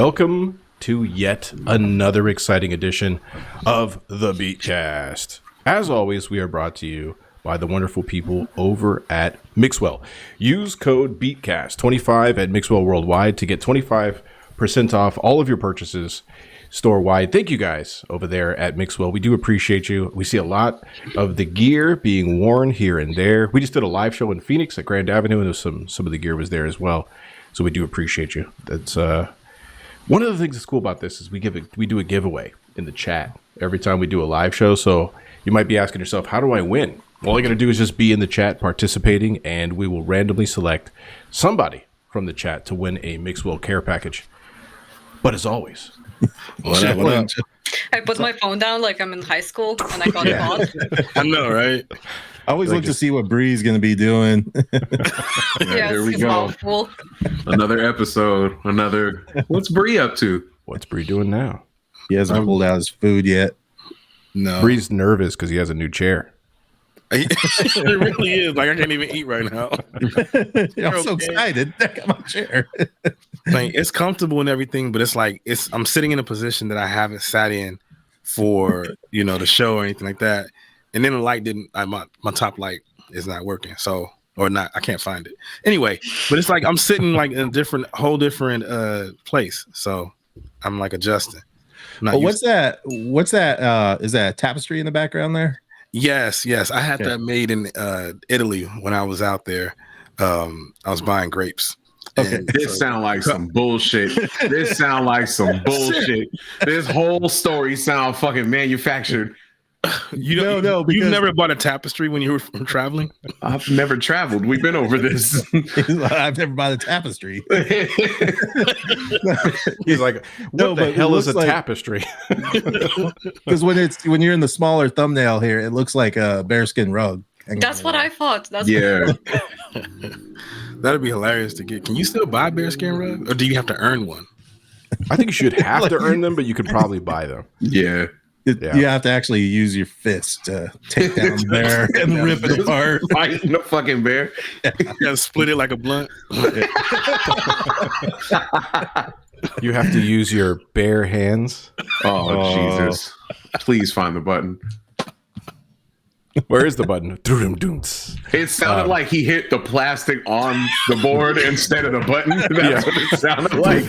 welcome to yet another exciting edition of the Beatcast. As always, we are brought to you by the wonderful people over at Mixwell. Use code Beatcast25 at Mixwell Worldwide to get 25% off all of your purchases store-wide. Thank you guys over there at Mixwell. We do appreciate you. We see a lot of the gear being worn here and there. We just did a live show in Phoenix at Grand Avenue, and some of the gear was there as well. So we do appreciate you. That's one of the things that's cool about this is we do a giveaway in the chat every time we do a live show. So you might be asking yourself, how do I win? All you got to do is just be in the chat participating, and we will randomly select somebody from the chat to win a Mixwell care package. But as always, what up? I put my phone down like I'm in high school and I got it on. I know, right? I always look to see what Bree's going to be doing. Yes, here we go. Awful. Another episode. What's Bree up to? what's Bree doing now? He hasn't pulled out his food yet. No. Bree's nervous because he has a new chair. It really is. Like, I can't even eat right now. I'm so excited. I got my chair. Like, it's comfortable and everything, but it's like I'm sitting in a position that I haven't sat in for, the show or anything like that. And then the light my top light is not working. So, or not, I can't find it. Anyway, but it's like I'm sitting like in a whole different place. So I'm like adjusting. What's that? Is that a tapestry in the background there? Yes. I had that made in Italy when I was out there. I was buying grapes. Okay. This sound like some bullshit. This whole story sound fucking manufactured. You've never bought a tapestry when you were traveling? I've never traveled. We've been over this. I've never bought a tapestry. He's like, what the hell is a tapestry? Because when you're in the smaller thumbnail here, it looks like a bearskin rug. That's what I thought. Yeah. That'd be hilarious to get. Can you still buy bearskin rug, or do you have to earn one? I think you should have to earn them, but you could probably buy them. Yeah. You have to actually use your fist to take down the bear and rip it apart. Fighting the fucking bear. You gotta split it like a blunt. You have to use your bare hands. Oh, Jesus. Please find the button. Where is the button? It sounded like he hit the plastic on the board instead of the button. That's what it sounded like.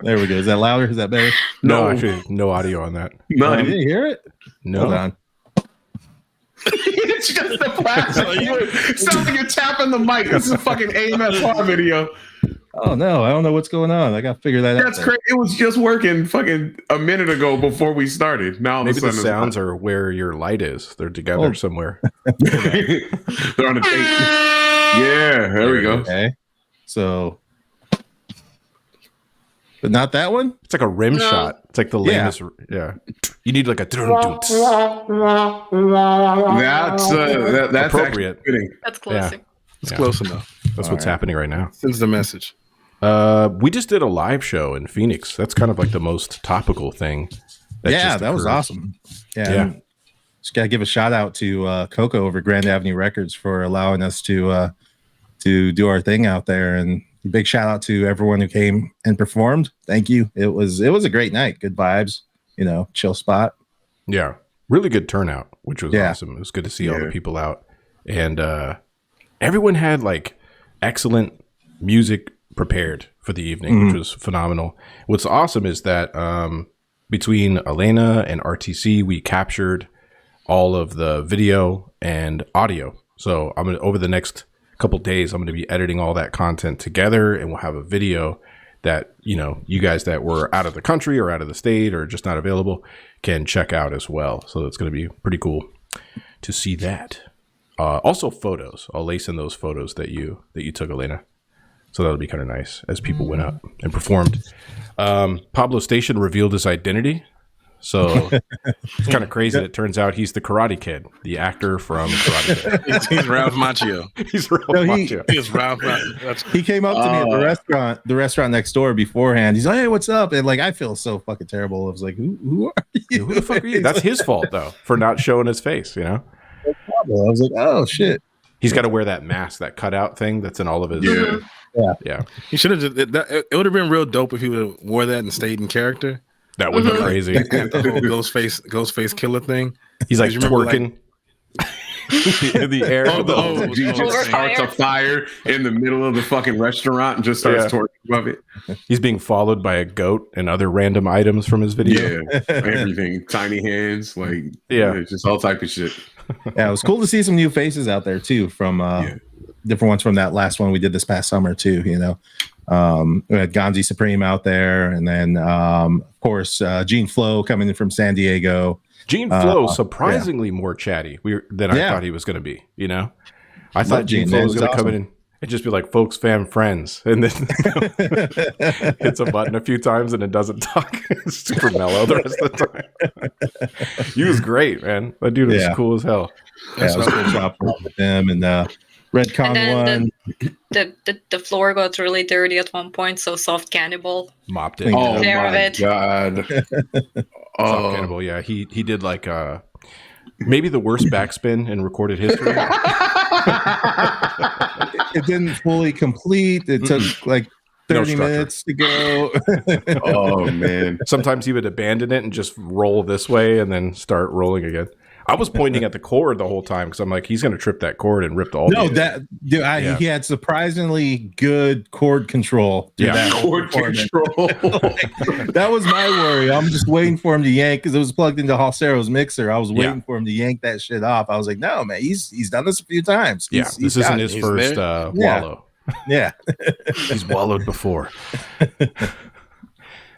There we go. Is that louder? Is that better? No, actually, no audio on that. None. Did you hear it? No. Hold on. It's just the plastic. It sounds like you're tapping the mic. This is a fucking AMFR video. Oh no, I don't know what's going on. I got to figure that out. That's crazy. It was just working fucking a minute ago before we started. Now maybe the sounds are where your light is. They're together somewhere. They're on a tape. Yeah, there we go. Okay. So, but not that one. It's like a rim shot. It's like the lamest. Yeah. You need like a. That's appropriate. That's close. Yeah. It's close enough. That's what's happening right now. Sends the message. We just did a live show in Phoenix. That's kind of like the most topical thing. That was awesome. Yeah. Just got to give a shout out to Coco over Grand Avenue Records for allowing us to do our thing out there. And a big shout out to everyone who came and performed. Thank you. It was a great night. Good vibes, chill spot. Yeah. Really good turnout, which was awesome. It was good to see all the people out. And everyone had like excellent music prepared for the evening, which was phenomenal. What's awesome is that between Elena and RTC, we captured all of the video and audio. So I'm gonna, over the next couple days, I'm going to be editing all that content together, and we'll have a video that you guys that were out of the country or out of the state or just not available can check out as well. So it's going to be pretty cool to see that. Also photos. I'll lace in those photos that you took, Elena. So that'll be kind of nice as people went up and performed. Pablo Station revealed his identity. So it's kind of crazy that it turns out he's the Karate Kid, the actor from Karate Kid. He's Ralph Macchio. He's Ralph Macchio. He's Ralph Macchio. He came up to me at the restaurant next door beforehand. He's like, "Hey, what's up?" And like, I feel so fucking terrible. I was like, "Who are you? Who the fuck are you?" That's his fault though for not showing his face. I was like, "Oh shit." He's got to wear that mask, that cutout thing that's in all of his Yeah. He should have just. It would have been real dope if he would have wore that and stayed in character. That would be crazy. And the whole Ghostface killer thing. He's like twerking in the air. He just starts a fire in the middle of the fucking restaurant and just starts twerking above it. He's being followed by a goat and other random items from his video. Yeah, everything. Tiny hands, just all type of shit. Yeah, it was cool to see some new faces out there too from different ones from that last one we did this past summer too. We had Gonzi Supreme out there, and then of course Gene Flo coming in from San Diego. Gene Flo surprisingly more chatty than I thought he was going to be. I thought Gene Flo was going to come in and just be like, "Folks, fam, friends," and then hits a button a few times and it doesn't talk. It's super mellow the rest of the time. He was great, man. That dude was cool as hell. Yeah, it was a cool job with him and Redcon won. The floor got really dirty at one point, so Soft Cannibal mopped it. Oh my god! Soft Cannibal, yeah, he did like maybe the worst backspin in recorded history. It didn't fully complete. It took like 30 minutes to go. Oh man! Sometimes he would abandon it and just roll this way and then start rolling again. I was pointing at the cord the whole time because I'm like, he's going to trip that cord and rip the whole. No, he had surprisingly good cord control. Cord control. That was my worry. I'm just waiting for him to yank because it was plugged into Halsero's mixer. I was waiting for him to yank that shit off. I was like, no, man, he's done this a few times. This isn't his first wallow. Yeah, he's wallowed before.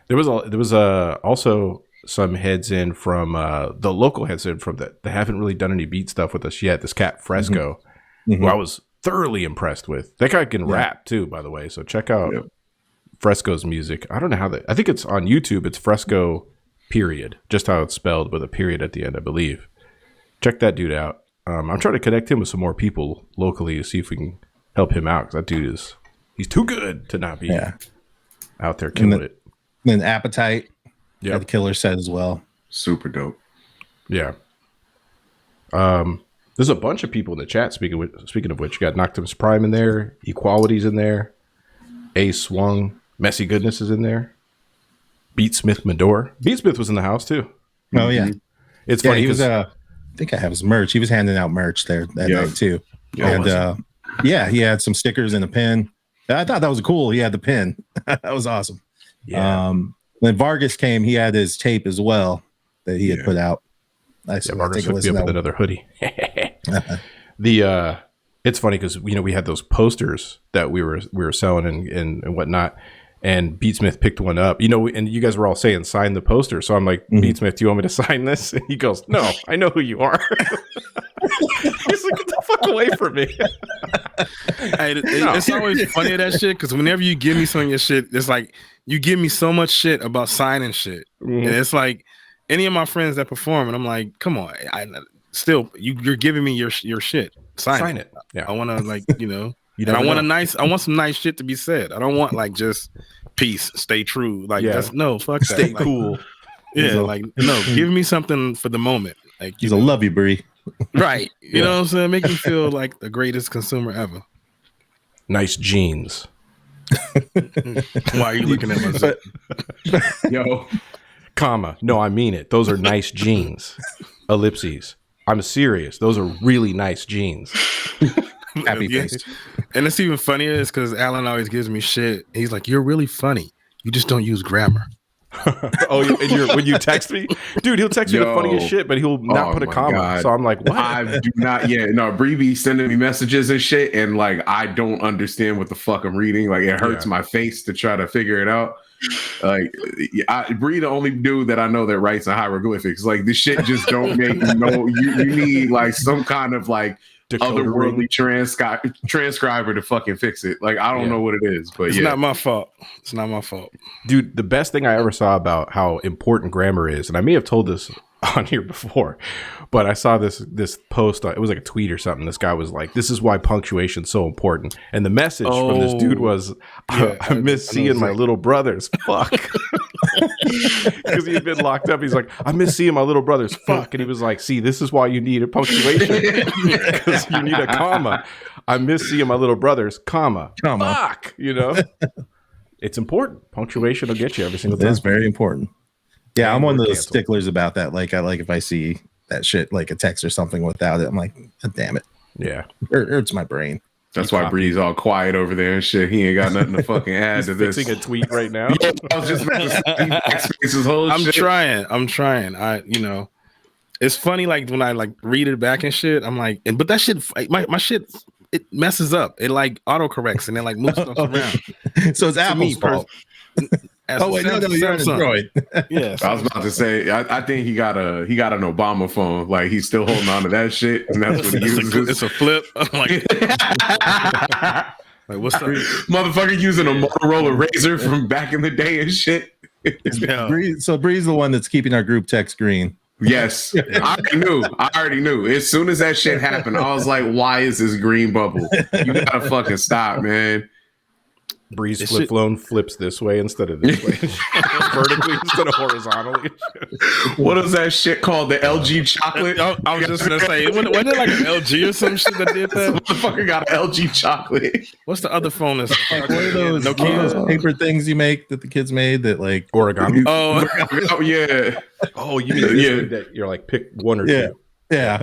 There was also some heads in from the local heads in from that they haven't really done any beat stuff with us yet. This cat Fresco, who I was thoroughly impressed with. That guy can rap too, by the way. So check out Fresco's music. I don't know how I think it's on YouTube. It's Fresco period, just how it's spelled with a period at the end, I believe. Check that dude out. I'm trying to connect him with some more people locally to see if we can help him out because that dude he's too good to not be out there killing it. Then Appetite. Yeah, the killer set as well. Super dope. Yeah. There's a bunch of people in the chat. Speaking of which, you got Noctimus Prime in there, Equality's in there, A Swung, Messy Goodness is in there, Beatsmith Medor. Beatsmith was in the house too. Oh yeah, it's funny. He was. I think I have his merch. He was handing out merch there that night too. And he had some stickers and a pin. I thought that was cool. He had the pin. That was awesome. Yeah. When Vargas came, he had his tape as well that he had put out. Vargas hooked me up with another hoodie. It's funny because we had those posters that we were selling and whatnot, and Beatsmith picked one up. And you guys were all saying sign the poster, so I'm like, Beatsmith, do you want me to sign this? And he goes, no, I know who you are. He's like, get the fuck away from me. It's always funny that shit because whenever you give me some of your shit, it's like you give me so much shit about signing shit, and it's like any of my friends that perform, and I'm like, come on, you're giving me your shit, sign it. Yeah, I want to and I want some nice shit to be said. I don't want like just peace, stay true, fuck that. Stay cool. Give me something for the moment. Like he's a love you, Bree. Right. You know what I'm saying? Make me feel like the greatest consumer ever. Nice jeans. Why are you looking at myself? Yo. Comma. No, I mean it. Those are nice jeans. Ellipses. I'm serious. Those are really nice jeans. Happy face. And it's even funnier is because Alan always gives me shit. He's like, you're really funny. You just don't use grammar. When you text me, dude, he'll text me the funniest shit, but he'll not put a comma. God. So I'm like, what? I do not. Yeah, no. Bree be sending me messages and shit, and like I don't understand what the fuck I'm reading. Like it hurts my face to try to figure it out. Like Bree, the only dude that I know that writes in hieroglyphics. Like this shit just don't make you need like some kind of like otherworldly transcriber to fucking fix it. Like I don't know what it is, but it's not my fault. It's not my fault, dude. The best thing I ever saw about how important grammar is, and I may have told this on here before, but I saw this post. It was like a tweet or something. This guy was like, "This is why punctuation is so important." And the message from this dude was, "I miss seeing my little brothers." Fuck. because he had been locked up. He's like, I miss seeing my little brothers. Fuck. And he was like, see, this is why you need a punctuation, because you need a comma. I miss seeing my little brothers, comma. Fuck. You know, it's important. Punctuation will get you every single time. It's very important. Yeah, I'm one of those sticklers about that. Like, I like if I see that shit, like a text or something without it, I'm like, oh, damn it. Yeah. It hurts my brain. That's why Bree's all quiet over there and shit. He ain't got nothing to fucking add to this. Fixing a tweet right now. Yeah, I was just about to say, I'm trying. It's funny, like when I like read it back and shit, I'm like, but that shit, my shit, it messes up. It like autocorrects and then like moves stuff around. So it's Apple's fault. Oh wait, no, you're on Android. Yeah, I was about to say, I think he got an Obama phone. Like he's still holding on to that shit, and that's what he uses. It's a flip. I'm like, what's up? Motherfucker using a Motorola Razor from back in the day and shit. So Bree's the one that's keeping our group text green. Yes, I already knew. As soon as that shit happened, I was like, "Why is this green bubble? You gotta fucking stop, man." Breeze flip phone flips this way instead of this way, vertically instead of horizontally. What is that shit called? The LG chocolate? I was just gonna say, wasn't it like an LG or some shit that did that? Motherfucker got an LG chocolate. What's the other phone that's like one of those Nokia paper things you make that the kids made that like origami? Oh yeah. Oh, you mean that you're like pick one or two? Yeah.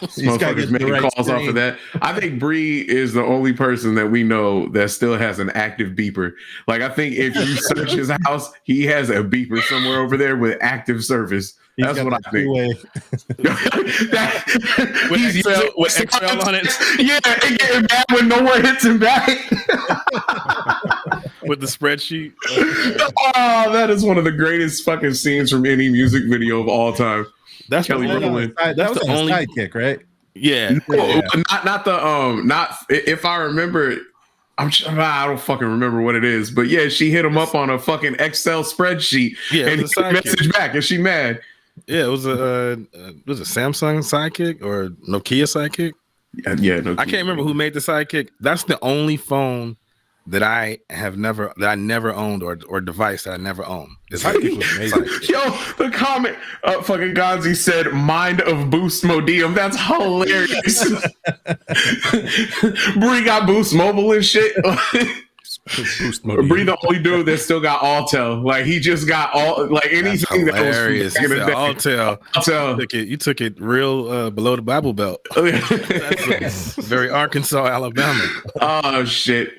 Motherfuckers making calls off of that. I think Bree is the only person that we know that still has an active beeper. Like, I think if you search his house, he has a beeper somewhere over there with active service. That's what I think. With Excel on it. Yeah, and getting mad when no one hits him back. With the spreadsheet. Oh, that is one of the greatest fucking scenes from any music video of all time. That's Kelly Rippling. That was the only sidekick, right? Yeah. Not if I remember. I don't fucking remember what it is, but yeah, she hit him up on a fucking Excel spreadsheet, and he messaged back, and she mad. Yeah, it was a Samsung Sidekick or Nokia Sidekick. Yeah, Nokia. I can't remember who made the Sidekick. That's the only phone that I never owned or device that I never owned. This Sidekick was amazing. Yo, the comment, fucking Gonzi said, "Mind of Boost Modem." That's hilarious. Bree got Boost Mobile and shit. Boost Modem. Bree the only dude that still got Altel. Like he just got all like anything that was Altel. You took it real below the Bible Belt. That's very Arkansas, Alabama. Oh shit.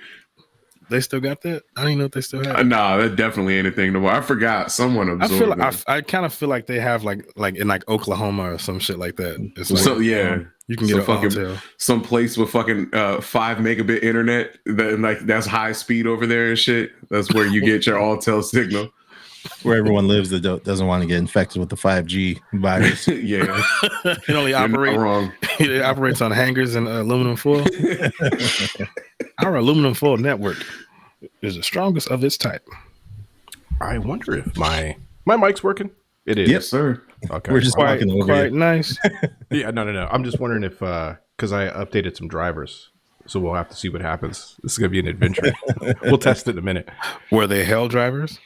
They still got that? I don't even know if they still have it. Nah, that definitely ain't a thing no more. I forgot someone absorbed I kind of feel like they have like in like Oklahoma or some shit like that. It's like, so yeah, you can get a fucking some place with fucking 5 megabit internet that's high speed over there and shit. That's where you get your Altel signal. Where everyone lives that doesn't want to get infected with the 5G virus. Yeah, it only it operates on hangers and aluminum foil. Our aluminum foil network is the strongest of its type. I wonder if my mic's working. It is. Yes, sir. Okay, we're just talking over quite nice. Yeah, no. I'm just wondering if because I updated some drivers, so we'll have to see what happens. This is gonna be an adventure. We'll test it in a minute. Were they hell drivers?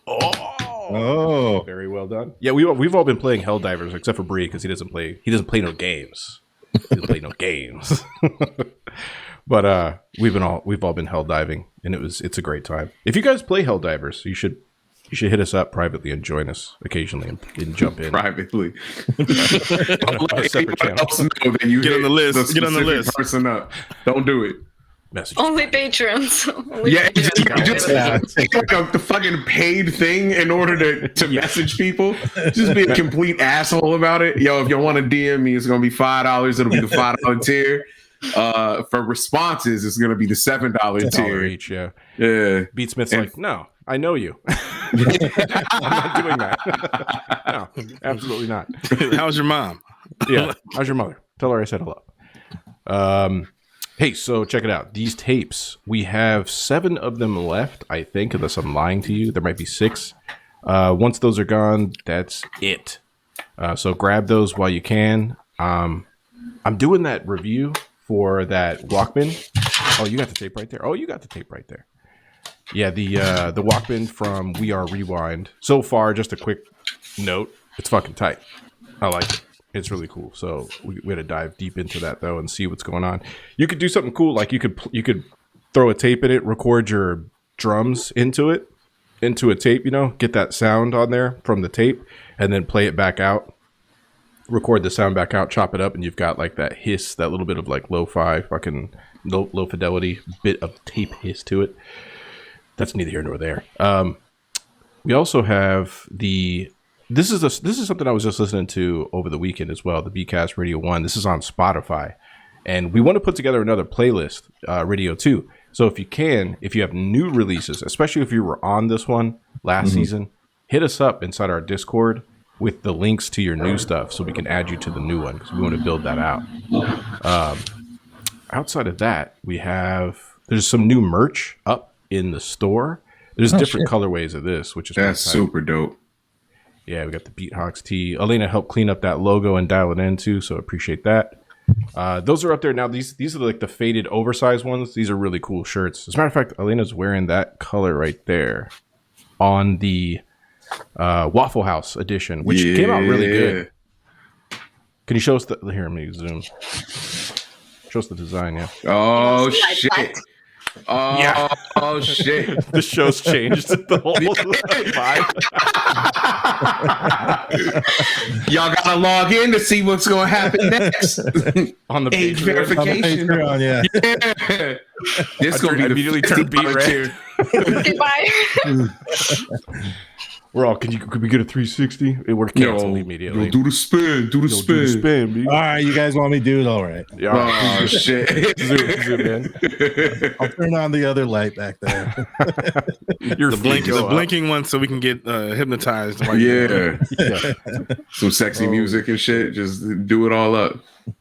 Oh, very well done. Yeah, we've all been playing Helldivers except for Bree because he doesn't play no games. He doesn't play no games. But we've all been hell diving, and it's a great time. If you guys play Helldivers, you should hit us up privately and join us occasionally and jump in privately. A separate channel. Get on the list. Get on the list. Person up. Don't do it. Message only patrons. Just take like the fucking paid thing in order to message people. Just be a complete asshole about it. Yo, if you want to DM me, it's gonna be $5. It'll be the $5 tier. For responses, it's gonna be the $7 tier each. Yeah. Beat Smith's like, no, I know you. I'm not doing that. No, absolutely not. How's your mom? Yeah. How's your mother? Tell her I said hello. Hey, so check it out. These tapes, we have 7 of them left, I think, unless I'm lying to you. There might be 6. Once those are gone, that's it. So grab those while you can. I'm doing that review for that Walkman. Oh, you got the tape right there. Yeah, the Walkman from We Are Rewind. So far, just a quick note, it's fucking tight. I like it. It's really cool. So we had to dive deep into that though and see what's going on. You could do something cool, like you could throw a tape in it, record your drums into a tape, get that sound on there from the tape, and then play it back out. Record the sound back out, chop it up, and you've got like that hiss, that little bit of like lo-fi, fucking low fidelity bit of tape hiss to it. That's neither here nor there. We also have this is something I was just listening to over the weekend as well. The Beatcast Radio 1. This is on Spotify, and we want to put together another playlist, Radio 2. So if you have new releases, especially if you were on this one last season, hit us up inside our Discord with the links to your new stuff so we can add you to the new one because we want to build that out. Outside of that, there's some new merch up in the store. There's different colorways of this, which is that's super dope. Yeah, we got the Beatcast tee. Elena helped clean up that logo and dial it in too, so appreciate that. Those are up there now. These are like the faded oversized ones. These are really cool shirts. As a matter of fact, Elena's wearing that color right there on the Waffle House edition, which came out really good. Can you show us here, let me zoom. Show us the design, yeah. Oh shit. Oh shit. The show's changed the whole vibe. Y'all gotta log in to see what's gonna happen next. On the age verification. Yeah. This gonna be immediately turn beat red. Goodbye. We're all, could we get a 360? It worked canceled immediately. Do the spin. Do the spin. B. All right, you guys want me to do it? All right. Yeah. Oh shit. Zoom in. I'll turn on the other light back there. The blinking one so we can get hypnotized. Yeah. Some sexy music and shit. Just do it all up.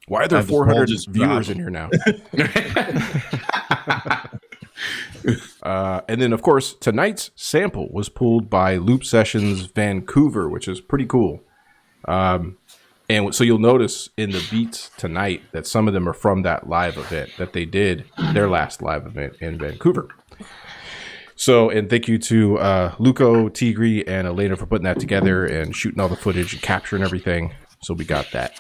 Why are there 400 viewers in here now? And then, of course, tonight's sample was pulled by Loop Sessions Vancouver, which is pretty cool. And so you'll notice in the beats tonight that some of them are from that live event that they did, their last live event in Vancouver. So, and thank you to Luco, Tigri, and Elena for putting that together and shooting all the footage and capturing everything. So we got that.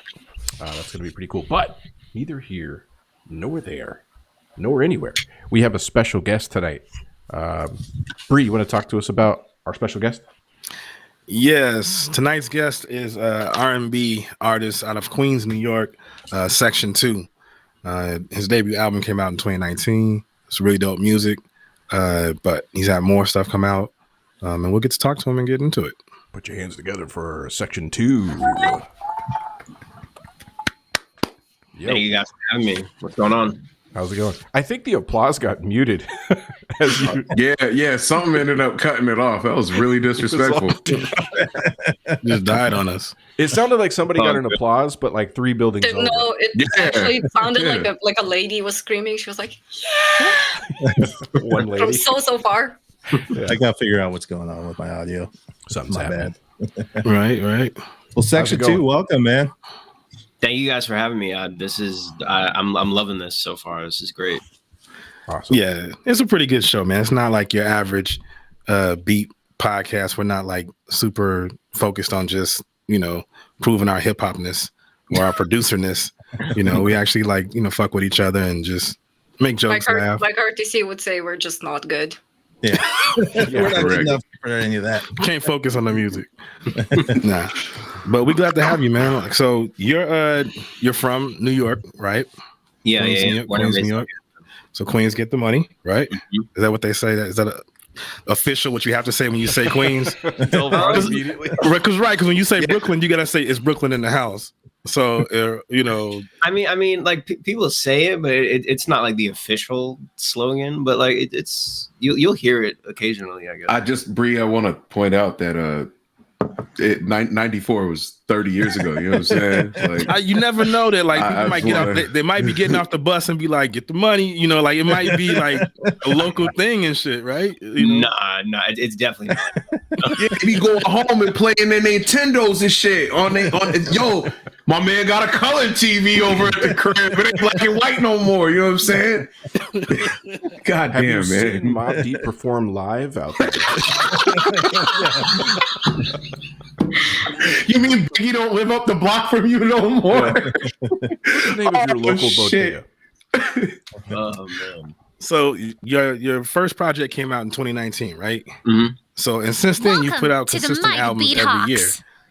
That's going to be pretty cool. But neither here nor there. Nowhere anywhere. We have a special guest tonight. Bree, you want to talk to us about our special guest? Yes, tonight's guest is R&B artist out of Queens, New York, SectionToo. His debut album came out in 2019. It's really dope music, but he's had more stuff come out, and we'll get to talk to him and get into it. Put your hands together for SectionToo. Thank you guys for having me. What's going on? How's it going? I think the applause got muted. Yeah, something ended up cutting it off. That was really disrespectful. Just died on us. It sounded like somebody got an applause, but like 3 buildings over. No, it actually sounded like a lady was screaming. She was like, "Yeah!" One lady from so far. Yeah. I gotta figure out what's going on with my audio. Something's my happening. bad. Right. Well, SectionToo, welcome, man. Thank you guys for having me. I'm loving this so far. This is great. Awesome. Yeah, it's a pretty good show, man. It's not like your average beat podcast. We're not like super focused on just, proving our hip hopness or our producerness. We actually fuck with each other and just make jokes, laugh. Like RTC would say, we're just not good. Yeah. We're not good enough for any of that. Can't focus on the music. Nah. But we're glad to have you, man. So you're from New York, right? Yeah, Queens, New York. So Queens get the money, right? Mm-hmm. Is that what they say? Is that official? What you have to say when you say Queens? Immediately. Because when you say Brooklyn, you gotta say it's Brooklyn in the house. So I mean, like people say it, but it's not like the official slogan. But like it's you'll hear it occasionally, I guess. I want to point out that 94 was 30 years ago. You know what I'm saying? Like, you never know that. Like people might get off. They might be getting off the bus and be like, "Get the money." Like it might be like a local thing and shit, right? Nah, it's definitely not. Yeah, be going home and playing their Nintendos and shit on yo. my man got a color TV over at the crib. It ain't black and white no more. You know what I'm saying? God Have damn, you man. seen Mobb Deep perform live out there? You mean Biggie don't live up the block from you no more? Yeah. What's the name of your local bodega? Oh man. So your first project came out in 2019, right? Mm-hmm. So and since then you put out consistent albums every year.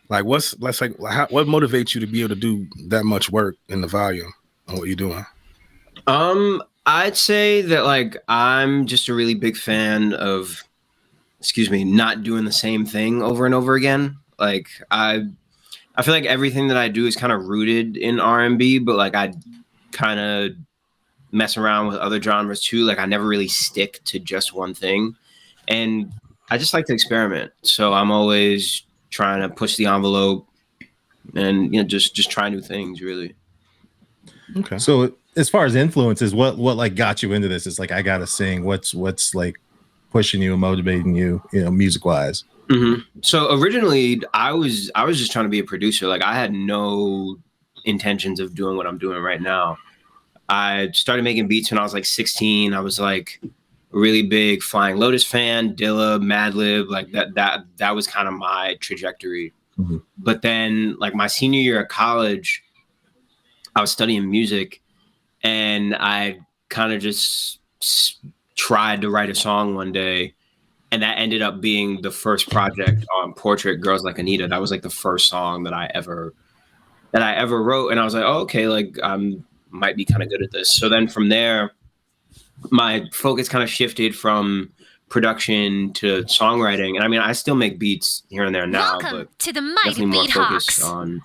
Like what motivates you to be able to do that much work in the volume on what you're doing? I'd say that like I'm just a really big fan of, not doing the same thing over and over again. Like I feel like everything that I do is kind of rooted in R&B, but like I kind of mess around with other genres too. Like I never really stick to just one thing, and I just like to experiment. So I'm always trying to push the envelope and just try new things really. Okay. So as far as influences, what like got you into this? It's like I gotta sing. What's like pushing you and motivating you, music wise? Mm-hmm. So originally I was just trying to be a producer. Like I had no intentions of doing what I'm doing right now. I started making beats when I was like 16. I was like a really big Flying Lotus fan, Dilla, Madlib, like that was kind of my trajectory. Mm-hmm. But then like my senior year of college, I was studying music and I kind of just tried to write a song one day. And that ended up being the first project on Portrait, Girls Like Anita. That was like the first song that I ever wrote. And I was like, oh, okay, like might be kind of good at this. So then from there, my focus kind of shifted from production to songwriting. And I mean, I still make beats here and there now, but to the mighty definitely more focused on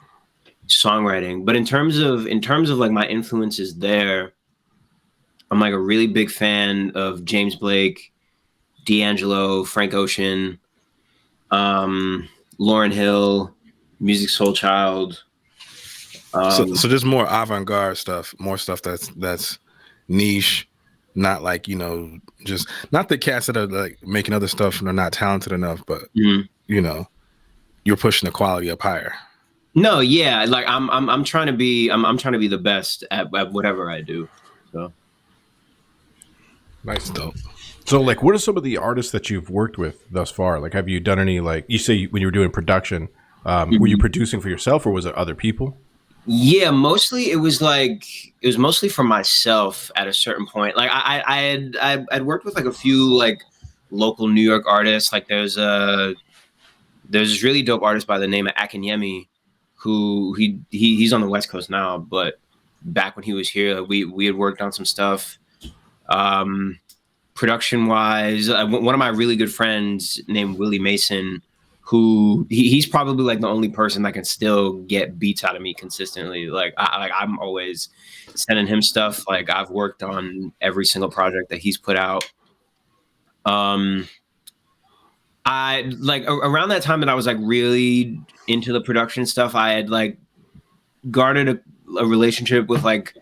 songwriting. But in terms of like my influences there, I'm like a really big fan of James Blake, D'Angelo, Frank Ocean, Lauryn Hill, Music Soul Child. So just more avant-garde stuff, more stuff that's niche, not like just not the cats that are like making other stuff and are not talented enough, but you're pushing the quality up higher. No, yeah, like I'm trying to be the best at whatever I do. So nice, dope. So, like, what are some of the artists that you've worked with thus far? Like, have you done any, like, you say when you were doing production, were you producing for yourself or was it other people? Yeah, mostly it was mostly for myself at a certain point. Like I'd worked with like a few like local New York artists. Like there's this really dope artist by the name of Akinyemi, who he's on the West Coast now, but back when he was here, we had worked on some stuff. Production wise, one of my really good friends named Willie Mason, who he's probably like the only person that can still get beats out of me consistently. Like I'm always sending him stuff. Like I've worked on every single project that he's put out. I like around that time that I was like really into the production stuff, I had like guarded a relationship with like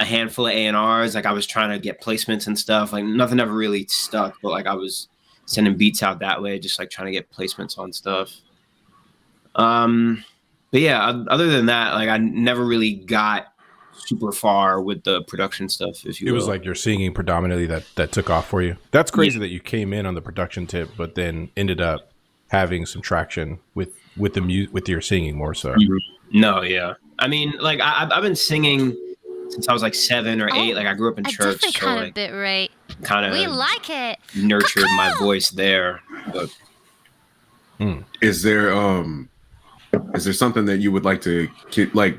a handful of A&Rs. Like I was trying to get placements and stuff. Like nothing ever really stuck, but like I was sending beats out that way, just like trying to get placements on stuff. But yeah, other than that, like I never really got super far with the production stuff, if you will. It was like your singing predominantly that took off for you. That's crazy that you came in on the production tip, but then ended up having some traction with your singing more so. No, yeah. I mean, like I've been singing since I was like 7 or 8. Like I grew up in church, so kind like of bit right. Kind of we like it. Nurtured my voice there. But is there something that you would like to like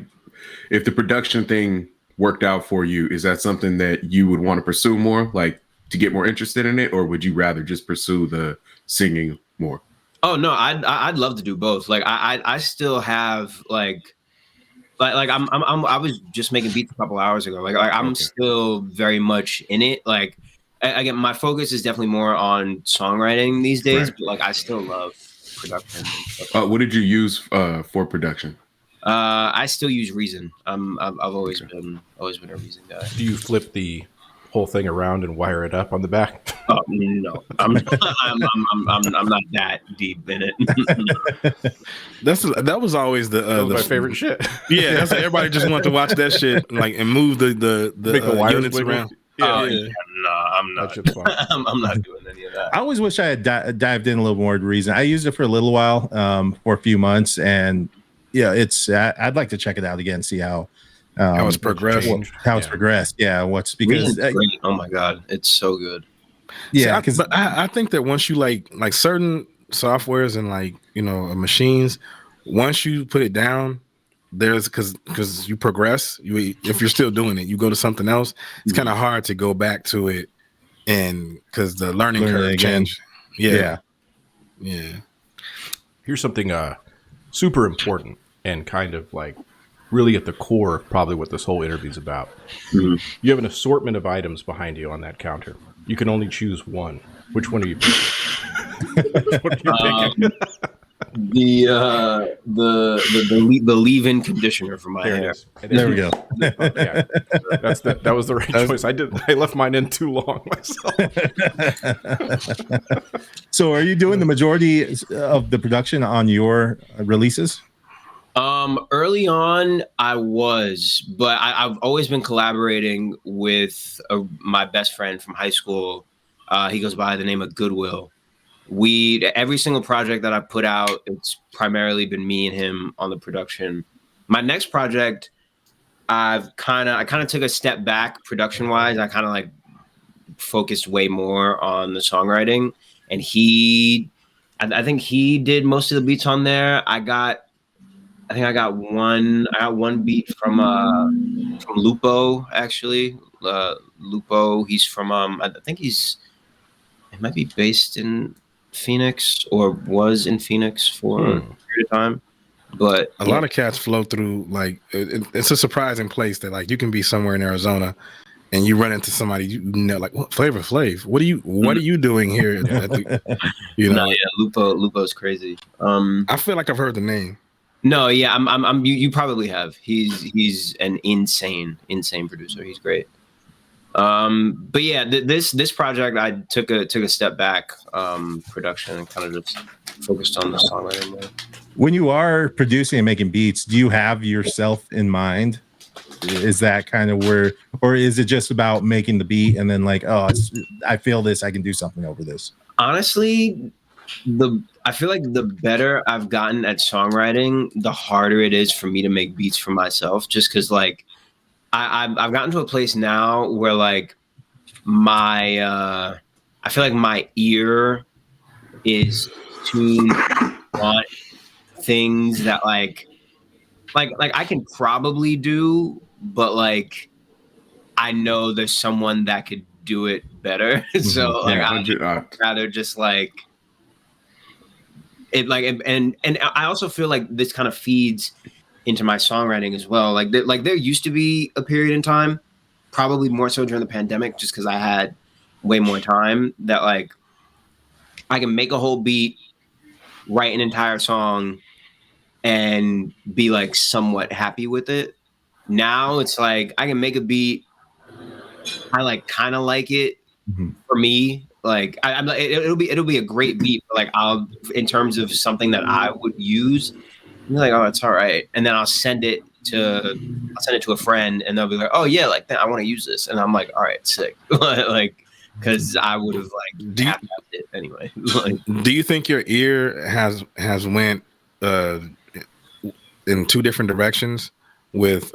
if the production thing worked out for you, is that something that you would want to pursue more, like to get more interested in it, or would you rather just pursue the singing more? Oh no, I'd love to do both. Like I still have like I was just making beats a couple hours ago. Like I'm still very much in it. Like again, my focus is definitely more on songwriting these days, but like I still love production. What did you use for production? I still use Reason. I've always been a Reason guy. Do you flip the whole thing around and wire it up on the back? Oh no, I'm not that deep in it. That was always that was my favorite shit. Yeah, that's everybody just wanted to watch that shit, like, and move the units around. No, I'm not. I'm not doing any of that. I always wish I had dived in a little more reason. I used it for a little while, for a few months, and yeah, I'd like to check it out again, see how it's progressed. How it's progressed. Yeah, because oh my god, it's so good. Yeah, because I think that once you like certain softwares and like, you know, machines, once you put it down, there's because you progress. If you're still doing it, you go to something else. It's kind of hard to go back to it, and because the learning curve changed. Yeah. Here's something super important and kind of like really at the core of probably what this whole interview is about. You have an assortment of items behind you on that counter. You can only choose one. Which one are you picking? What are you picking? The leave-in conditioner for my hair. There we go. Yeah, that was the right choice. I left mine in too long myself. So, are you doing the majority of the production on your releases? Early on, I was, but I've always been collaborating with my best friend from high school. He goes by the name of Goodwill. Every single project that I put out, it's primarily been me and him on the production. My next project, I kind of took a step back production wise. I kind of like focused way more on the songwriting, and I think he did most of the beats on there. I got one beat from Lupo, actually. Lupo, he's from I think he might be based in Phoenix or was in Phoenix for a period of time. But a lot of cats flow through, like it's a surprising place that like you can be somewhere in Arizona and you run into somebody you know, like, what Flavor Flav? What are you doing here? You know, Lupo's crazy. I feel like I've heard the name. No, yeah, you probably have. He's an insane producer. He's great. But yeah, this project I took a step back, production, and kind of just focused on the songwriting mode. When you are producing and making beats, do you have yourself in mind? Is that kind of where, or is it just about making the beat and then like, oh, I feel this, I can do something over this? Honestly, I feel like the better I've gotten at songwriting, the harder it is for me to make beats for myself. Just because like I've gotten to a place now where like I feel like my ear is tuned on things that like I can probably do, but like I know there's someone that could do it better. So like I'd rather just like it, like, and I also feel like this kind of feeds into my songwriting as well. Like there used to be a period in time, probably more so during the pandemic, just because I had way more time, that like I can make a whole beat, write an entire song, and be like somewhat happy with it. Now it's like I can make a beat, I like kind of like it. For me, like I'm like it'll be a great beat, but like I'll, in terms of something that I would use, I'm like, oh, it's all right, and then I'll send it to a friend, and they'll be like, oh yeah, like I want to use this, and I'm like, all right, sick. Like, because I would have like half it anyway. Like, do you think your ear has went in two different directions with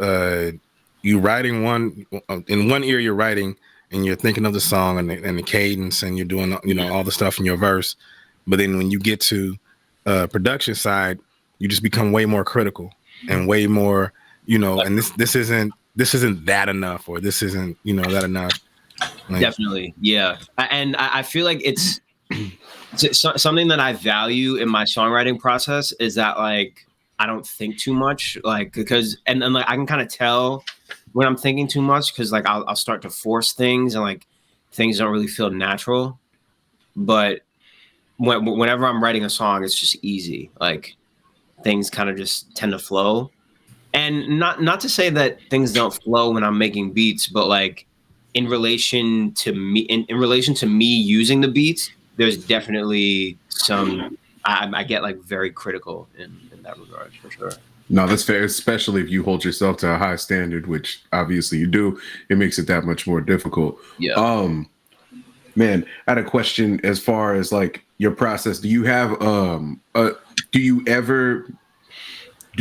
you writing one in one ear, you're writing and you're thinking of the song and the cadence, and you're doing, you know, all the stuff in your verse, but then when you get to production side, you just become way more critical and way more, you know, and this isn't that enough, or this isn't, you know, that enough. Like, definitely, yeah. And I feel like it's something that I value in my songwriting process is that like I don't think too much, like, because and like I can kind of tell when I'm thinking too much, because like I'll start to force things and like things don't really feel natural. But whenever I'm writing a song, it's just easy. Like things kind of just tend to flow. And not to say that things don't flow when I'm making beats, but like in relation to me, in relation to me using the beats, there's definitely some. I get like very critical in that regard for sure. No, that's fair, especially if you hold yourself to a high standard, which obviously you do. It makes it that much more difficult. Yeah. Man, I had a question as far as like your process. Do you have do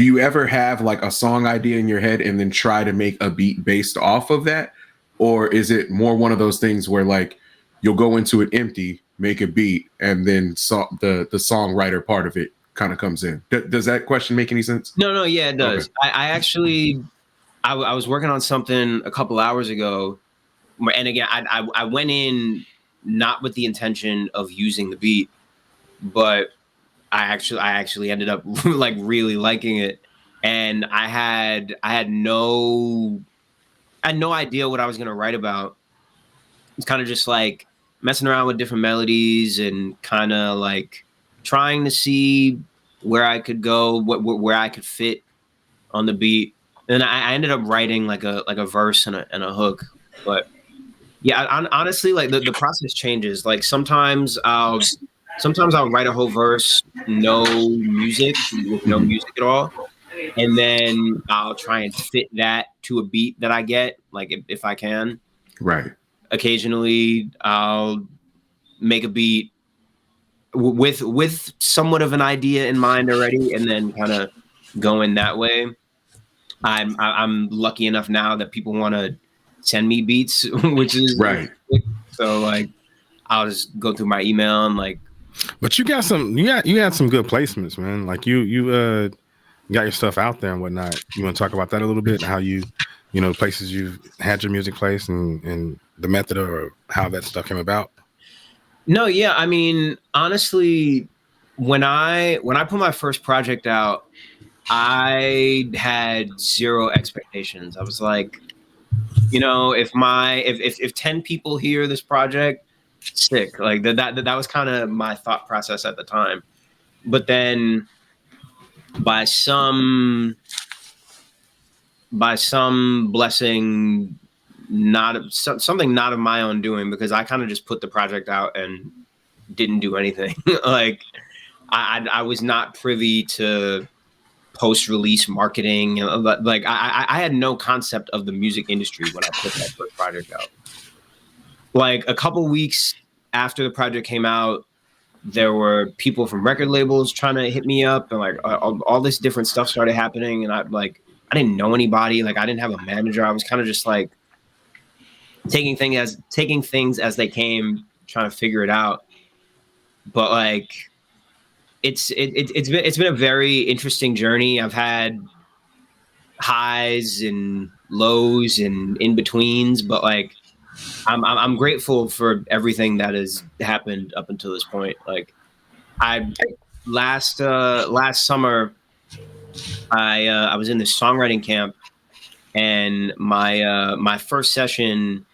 you ever have like a song idea in your head and then try to make a beat based off of that? Or is it more one of those things where like you'll go into it empty, make a beat, and then the songwriter part of it kind of comes in? Does that question make any sense? No, yeah, it does. Okay. I actually, I was working on something a couple hours ago, and again, I went in not with the intention of using the beat, but I actually ended up like really liking it, and I had no idea what I was gonna write about. It's kind of just like messing around with different melodies and kind of like trying to see where I could go, where I could fit on the beat. And I ended up writing like a verse and a hook. But yeah, honestly, like the process changes. Like sometimes I'll write a whole verse, no music, with no music at all. And then I'll try and fit that to a beat that I get, like if I can. Right. Occasionally I'll make a beat with somewhat of an idea in mind already, and then kind of go in that way. I'm lucky enough now that people want to send me beats, which is right. So like, I'll just go through my email and like. But you had some good placements, man. Like you got your stuff out there and whatnot. You want to talk about that a little bit? How places you've had your music placed and the method or how that stuff came about? No, yeah. I mean, honestly, when I put my first project out, I had zero expectations. I was like, if 10 people hear this project, sick. Like that was kind of my thought process at the time. But then by some blessing, something not of my own doing, because I kind of just put the project out and didn't do anything. Like I was not privy to post-release marketing. Like I had no concept of the music industry when I put that first project out. Like a couple weeks after the project came out, there were people from record labels trying to hit me up, and like all this different stuff started happening. And I didn't know anybody. Like I didn't have a manager. I was kind of just like taking things as they came, trying to figure it out. But like, it's been a very interesting journey. I've had highs and lows and in betweens, but like I'm grateful for everything that has happened up until this point. Like last summer I was in this songwriting camp, and my first session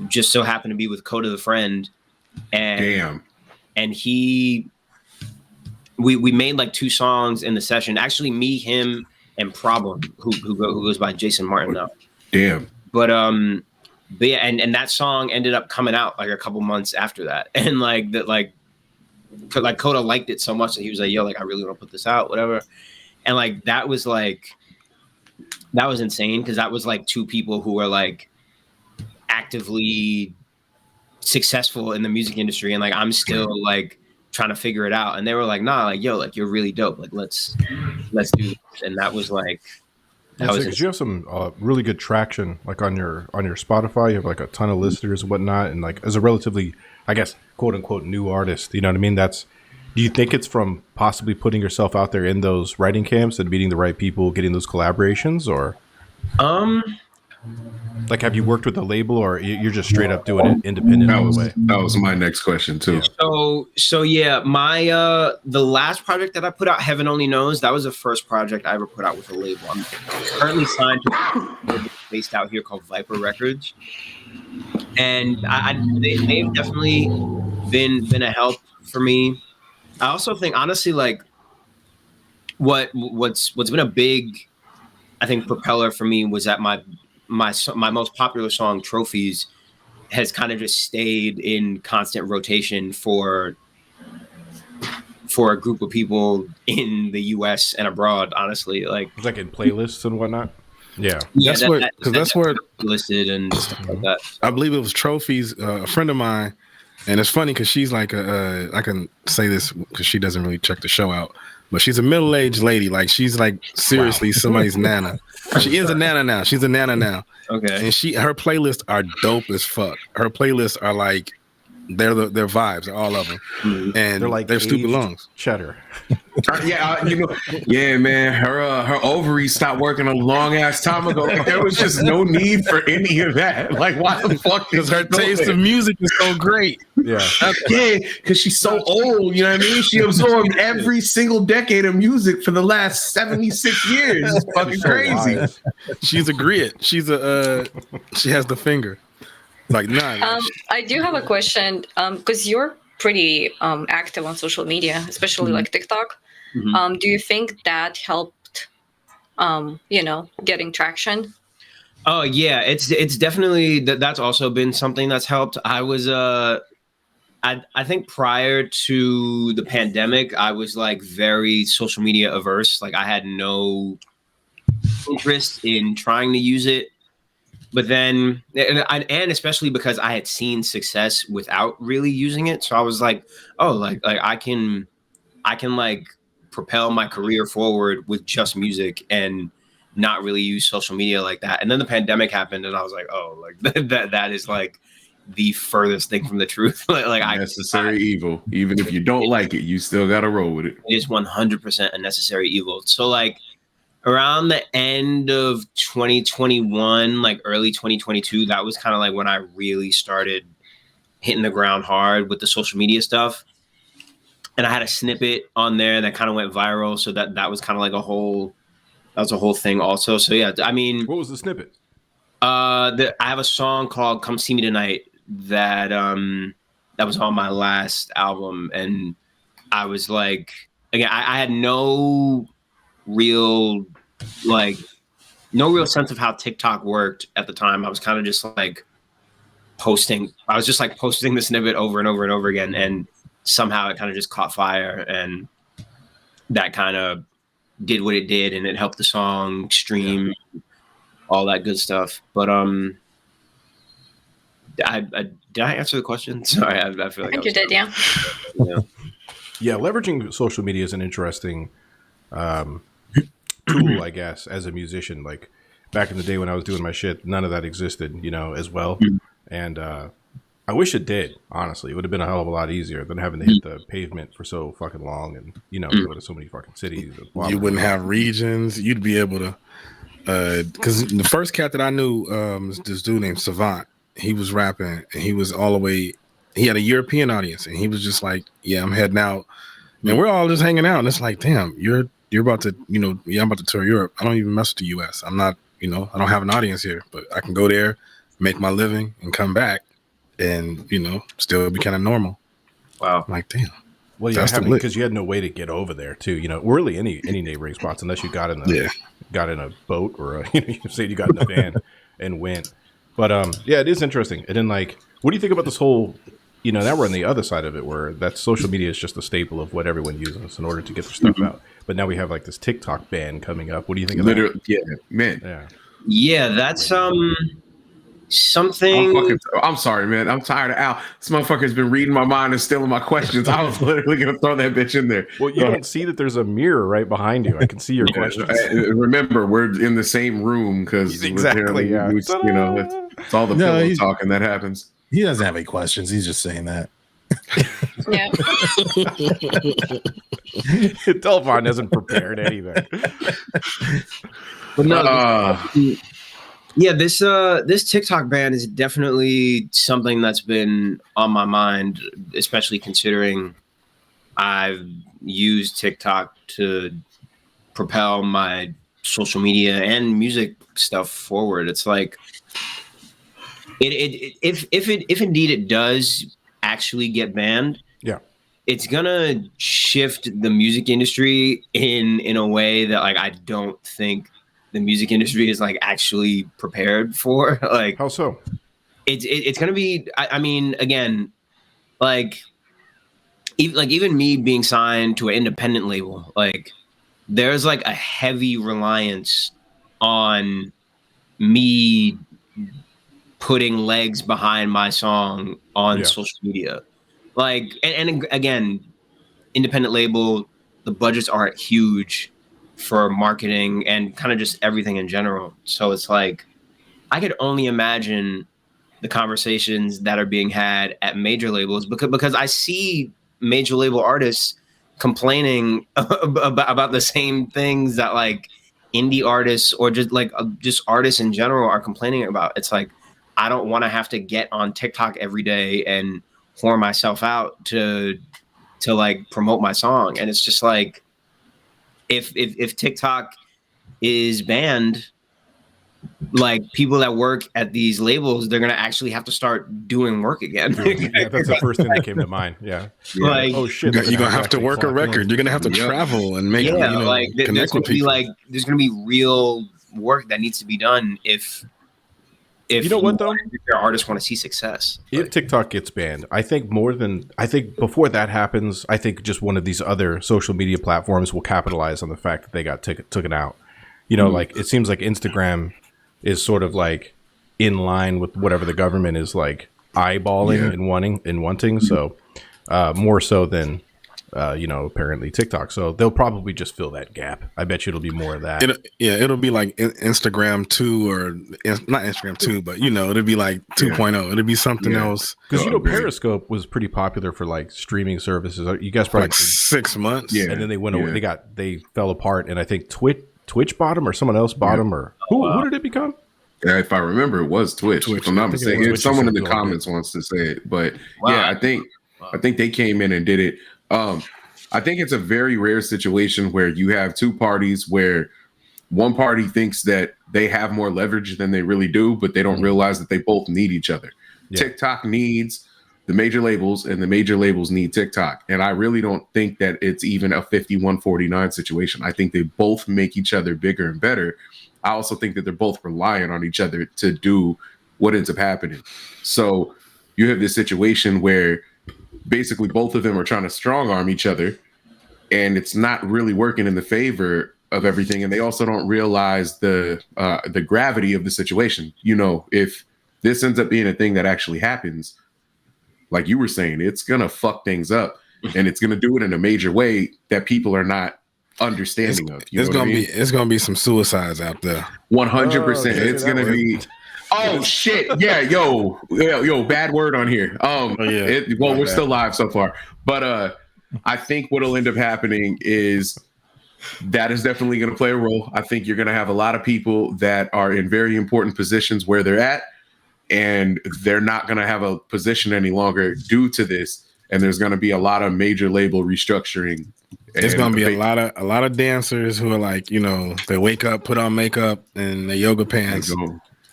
just so happened to be with Coda the Friend, and we made like 2 songs in the session. Actually, me, him, and Problem, who goes by Jason Martin now. Damn. But yeah, and that song ended up coming out like a couple months after that, and like that, like Coda liked it so much that he was like, "Yo, like I really want to put this out, whatever." And like that was insane, because that was like 2 people who were like actively successful in the music industry, and like I'm still like trying to figure it out, and they were like, "Nah, like yo, like you're really dope, like let's do this." And that was like because you have some really good traction, like on your Spotify. You have like a ton of listeners and whatnot, and like as a relatively, I guess, quote unquote new artist, you know what I mean? Do you think it's from possibly putting yourself out there in those writing camps and meeting the right people, getting those collaborations, or like have you worked with a label, or you're just straight up doing it independent all the way? That was my next question too. So yeah, my the last project that I put out, Heaven Only Knows, that was the first project I ever put out with a label. I'm currently signed to a label based out here called Viper Records, and they've definitely been a help for me. I also think, honestly, like what's been a big, I think, propeller for me was that my my most popular song, Trophies, has kind of just stayed in constant rotation for a group of people in the US and abroad, honestly. Like it's like in playlists and whatnot. Yeah. That's where listed and stuff like that. I believe it was Trophies, a friend of mine, and it's funny because she's like I can say this because she doesn't really check the show out, but she's a middle-aged lady. Like she's like seriously somebody's nana. She is a nana now. She's a nana now. Okay. And her playlists are dope as fuck. Her playlists are like they're vibes, all of them, and they're stupid lungs. Cheddar. Yeah, man. Her ovaries stopped working a long ass time ago. Like, there was just no need for any of that. Like, why the fuck? Because her taste of music is so great. Yeah, because she's so old. You know what I mean? She absorbed every single decade of music for the last 76 years. It's fucking crazy. Wise. She's a grit. She has the finger. Like nah. I do have a question because you're pretty active on social media, especially like TikTok. Do you think that helped getting traction? Oh yeah, it's definitely that's also been something that's helped. I was I think prior to the pandemic, I was like very social media averse. Like I had no interest in trying to use it. But then, and especially because I had seen success without really using it, so I was like, oh, like I can like propel my career forward with just music and not really use social media like that. And then the pandemic happened, and I was like, oh, like that is like the furthest thing from the truth. like necessary evil. Even if you don't like it, you still gotta roll with it. It is 100% a necessary evil. So like, around the end of 2021, like early 2022, that was kind of like when I really started hitting the ground hard with the social media stuff. And I had a snippet on there that kind of went viral. So that was kind of like a whole thing also. So yeah, I mean, what was the snippet? I have a song called Come See Me Tonight that was on my last album. And I was like, again, I had no real sense of how TikTok worked at the time. I was kind of just like posting the snippet over and over and over again, and somehow it kind of just caught fire, and that kind of did what it did, and it helped the song stream, all that good stuff. But did I answer the question? Sorry, I feel like I think you did, yeah. Yeah, leveraging social media is an interesting tool, I guess, as a musician. Like back in the day when I was doing my shit, none of that existed, as well. And I wish it did, honestly. It would have been a hell of a lot easier than having to hit the pavement for so fucking long and, go to so many fucking cities. You wouldn't have regions. You'd be able to, because the first cat that I knew was this dude named Savant. He was rapping and he was all the way, he had a European audience and he was just like, yeah, I'm heading out. And we're all just hanging out. And it's like, damn, you're about to, I'm about to tour Europe. I don't even mess with the US. I'm not, I don't have an audience here, but I can go there, make my living and come back and, still be kind of normal. Wow. I'm like, damn. Well, yeah, because you had no way to get over there too. Really any neighboring spots, unless you got in a boat or you say you got in a van and went. But yeah, it is interesting. And then what do you think about this whole, now we're on the other side of it where that social media is just a staple of what everyone uses in order to get their stuff out. But now we have this TikTok ban coming up. What do you think of that? Yeah, man. Yeah, that's something. I'm sorry, man. I'm tired of Al. This motherfucker's been reading my mind and stealing my questions. I was literally going to throw that bitch in there. Well, you don't see that there's a mirror right behind you. I can see your questions. Remember, we're in the same room because exactly. Yeah. It's all the pillow talking that happens. He doesn't have any questions. He's just saying that. Yeah. Delphine hasn't prepared anything. But no, yeah, this TikTok ban is definitely something that's been on my mind, especially considering I've used TikTok to propel my social media and music stuff forward. It's like if indeed it does actually get banned, it's gonna shift the music industry in a way that I don't think the music industry is like actually prepared for. Like, how so? It's gonna be. I mean, again, like even me being signed to an independent label, like there's like a heavy reliance on me putting legs behind my song on social media. Like, and again, independent label, the budgets aren't huge for marketing and kind of just everything in general. So it's like, I could only imagine the conversations that are being had at major labels because I see major label artists complaining about the same things that like indie artists or just artists in general are complaining about. It's like, I don't want to have to get on TikTok every day and whore myself out to like promote my song. And it's just like, if TikTok is banned, like people that work at these labels, they're gonna actually have to start doing work again. Yeah, that's the first thing that came to mind. Yeah. Like, oh shit, you're gonna have to work a record. In. You're gonna have to travel and make like connect with people. There's gonna be real work that needs to be done if you know what though, your artists want to see success. If TikTok gets banned, I think before that happens, I think just one of these other social media platforms will capitalize on the fact that they got taken out. You know, like it seems like Instagram is sort of like in line with whatever the government is like eyeballing and wanting. So more so than apparently TikTok. So they'll probably just fill that gap. I bet you it'll be more of that. It'll be like Instagram 2 or not Instagram 2, but it'll be like 2.0. It'll be something else. Because Periscope was pretty popular for like streaming services. You guys probably like 6 months. Yeah, and then they went away. They fell apart, and I think Twitch bought them or someone else bought them, or who did it become? Yeah, if I remember, it was Twitch. If I'm not mistaken, if someone in the comments wants to say it, but I think they came in and did it. I think it's a very rare situation where you have two parties where one party thinks that they have more leverage than they really do, but they don't realize that they both need each other. Yeah. TikTok needs the major labels and the major labels need TikTok. And I really don't think that it's even a 51-49 situation. I think they both make each other bigger and better. I also think that they're both relying on each other to do what ends up happening. So you have this situation where basically both of them are trying to strong arm each other, and it's not really working in the favor of everything. And they also don't realize the gravity of the situation. If this ends up being a thing that actually happens, like you were saying, it's gonna fuck things up, and it's gonna do it in a major way that people are not understanding of. It's gonna be some suicides out there. 100%. It's gonna be. Oh shit! Yeah, yo, bad word on here. We're still live so far, but I think what'll end up happening is that is definitely going to play a role. I think you're going to have a lot of people that are in very important positions where they're at, and they're not going to have a position any longer due to this. And there's going to be a lot of major label restructuring. There's going to be a lot of dancers who are like, they wake up, put on makeup and their yoga pants,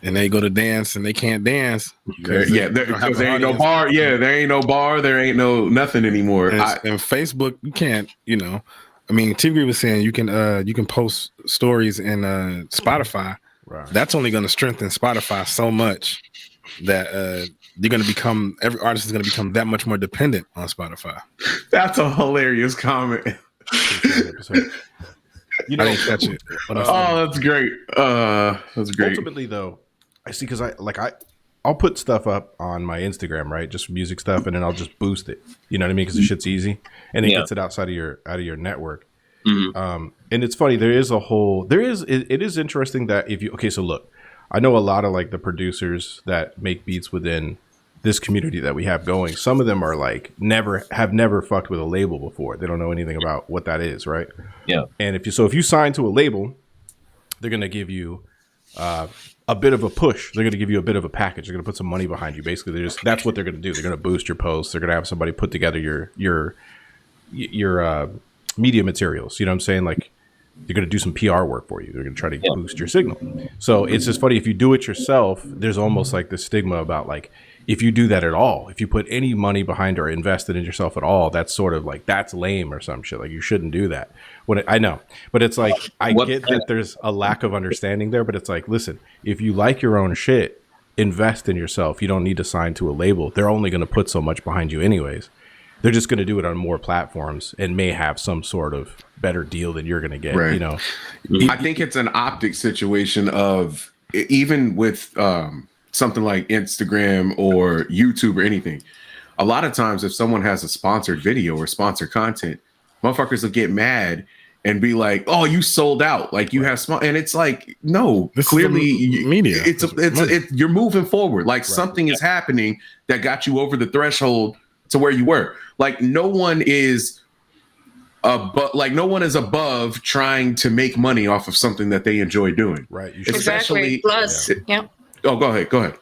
and they go to dance and they can't dance. Because there ain't no bar. Yeah, there ain't no bar. There ain't no nothing anymore. And Facebook, you can't. I mean, Tigri was saying you can post stories in Spotify. Right. That's only going to strengthen Spotify so much that you're going to become, every artist is going to become that much more dependent on Spotify. That's a hilarious comment. I didn't catch it. That's great. That's great. Ultimately, though, I see, because I'll put stuff up on my Instagram, right? Just music stuff, and then I'll just boost it. You know what I mean? Because the shit's easy, and it gets it outside of your network. Mm-hmm. And it's funny. It is interesting that so look, I know a lot of like the producers that make beats within this community that we have going. Some of them are like have never fucked with a label before. They don't know anything about what that is, right? Yeah. And if you sign to a label, they're gonna give you a bit of a push. They're gonna give you a bit of a package. They're gonna put some money behind you. Basically, that's what they're gonna do. They're gonna boost your posts. They're gonna have somebody put together your media materials. You know what I'm saying? Like, they're going to do some PR work for you. They're going to try to boost your signal. So it's just funny. If you do it yourself, there's almost like this stigma about like, if you do that at all, if you put any money behind or invested in yourself at all, that's sort of like, that's lame or some shit. Like, you shouldn't do that. I know, but it's like, I get that there's a lack of understanding there, but it's like, listen, if you like your own shit, invest in yourself. You don't need to sign to a label. They're only going to put so much behind you anyways. They're just going to do it on more platforms and may have some sort of better deal than you're going to get. Right. You know, I think it's an optic situation of, even with something like Instagram or YouTube or anything. A lot of times, if someone has a sponsored video or sponsored content, motherfuckers will get mad and be like, "Oh, you sold out! Like, you have and it's like, no, This clearly media. You're moving forward. Like, something is happening that got you over the threshold to where you were. Like, no one is above trying to make money off of something that they enjoy doing. Right. You should. Exactly. Plus, yeah. Oh, go ahead.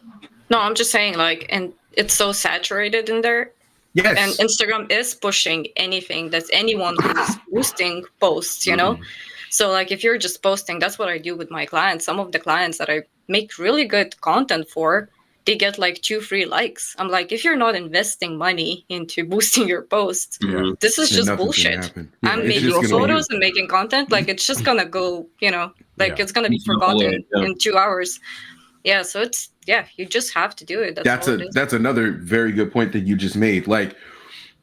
No, I'm just saying, like, and it's so saturated in there. Yes. And Instagram is pushing anything that's anyone who's boosting posts, you know? So, like, if you're just posting, that's what I do with my clients. Some of the clients that I make really good content for, they get like 2 free likes. I'm like, if you're not investing money into boosting your posts, this is just bullshit. I'm making photos and making content. Like, it's just gonna go, you know, like it's gonna be forgotten in 2 hours. Yeah, so it's you just have to do it. That's another very good point that you just made. Like,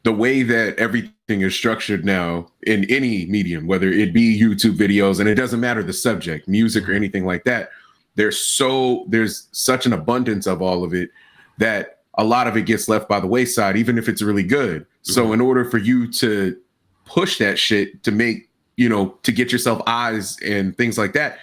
the way that everything is structured now in any medium, whether it be YouTube videos, and it doesn't matter the subject, music or anything like that, there's such an abundance of all of it that a lot of it gets left by the wayside, even if it's really good. So in order for you to push that shit to make, to get yourself eyes and things like that,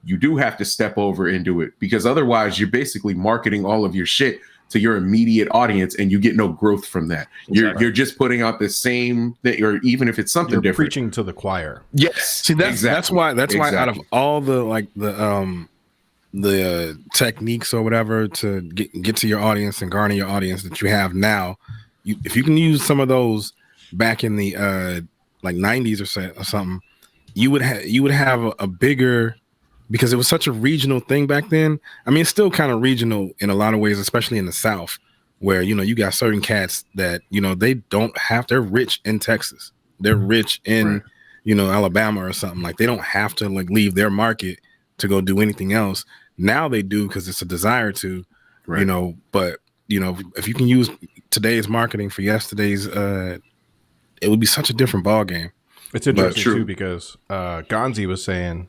you do have to step over and do it, because otherwise you're basically marketing all of your shit to your immediate audience and you get no growth from that. Exactly. You're just putting out the same thing, or even if it's something different. Preaching to the choir. Yes. See, that's why out of all the techniques or whatever to get to your audience and garner your audience that you have now, if you can use some of those back in the like 90s or something, you would have a bigger, because it was such a regional thing back then. I mean, it's still kind of regional in a lot of ways, especially in the South, where, you got certain cats that, they're rich in Texas. They're rich in, Alabama or something. Like, they don't have to like leave their market to go do anything else. Now they do, because it's a desire to, but, if you can use today's marketing for yesterday's, it would be such a different ball game. It's interesting too, because Gonzi was saying,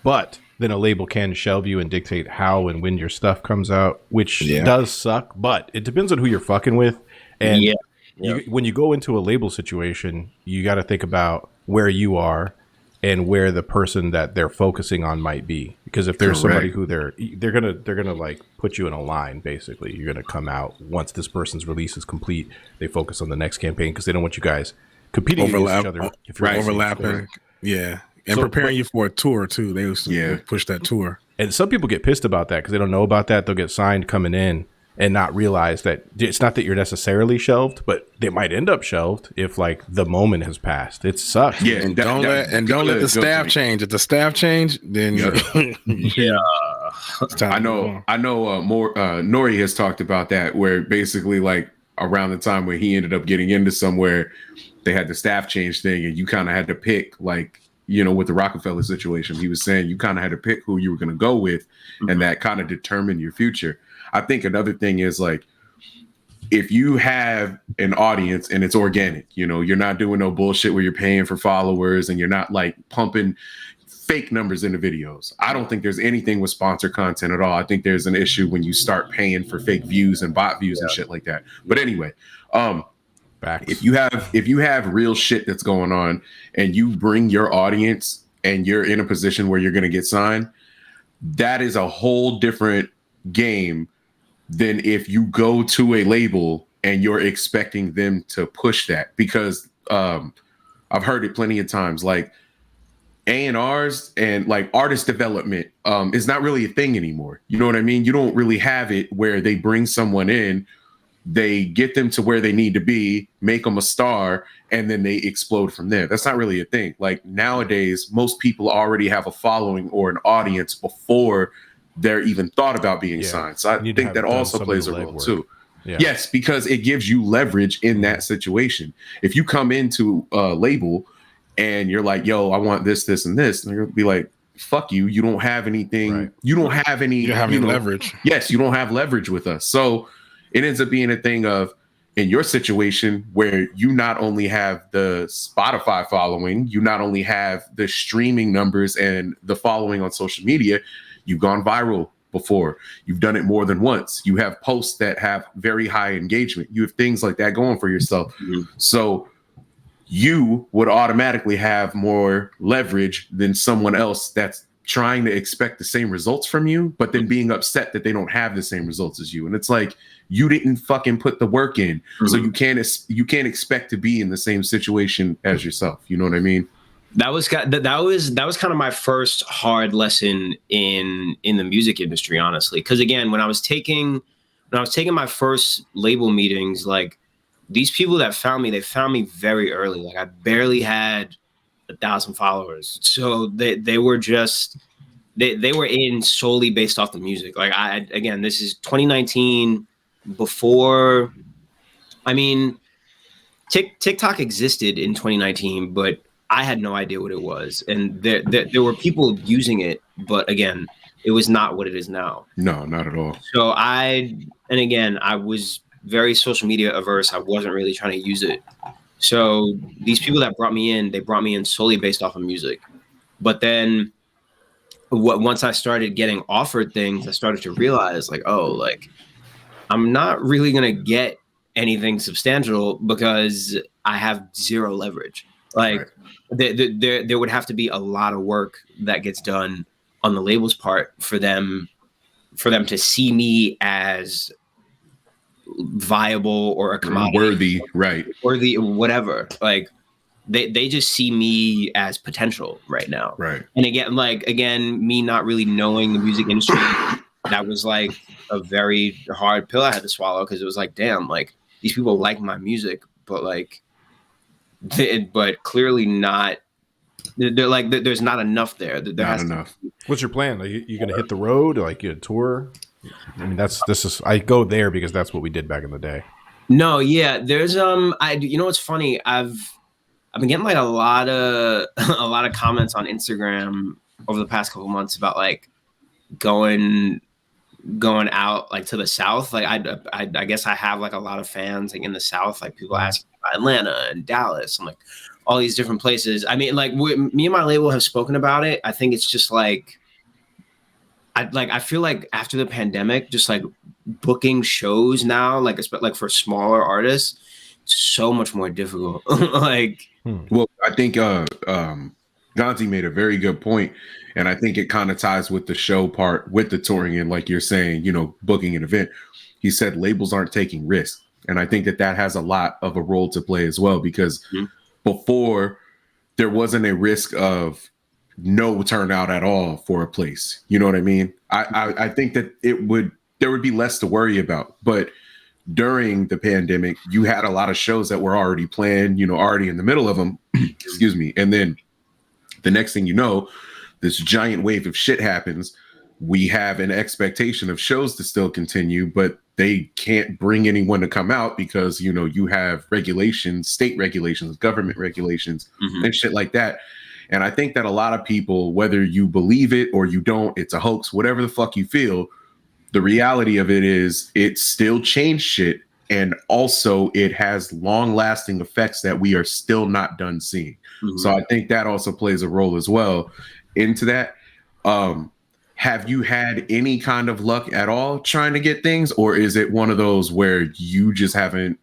but then a label can shelve you and dictate how and when your stuff comes out, which does suck, but it depends on who you're fucking with. And when you go into a label situation, you got to think about where you are and where the person that they're focusing on might be. Because if there's somebody who they're gonna like put you in a line, basically, you're gonna come out once this person's release is complete. They focus on the next campaign because they don't want you guys competing against each other. If you're overlapping, and preparing you for a tour too. They used to push that tour. And some people get pissed about that because they don't know about that. They'll get signed coming in and not realize that it's not that you're necessarily shelved, but they might end up shelved if like the moment has passed. It sucks. Yeah, and don't let the staff change. If the staff change, then I know. Nori has talked about that, where basically like around the time where he ended up getting into somewhere, they had the staff change thing, and you kind of had to pick, like, with the Rockefeller situation, he was saying you kind of had to pick who you were going to go with, and that kind of determined your future. I think another thing is, like, if you have an audience and it's organic, you're not doing no bullshit where you're paying for followers and you're not like pumping fake numbers into videos. I don't think there's anything with sponsored content at all. I think there's an issue when you start paying for fake views and bot views and shit like that. But anyway, if you have real shit that's going on and you bring your audience and you're in a position where you're going to get signed, that is a whole different game than if you go to a label and you're expecting them to push that. Because I've heard it plenty of times, like A&Rs and like artist development is not really a thing anymore. You know what I mean? You don't really have it where they bring someone in, they get them to where they need to be, make them a star, and then they explode from there. That's not really a thing. Like nowadays, most people already have a following or an audience before they're even thought about being signed. So I think that also plays a role too. Yeah. Yes, because it gives you leverage in that situation. If you come into a label and you're like, yo, I want this, this, and this, and they're gonna be like, fuck you. You don't have anything. Right. You don't have any. You don't have any leverage. Yes, you don't have leverage with us. So it ends up being a thing of, in your situation, where you not only have the Spotify following, you not only have the streaming numbers and the following on social media, you've gone viral before. You've done it more than once. You have posts that have very high engagement. You have things like that going for yourself. Mm-hmm. So you would automatically have more leverage than someone else that's trying to expect the same results from you, but then being upset that they don't have the same results as you. And it's like, you didn't fucking put the work in. Mm-hmm. So you can't expect to be in the same situation as yourself. You know what I mean? That was kind of my first hard lesson in the music industry, honestly. Because again, when I was taking my first label meetings, like, these people that found me, they found me very early. Like, I barely had 1,000 followers, so they were just they were in solely based off the music. Like, again, this is 2019. Before, I mean, TikTok existed in 2019, but I had no idea what it was, and there were people using it, but again, it was not what it is now. No, not at all. So I was very social media averse. I wasn't really trying to use it. So these people that brought me in, they brought me in solely based off of music. But then once I started getting offered things, I started to realize, like, oh, like, I'm not really going to get anything substantial because I have zero leverage. Like, right. there would have to be a lot of work that gets done on the label's part for them to see me as viable or a commodity, worthy, right? Worthy, whatever. Like, they just see me as potential right now. Right. And again, me not really knowing the music industry, that was like a very hard pill I had to swallow, because it was like, damn, like, these people like my music, but like, but clearly not. They're like, there's not enough there. Not enough. What's your plan? Like, you gonna hit the road? Like, you tour? I mean, I go there because that's what we did back in the day. No, yeah. There's you know what's funny? I've been getting like a lot of comments on Instagram over the past couple months about like going out like to the South. Like, I guess I have like a lot of fans like in the South. Like, people ask about Atlanta and Dallas and like all these different places. I mean, like, me and my label have spoken about it. I think it's just like, I feel like after the pandemic, just like booking shows now, like for smaller artists, it's so much more difficult. Like, well, I think Gonzi made a very good point, and I think it kind of ties with the show part, with the touring, and like you're saying, you know, booking an event. He said labels aren't taking risks, and I think that has a lot of a role to play as well, because before there wasn't a risk of no turnout at all for a place. You know what I mean? I think that there would be less to worry about. But during the pandemic, you had a lot of shows that were already planned, you know, already in the middle of them. Excuse me. And then the next thing you know, this giant wave of shit happens. We have an expectation of shows to still continue, but they can't bring anyone to come out because, you know, you have regulations, state regulations, government regulations, and shit like that. And I think that a lot of people, whether you believe it or you don't, it's a hoax, whatever the fuck you feel, the reality of it is it still changed shit. And also it has long lasting effects that we are still not done seeing. So I think that also plays a role as well into that. Have you had any kind of luck at all trying to get things, or is it one of those where you just haven't,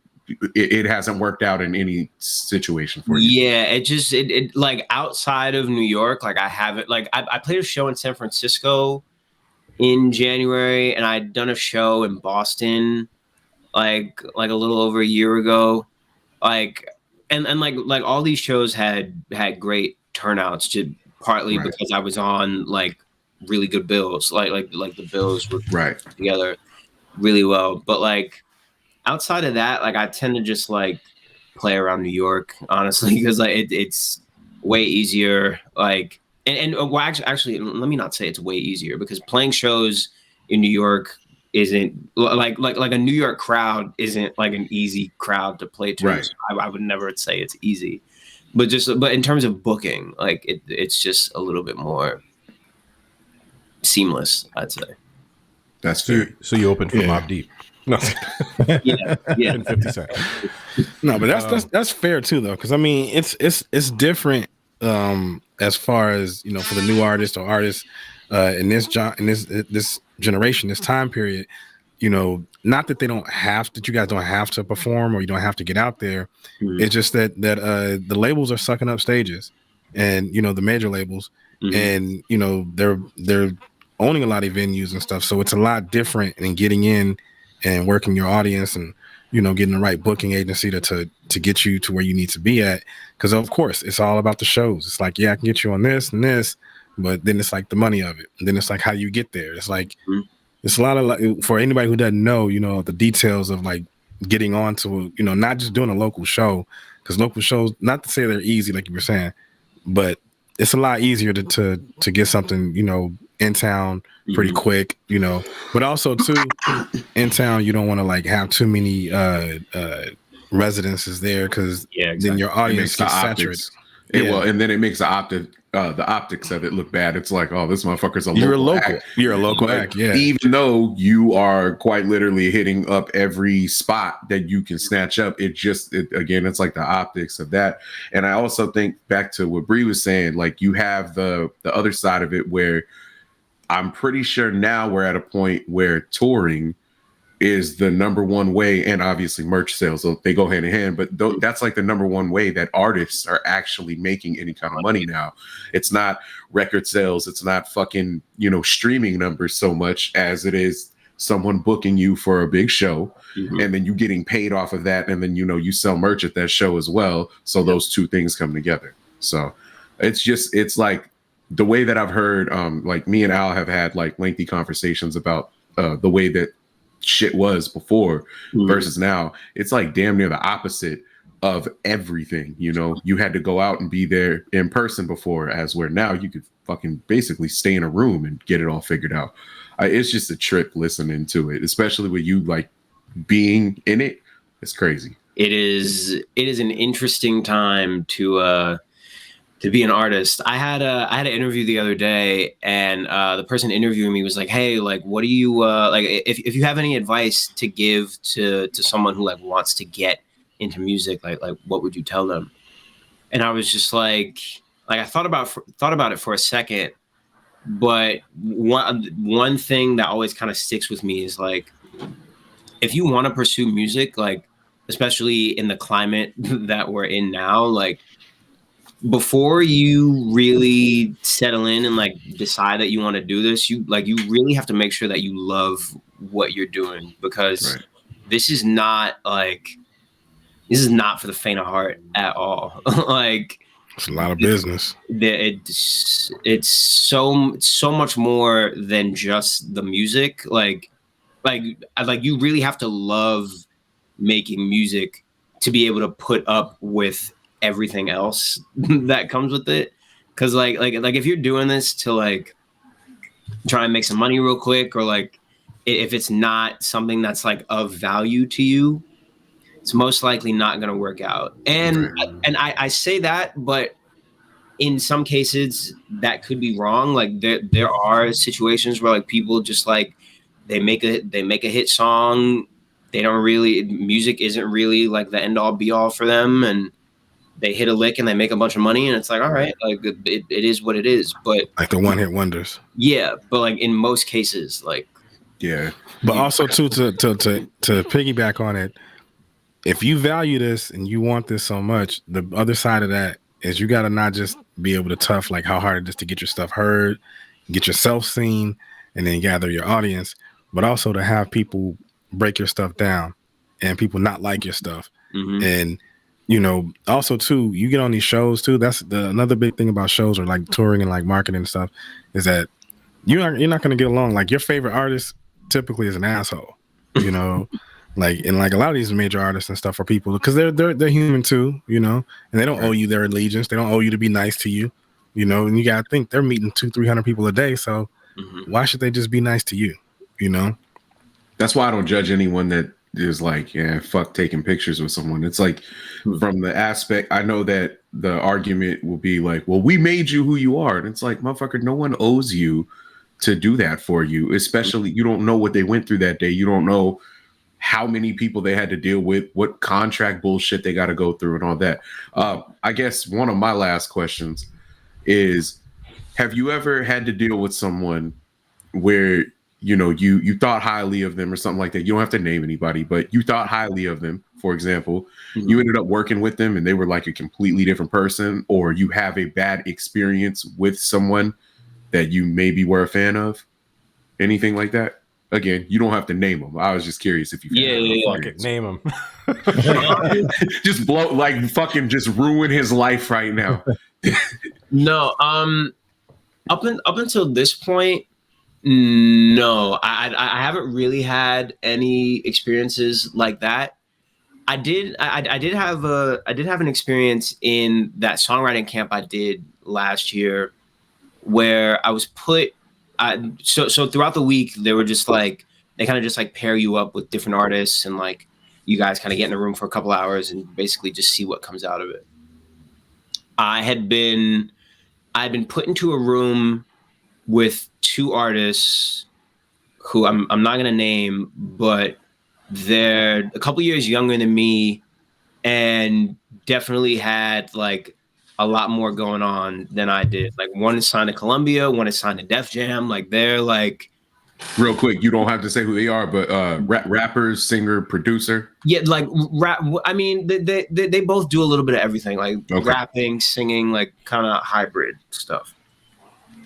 it hasn't worked out in any situation for you? Yeah, it like outside of New York, like I haven't, like I played a show in San Francisco in January, and I'd done a show in Boston like a little over a year ago. Like, and like all these shows had great turnouts, just partly because I was on like really good bills, like the bills were together really well. But like outside of that, like I tend to just like play around New York, honestly, because like it's way easier. Like, and well, actually, let me not say it's way easier, because playing shows in New York isn't like a New York crowd isn't like an easy crowd to play to. Right. So I would never say it's easy, but in terms of booking, like it's just a little bit more seamless, I'd say. That's fair. So you opened for Mobb Deep. No. yeah. And 50 Cent. No, but that's fair too, though, because I mean it's different as far as, you know, for the new artists or artists in this generation, this time period. You know, not that you guys don't have to perform or you don't have to get out there. Mm-hmm. It's just that the labels are sucking up stages, and you know, the major labels, and you know, they're owning a lot of venues and stuff. So it's a lot different in getting in and working your audience and, you know, getting the right booking agency to get you to where you need to be at. Because of course it's all about the shows. It's like, yeah, I can get you on this and this, but then it's like the money of it. And then it's like, how do you get there? It's like, it's a lot of, for anybody who doesn't know, you know, the details of like getting on to, you know, not just doing a local show, because local shows, not to say they're easy, like you were saying, but it's a lot easier to get something, you know, in town pretty quick, you know, but also too in town, you don't want to like have too many residences there, because then your audience gets saturated. Well, and then it makes the optics of it look bad. It's like, oh, this motherfucker's You're a local act, yeah. Even though you are quite literally hitting up every spot that you can snatch up, again, it's like the optics of that. And I also think back to what Bree was saying, like you have the other side of it where I'm pretty sure now we're at a point where touring is the number one way, and obviously merch sales, so they go hand in hand, but that's like the number one way that artists are actually making any kind of money now. It's not record sales, it's not fucking, you know, streaming numbers so much as it is someone booking you for a big show, and then you getting paid off of that, and then, you know, you sell merch at that show as well, so those two things come together. So it's like the way that I've heard, like me and Al have had like lengthy conversations about the way that shit was before versus now. It's like damn near the opposite of everything. You know, you had to go out and be there in person before, as where now you could fucking basically stay in a room and get it all figured out. It's just a trip listening to it, especially with you like being in it. It's crazy. It is an interesting time to be an artist. I had an interview the other day, and the person interviewing me was like, "Hey, like, what do you like? If you have any advice to give to someone who like wants to get into music, like what would you tell them?" And I was just like I thought about it for a second, but one thing that always kind of sticks with me is like, if you want to pursue music, like especially in the climate that we're in now, like, before you really settle in and like decide that you want to do this, you really have to make sure that you love what you're doing, because this is not for the faint of heart at all. Like, it's a lot of business. It's so much more than just the music. Like you really have to love making music to be able to put up with everything else that comes with it. Because like if you're doing this to like try and make some money real quick, or like if it's not something that's like of value to you, it's most likely not going to work out. And I say that, but in some cases that could be wrong. Like there are situations where like people just like they make a hit song, music isn't really like the end all be all for them, and they hit a lick and they make a bunch of money, and it's like, all right, like it is what it is. But like the one hit wonders. Yeah, but like in most cases, like But also too to piggyback on it, if you value this and you want this so much, the other side of that is you got to not just be able to tough like how hard it is to get your stuff heard, get yourself seen, and then gather your audience, but also to have people break your stuff down and people not like your stuff. And you know, also too, you get on these shows too. That's another big thing about shows or like touring and like marketing and stuff, is that you're not going to get along. Like your favorite artist typically is an asshole, you know, like, and like a lot of these major artists and stuff are people, because they're human too, you know, and they don't owe you their allegiance. They don't owe you to be nice to you, you know, and you got to think they're meeting 200-300 people a day. So why should they just be nice to you, you know? That's why I don't judge anyone that is like, yeah, fuck taking pictures with someone. It's like from the aspect, I know that the argument will be like, well, we made you who you are. And it's like, motherfucker, no one owes you to do that for you. Especially, you don't know what they went through that day. You don't know how many people they had to deal with, what contract bullshit they got to go through and all that. I guess one of my last questions is, have you ever had to deal with someone where you thought highly of them or something like that? You don't have to name anybody, but you thought highly of them, for example. You ended up working with them and they were like a completely different person, or you have a bad experience with someone that you maybe were a fan of? Anything like that? Again, you don't have to name them. I was just curious if you fuck it, name them. Just blow, like, fucking just ruin his life right now. No, up until this point, no, I haven't really had any experiences like that. I did have an experience in that songwriting camp I did last year, where I was put. So throughout the week, they were just like, they kind of just like pair you up with different artists, and like you guys kind of get in a room for a couple hours and basically just see what comes out of it. I had been put into a room with two artists who I'm not going to name, but they're a couple years younger than me and definitely had like a lot more going on than I did. Like, one is signed to Columbia, one is signed to Def Jam. Like, they're like, real quick, you don't have to say who they are, but rappers, singer, producer. Yeah, like rap. I mean, they both do a little bit of everything, like rapping, singing, like kind of hybrid stuff.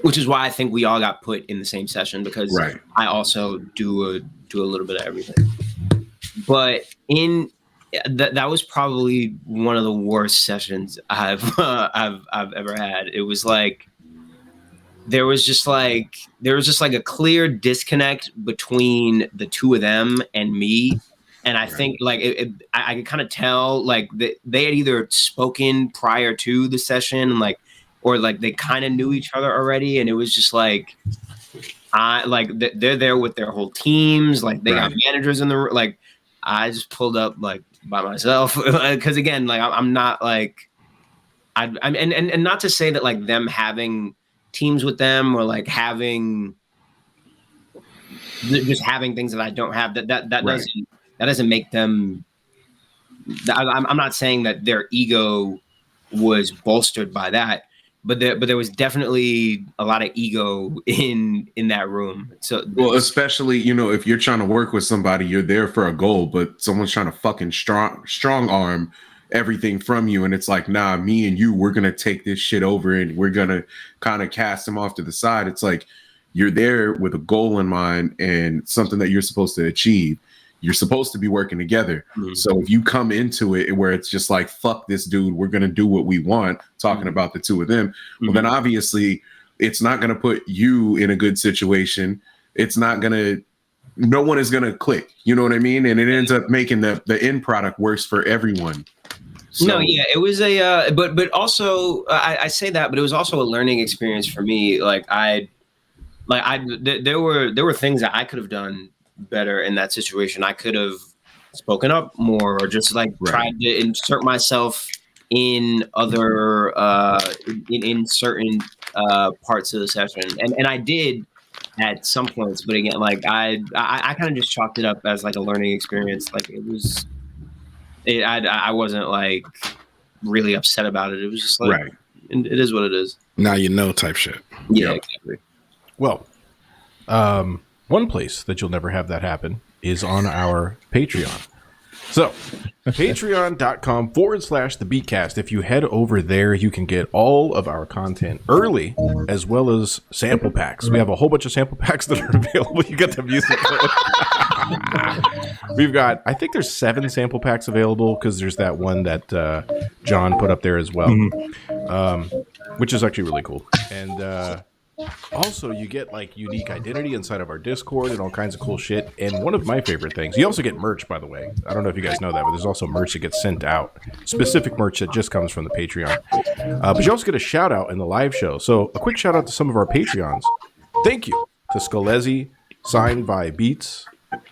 Which is why I think we all got put in the same session, because I also do a little bit of everything. But that was probably one of the worst sessions I've ever had. It was like there was just like a clear disconnect between the two of them and me. And I think like I could kind of tell like they had either spoken prior to the session, and like, or like they kind of knew each other already. And it was just like, they're there with their whole teams. Like, they got managers in the room. Like, I just pulled up like by myself, because again, like I'm not like and not to say that like them having teams with them, or like having things that I don't have, that doesn't make them. I'm not saying that their ego was bolstered by that, but there was definitely a lot of ego in that room. So, well, especially, if you're trying to work with somebody, you're there for a goal, but someone's trying to fucking strong arm everything from you, and it's like, nah, me and you, we're gonna take this shit over and we're gonna kind of cast them off to the side. It's like you're there with a goal in mind and something that you're supposed to achieve. You're supposed to be working together. So if you come into it where it's just like, fuck this dude, we're going to do what we want, talking about the two of them, well, then obviously it's not going to put you in a good situation. It's not going to, no one is going to click. You know what I mean? And it ends up making the end product worse for everyone. So, no, yeah, it was a, but also I say that, but it was also a learning experience for me. There were things that I could have done better in that situation. I could have spoken up more, or just like tried to insert myself in other in certain parts of the session, and I did at some points. But again, like I kind of just chalked it up as like a learning experience. Like I wasn't like really upset about it. It was just like it is what it is. Now type shit. Yeah, exactly. Well, one place that you'll never have that happen is on our Patreon. So, patreon.com/the Beatcast. If you head over there, you can get all of our content early, as well as sample packs. We have a whole bunch of sample packs that are available. You got the music. We've got, I think there's 7 sample packs available, because there's that one that John put up there as well, which is actually really cool. And also, you get like unique identity inside of our Discord and all kinds of cool shit. And one of my favorite things, you also get merch, by the way. I don't know if you guys know that, but there's also merch that gets sent out. Specific merch that just comes from the Patreon. But you also get a shout out in the live show. So a quick shout out to some of our Patreons. Thank you to Scalezi, signed by Beats,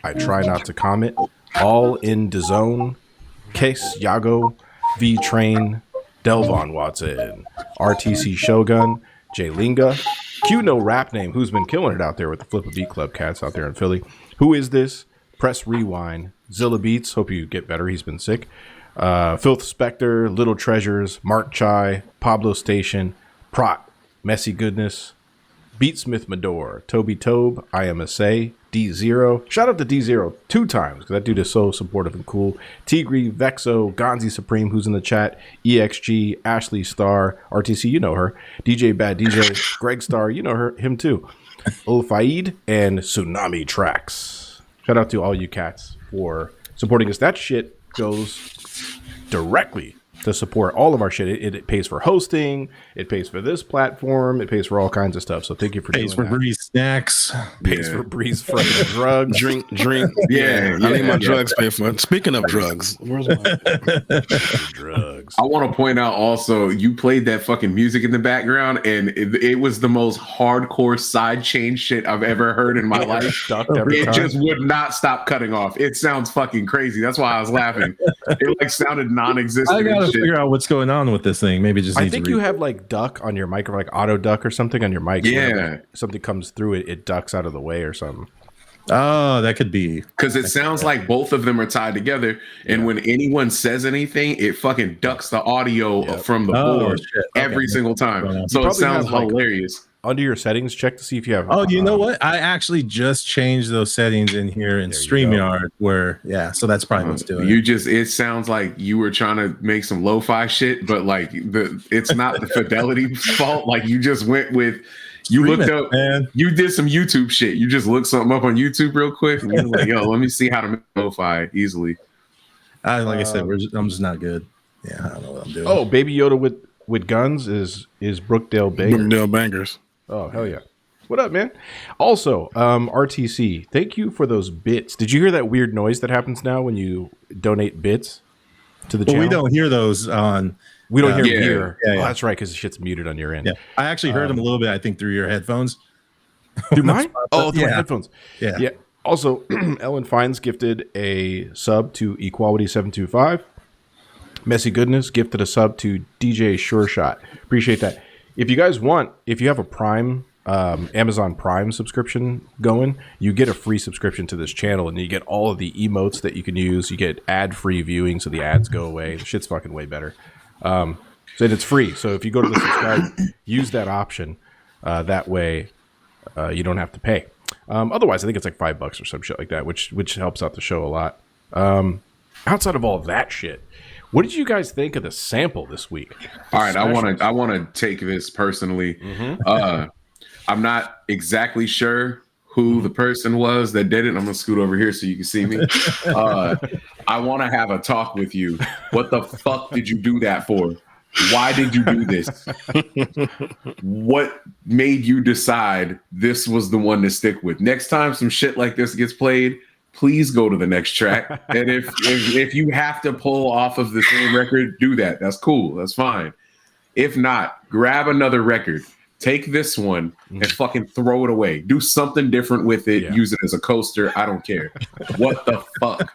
I try not to comment. All in the zone. Case Yago, V Train, Delvon Watson, RTC Shogun, Jay Linga, Q No Rap Name, who's been killing it out there with the Flip a Beat Club cats out there in Philly. Who is this? Press Rewind, Zilla Beats. Hope you get better. He's been sick. Filth Spectre, Little Treasures, Mark Chai, Pablo Station, Prot, Messy Goodness, Beatsmith Mador, Toby Tobe, IMSA, D0. Shout out to D0 2 times because that dude is so supportive and cool. Tigri, Vexo, Gonzi Supreme, who's in the chat, EXG, Ashley Star, RTC, you know her, DJ Bad DJ, Greg Star, you know him too, Ul Faid, and Tsunami Tracks. Shout out to all you cats for supporting us. That shit goes directly to support all of our shit. It pays for hosting, it pays for this platform, it pays for all kinds of stuff. So thank you for pays doing for that. Breeze snacks, pays for Breeze fucking drugs, drink. Yeah, I need my drugs paid for. Speaking of drugs, where's my drugs? I want to point out also, you played that fucking music in the background, and it was the most hardcore side chain shit I've ever heard in my life. It just would not stop cutting off. It sounds fucking crazy. That's why I was laughing. It like sounded non-existent. I gotta figure out what's going on with this thing. Maybe just I think you have like duck on your mic, or like auto duck or something on your mic. Yeah, whenever something comes through it, it ducks out of the way or something. Oh, that could be because it sounds like both of them are tied together, and when anyone says anything, it fucking ducks the audio from the board every single time. So it sounds hilarious. Under your settings, check to see if you have. Oh, you know what? I actually just changed those settings in here in StreamYard. Where so that's probably what's doing. It sounds like you were trying to make some lo-fi shit, but like it's not the fidelity fault. Like you just went with. You looked up, man. You did some YouTube shit. You just looked something up on YouTube real quick, and you're like, "Yo, let me see how to make lo-fi easily." Like I said, I'm just not good. Yeah, I don't know what I'm doing. Oh, Baby Yoda with guns is Brookdale Bangers. Brookdale Bangers. Oh hell yeah! What up, man? Also, RTC, thank you for those bits. Did you hear that weird noise that happens now when you donate bits to the channel? We don't hear those on. We don't hear here. Yeah, oh, that's right, because the shit's muted on your end. Yeah, I actually heard them a little bit. I think through your headphones. Through mine? Oh, through my headphones. Yeah. Also, Ellen Fines gifted a sub to Equality725. Messy Goodness gifted a sub to DJ SureShot. Appreciate that. If you guys want, if you have a Prime, Amazon Prime subscription going, you get a free subscription to this channel, and you get all of the emotes that you can use. You get ad-free viewing, so the ads go away. The shit's fucking way better. So it's free. So if you go to the subscribe, use that option. That way, you don't have to pay. Otherwise, I think it's like $5 or some shit like that, which helps out the show a lot. Outside of all that shit, what did you guys think of the sample this week? All right, I want to take this personally. Mm-hmm. I'm not exactly sure who the person was that did it. I'm gonna scoot over here so you can see me. I want to have a talk with you. What the fuck did you do that for? Why did you do this? What made you decide this was the one to stick with? Next time some shit like this gets played, please go to the next track. And if you have to pull off of the same record, do that. That's cool. That's fine. If not, grab another record. Take this one and fucking throw it away. Do something different with it. Yeah. Use it as a coaster. I don't care. What the fuck?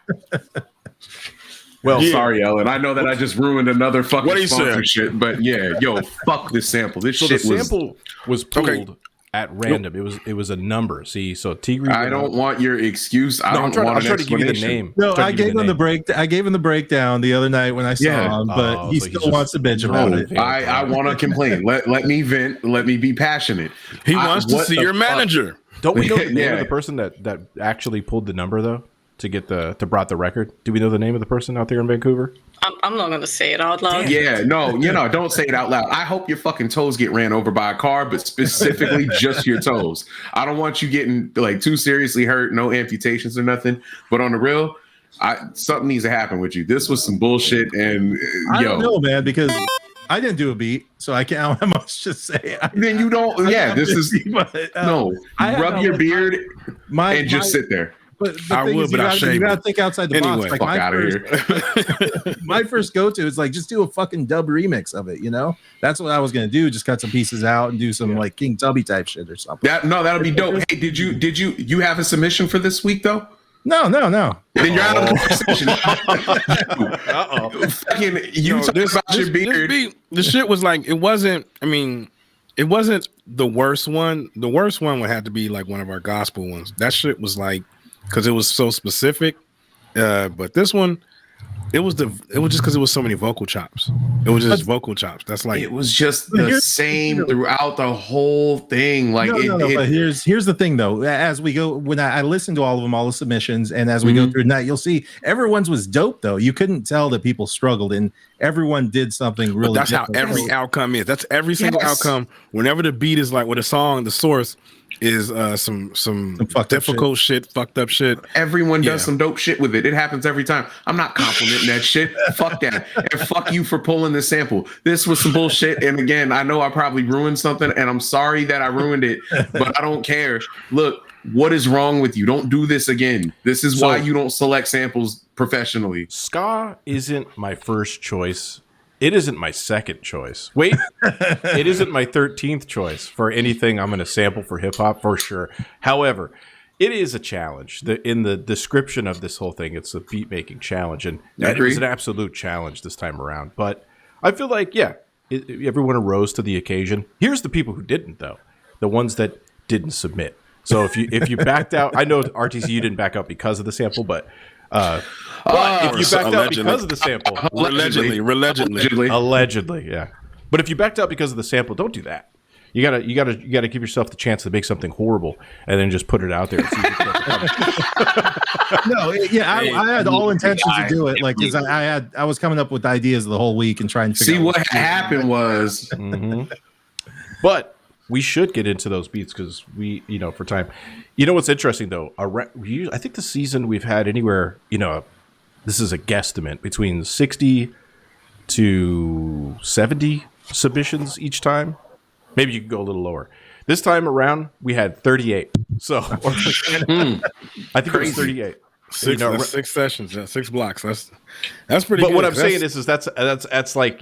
Well, sorry, Ellen. I know that I just ruined another fucking sponsorship, but yeah, fuck this sample. This shit sample was pulled at random. It was a number. See, so Tigri. I don't want your excuse. I'm trying to give you the name. No, I gave him the break. I gave him the breakdown the other night when I saw him, but he still wants to bitch about it. I want to complain. Let me vent. Let me be passionate. He wants to see your manager. Don't we know the name of the person that actually pulled the number though? To brought the record. Do we know the name of the person out there in Vancouver? I'm not gonna say it out loud. Yeah, no, don't say it out loud. I hope your fucking toes get ran over by a car, but specifically just your toes. I don't want you getting like too seriously hurt, no amputations or nothing. But on the real, something needs to happen with you. This was some bullshit, and I don't know, man, because I didn't do a beat, so I can't have much to say. Then you don't. This is no. Rub your beard and just sit there. But you gotta think outside the box. Like fuck out of here. My first go-to is like just do a fucking dub remix of it. That's what I was gonna do. Just cut some pieces out and do some like King Tubby type shit or something. That'll be dope. Hey, did you have a submission for this week though? No. Then you're out of the conversation. Fucking you talk about your beard. The shit was like, it wasn't. I mean, it wasn't the worst one. The worst one would have to be like one of our gospel ones. That shit was like, because it was so specific. But this one, it was just because it was so many vocal chops. It was just vocal chops. That's like, it was just the same throughout the whole thing. Like, but here's the thing though. As we go, when I listened to all of them, all the submissions, and as we go through tonight, you'll see everyone's was dope though. You couldn't tell that people struggled, and everyone did something really. But that's how every outcome is. That's every single outcome. Whenever the beat is like, with a song, the source is some difficult shit, fucked up shit. Everyone does some dope shit with it. It happens every time. I'm not complimenting that shit. Fuck that. And fuck you for pulling this sample. This was some bullshit. And again, I know I probably ruined something, and I'm sorry that I ruined it, but I don't care. Look, what is wrong with you? Don't do this again. This is why you don't select samples professionally. Ska isn't my first choice. It isn't my second choice. Wait, it isn't my 13th choice for anything I'm going to sample for hip hop for sure. However, it is a challenge. In the description of this whole thing, it's a beat making challenge, and it was an absolute challenge this time around. But I feel like, everyone arose to the occasion. Here's the people who didn't, though, the ones that didn't submit. So if you backed out, I know RTC you didn't back out because of the sample, but. If you backed out because of the sample, allegedly, yeah. But if you backed out because of the sample, don't do that. You gotta give yourself the chance to make something horrible and then just put it out there. And see I had all intentions to do it, like, because I was coming up with ideas the whole week and trying to see what happened was. But we should get into those beats because we, for time. You know what's interesting though? I think the season we've had anywhere, this is a guesstimate, between 60 to 70 submissions each time. Maybe you could go a little lower. This time around, we had 38. So I think it was 38. Six sessions, 6 blocks. That's pretty. But good. What I'm saying is that's like,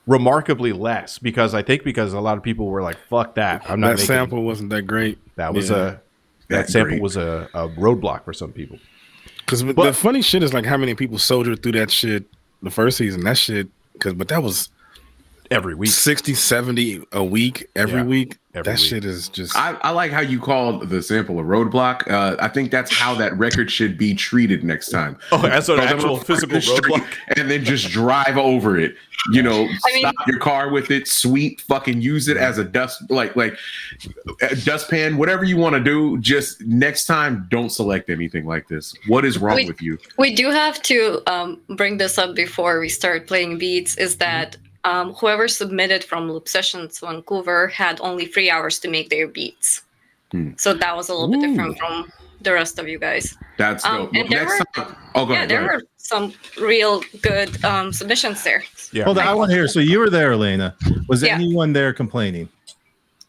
remarkably less, because I think a lot of people were like, "Fuck that!" That sample wasn't that great. That was that sample was a roadblock for some people. Because the funny shit is like how many people soldiered through that shit the first season. That shit, but that was every week, 60, 70 a week, every week. Shit is just. I like how you called the sample a roadblock. I think that's how that record should be treated next time. Oh, as an actual physical roadblock, and then just drive over it. Stop your car with it, sweep, fucking use it as a dust, like a dustpan, whatever you want to do. Just next time, don't select anything like this. What is wrong with you? We do have to bring this up before we start playing beats. Is that whoever submitted from Loop Sessions Vancouver had only 3 hours to make their beats. So that was a little bit different from the rest of you guys. That's dope. And there were some real good submissions there. Yeah. Hold on, I want to hear. So you were there, Elena. Was anyone there complaining?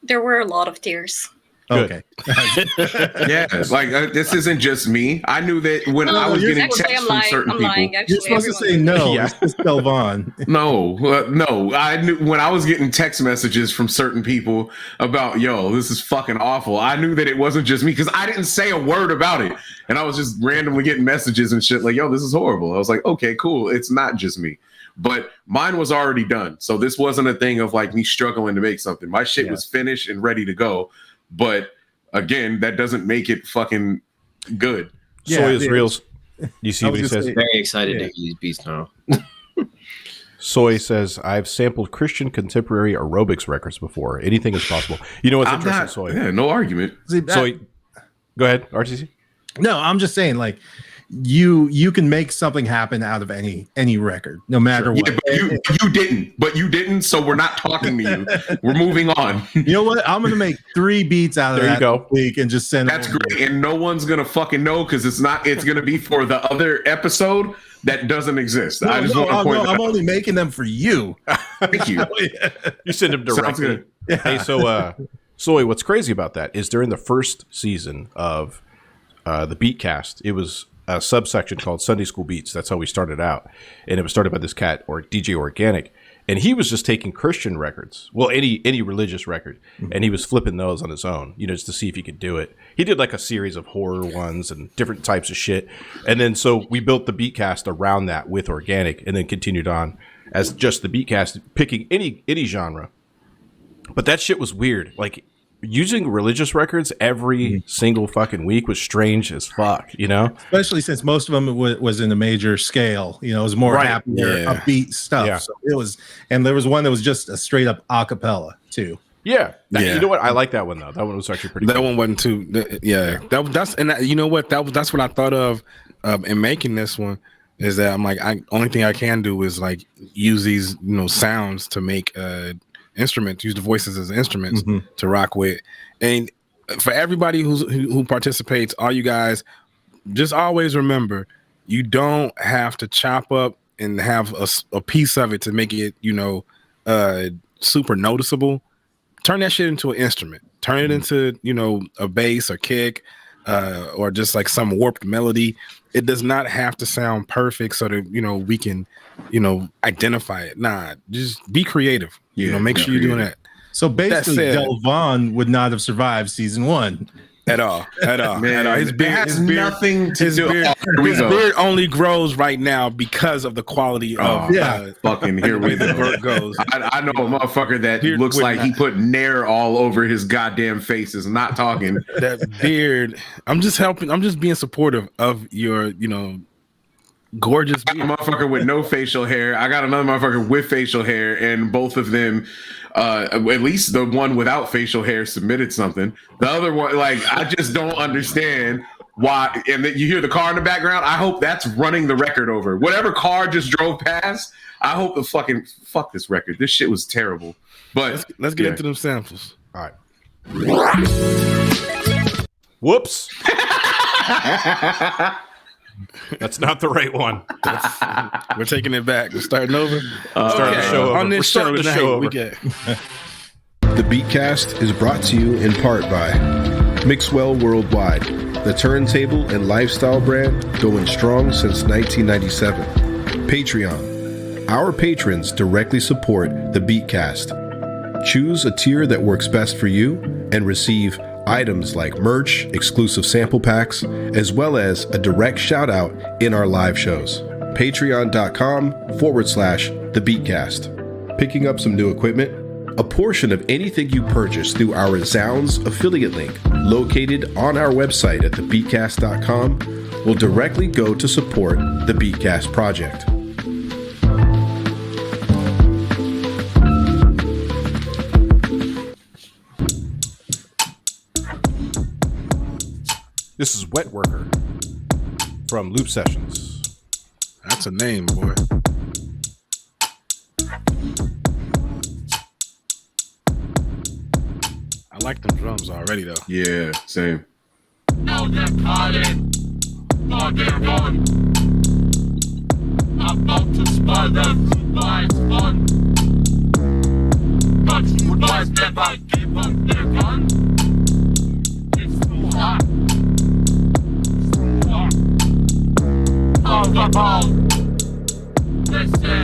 There were a lot of tears. Okay. This isn't just me. I knew that when I was getting texts from certain people. You're supposed to say no. Yeah. Just tell Vaughn. No. I knew when I was getting text messages from certain people about, this is fucking awful. I knew that it wasn't just me because I didn't say a word about it, and I was just randomly getting messages and shit like, this is horrible. I was like, okay, cool. It's not just me. But mine was already done, so this wasn't a thing of like me struggling to make something. My shit was finished and ready to go. But again, that doesn't make it fucking good. Soy is real. You see what he says? Very excited to use beats now. Soy says, I've sampled Christian contemporary aerobics records before. Anything is possible. You know what's interesting, Soy? Yeah, no argument. Soy, go ahead, RTC. No, I'm just saying, like, you can make something happen out of any record, no matter what. But you didn't. So we're not talking to you. We're moving on. You know what? I'm gonna make 3 beats out of that week and just send. That's great, and no one's gonna fucking know because it's not. It's gonna be for the other episode that doesn't exist. I just want to point. I'm only making them for you. Thank you. You send them directly. Hey, so Soy, what's crazy about that is during the first season of the Beatcast, it was a subsection called Sunday School Beats. That's how we started out. And it was started by this cat, or DJ Organic. And he was just taking Christian records, well, any religious record, and he was flipping those on his own, just to see if he could do it. He did like a series of horror ones and different types of shit. And then so we built the Beatcast around that with organic, and then continued on as just the Beatcast, picking any genre. But that shit was weird. Like, using religious records every single fucking week was strange as fuck, Especially since most of them was in a major scale. It was more happier, upbeat stuff. Yeah. So it was, and there was one that was just a straight up a cappella too. Yeah. You know what? I like that one though. That one was actually pretty. That cool. one wasn't too. You know what? That's what I thought of in making this one. Is that I'm like, only thing I can do is like use these sounds to make instruments, use the voices as instruments to rock with. And for everybody who participates, all you guys, just always remember, you don't have to chop up and have a piece of it to make it super noticeable. Turn that shit into an instrument. Turn it into a bass or kick or just like some warped melody. It does not have to sound perfect so that we can identify it. Nah, just be creative. Make sure you're doing that. So basically, Del Vaughn would not have survived season 1 at all. Man, his beard has nothing to do. His beard only grows right now because of the quality of fucking here we go. Goes. I know a motherfucker that beard looks like he put Nair all over his goddamn face. Is not talking. That beard. I'm just helping. I'm just being supportive of your, gorgeous beard. I got a motherfucker with no facial hair. I got another motherfucker with facial hair, and both of them, at least the one without facial hair, submitted something. The other one, like, I just don't understand why. And then you hear the car in the background. I hope that's running the record over. Whatever car just drove past, I hope the fuck this record. This shit was terrible. But let's get into them samples. All right. Whoops. That's not the right one. We're taking it back. We're starting over. Starting the show over. On this show tonight, we get. The Beatcast is brought to you in part by Mixwell Worldwide, the turntable and lifestyle brand going strong since 1997. Patreon. Our patrons directly support the Beatcast. Choose a tier that works best for you and receive items like merch, exclusive sample packs, as well as a direct shout out in our live shows. Patreon.com/The Beatcast. Picking up some new equipment? A portion of anything you purchase through our Zounds affiliate link, located on our website at thebeatcast.com, will directly go to support the Beatcast project. This is Wet Worker from Loop Sessions. That's a name, boy. I like them drums already, though. Yeah, same. Now they're calling for their run. About to spoil the rude boys' fun. But rude boys never give up their gun. It's too hot. Talk about, they say,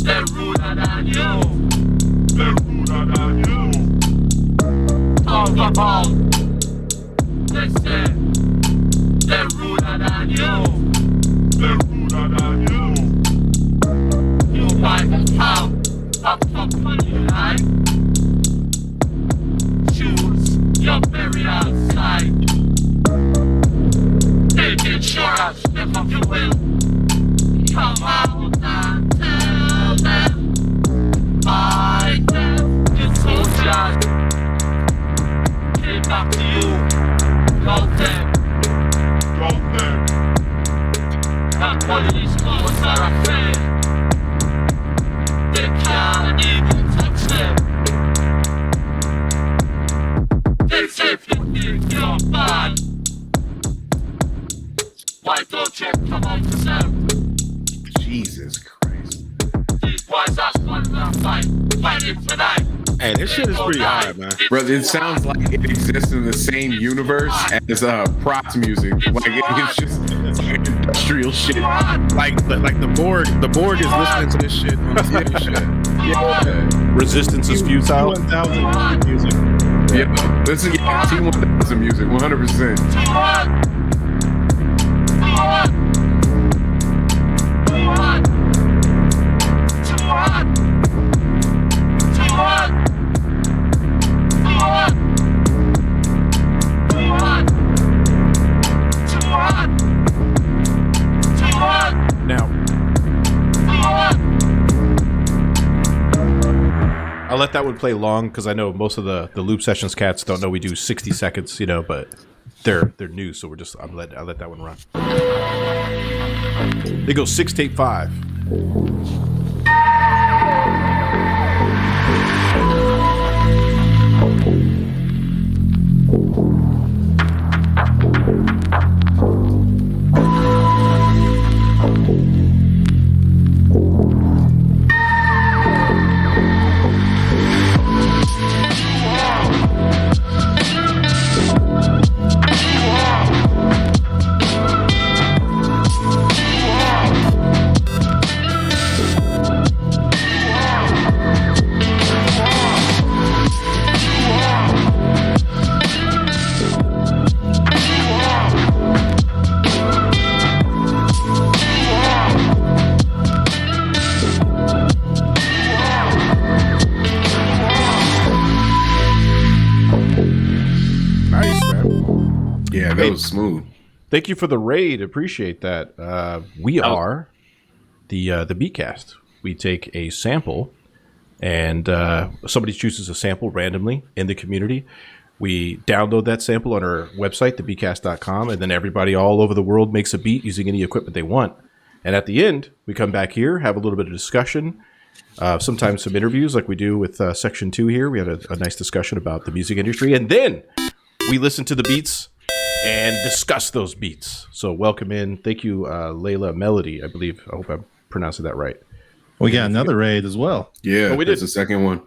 they're ruder than you. They're ruder than you. Talk about, they say, they're ruder than you. They're ruder than you. You might have a company life. Choose your burial site. Take insurance if you will. Come out and tell them. My death is social. Came back to you. Go them. Go them. Not one of these fools are afraid. They can't even touch them. They say if you think you're bad, why don't you come out yourself? Jesus Christ. These boys are one fight. Fight it tonight. Hey, this shit is pretty hard, man. Bro, it sounds like it exists in the same universe as props music. Like it's just like industrial shit. Like the Borg is listening to this shit on the same shit. Yeah. Resistance is futile. T1000 music. Yeah, this is T1000 music, 100%. Now, I'll let that one play long because I know most of the Loop Sessions cats don't know we do 60 seconds, but they're new, so I'll let that one run. They go 6 tape 5. Yeah, that was smooth. Thank you for the raid. Appreciate that. We are the Beatcast. We take a sample, and somebody chooses a sample randomly in the community. We download that sample on our website, thebeatcast.com, and then everybody all over the world makes a beat using any equipment they want. And at the end, we come back here, have a little bit of discussion, sometimes some interviews like we do with SectionToo here. We had a nice discussion about the music industry, and then we listen to the beats and discuss those beats. So welcome in. Thank you, Layla Melody, I believe. I hope I'm pronouncing that right. We got another raid as well. Yeah, we did the second one.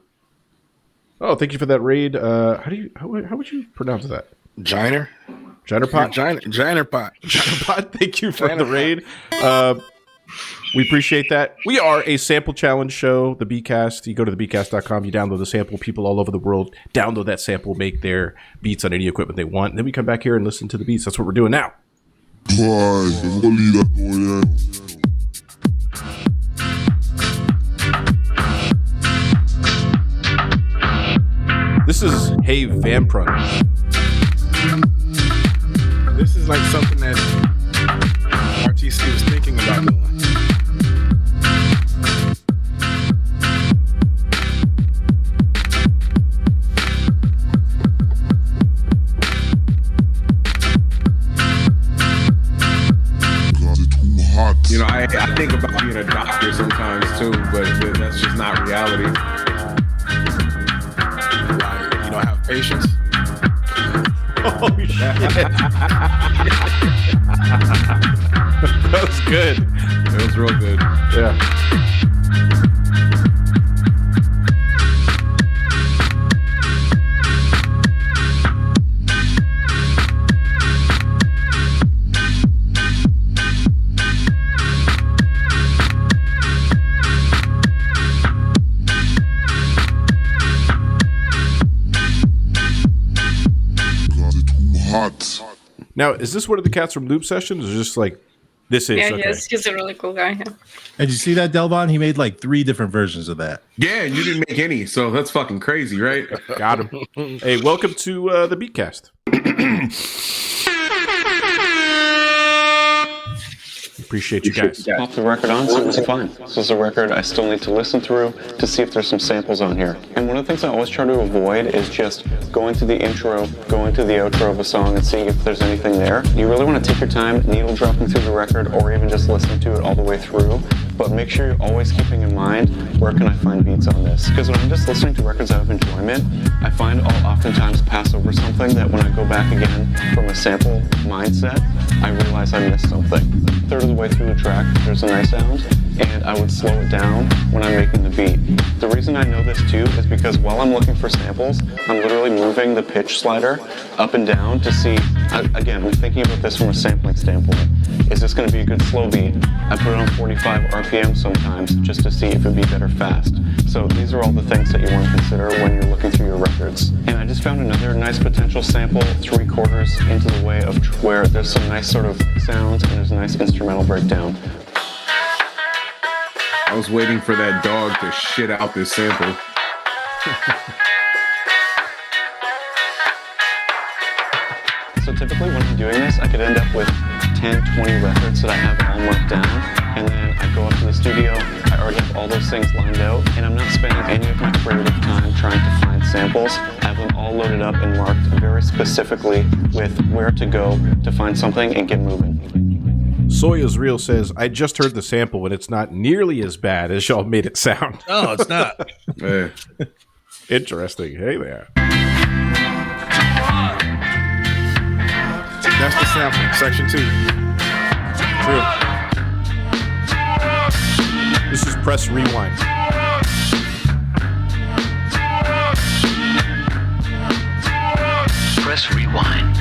Oh, thank you for that raid. How would you pronounce that? Jiner? Jinerpot? Jinerpot. Jinerpot, thank you for the raid. We appreciate that. We are a sample challenge show, the Beatcast. You go to thebeatcast.com, you download the sample. People all over the world download that sample, make their beats on any equipment they want. And then we come back here and listen to the beats. That's what we're doing now. This is Hey Vamprun. This is like something that RTC was thinking about doing. I think about being a doctor sometimes too, but that's just not reality. You don't have patience? Oh, shit. That was good. It was real good. Yeah. Now, is this one of the cats from Loop Sessions, or just like this is? Yeah, okay. he's a really cool guy. Yeah. Did you see that, Delvon? He made like 3 different versions of that. Yeah, and you didn't make any, so that's fucking crazy, right? Got him. Hey, welcome to the Beatcast. Appreciate you guys. Pop the record on, so it's fine. This is a record I still need to listen through to see if there's some samples on here. And one of the things I always try to avoid is just going to the intro, going to the outro of a song and seeing if there's anything there. You really want to take your time, needle dropping through the record, or even just listening to it all the way through. But make sure you're always keeping in mind, where can I find beats on this? Because when I'm just listening to records out of enjoyment, I find I'll oftentimes pass over over something that when I go back again from a sample mindset, I realize I missed something. A third of the way through the track, there's a nice sound, and I would slow it down when I'm making the beat. The reason I know this too is because while I'm looking for samples, I'm literally moving the pitch slider up and down to see, again, I'm thinking about this from a sampling standpoint. Is this going to be a good slow beat? I put it on 45 RPM sometimes just to see if it'd be better fast. So these are all the things that you want to consider when you're looking through your records. And I just found another nice potential sample 3/4 into the way of where there's some nice sort of sounds and there's a nice instrumental breakdown. I was waiting for that dog to shit out this sample. So typically when I'm doing this, I could end up with 10, 20 records that I have all marked down, and then I go up to the studio, I already have all those things lined out, and I'm not spending any of my creative time trying to find samples. I have them all loaded up and marked very specifically with where to go to find something and get moving. Soya's Real says, I just heard the sample and it's not nearly as bad as y'all made it sound. Oh, it's not. Interesting. Hey there. That's the sample, section 2. True. This is Press Rewind. Press Rewind.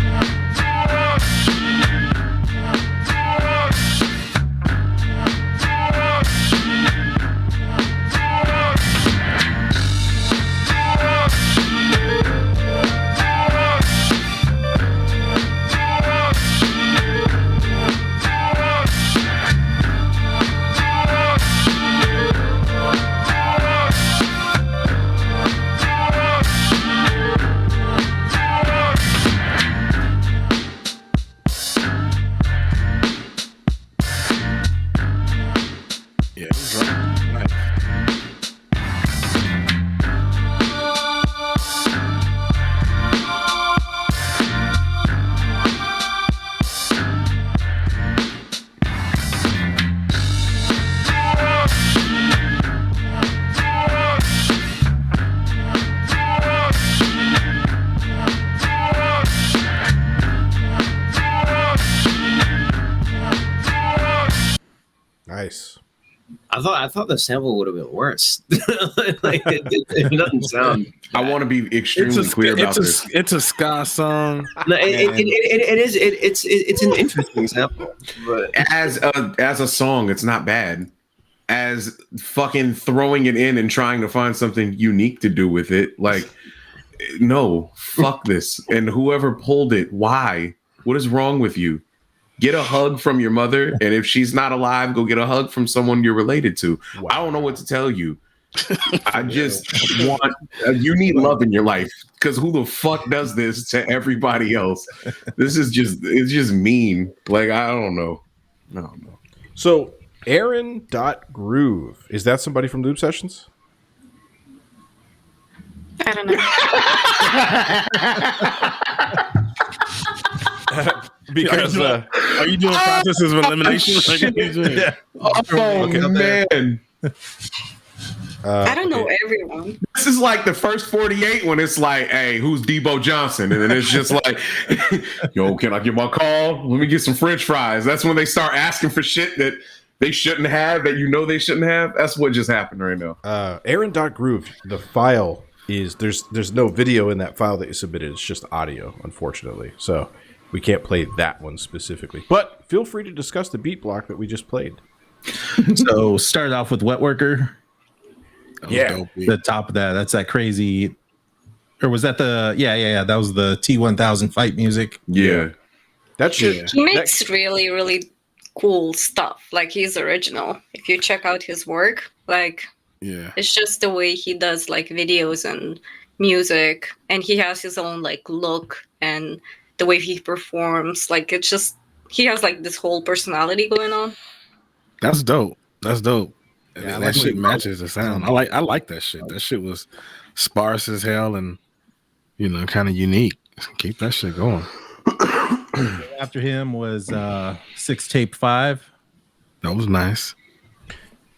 Nice. I thought the sample would have been worse. Like it doesn't sound. I want to be extremely clear about this. It's a ska song. No, it is. It's an interesting sample. But As a song, it's not bad. As fucking throwing it in and trying to find something unique to do with it, like, no, fuck this. And whoever pulled it, why? What is wrong with you? Get a hug from your mother, and if she's not alive, go get a hug from someone you're related to. Wow. I don't know what to tell you. I just want you need love in your life, because who the fuck does this to everybody else? This is just mean. Like, I don't know. So Aaron.Groove, is that somebody from Loop Sessions? I don't know. Because are you doing processes of elimination? Man. I don't know everyone. This is like the first 48 when it's like, hey, who's Debo Johnson? And then it's just like, yo, can I get my call? Let me get some French fries. That's when they start asking for shit that they shouldn't have, that you know they shouldn't have. That's what just happened right now. Aaron.Groove, the file is, there's no video in that file that you submitted. It's just audio, unfortunately. So we can't play that one specifically. But feel free to discuss the beat block that we just played. So started off with Wet Worker. Yeah, the top of that's that crazy, or was that the that was the T1000 fight music. Yeah, that shit. He makes really, really cool stuff. Like, he's original. If you check out his work, like, it's just the way he does like videos and music, and he has his own like look and the way he performs. Like, it's just, he has like this whole personality going on. That's dope. Yeah, that shit matches the sound. I like that shit. That shit was sparse as hell and, you know, kind of unique. Keep that shit going. After him was 6 Tape 5. That was nice.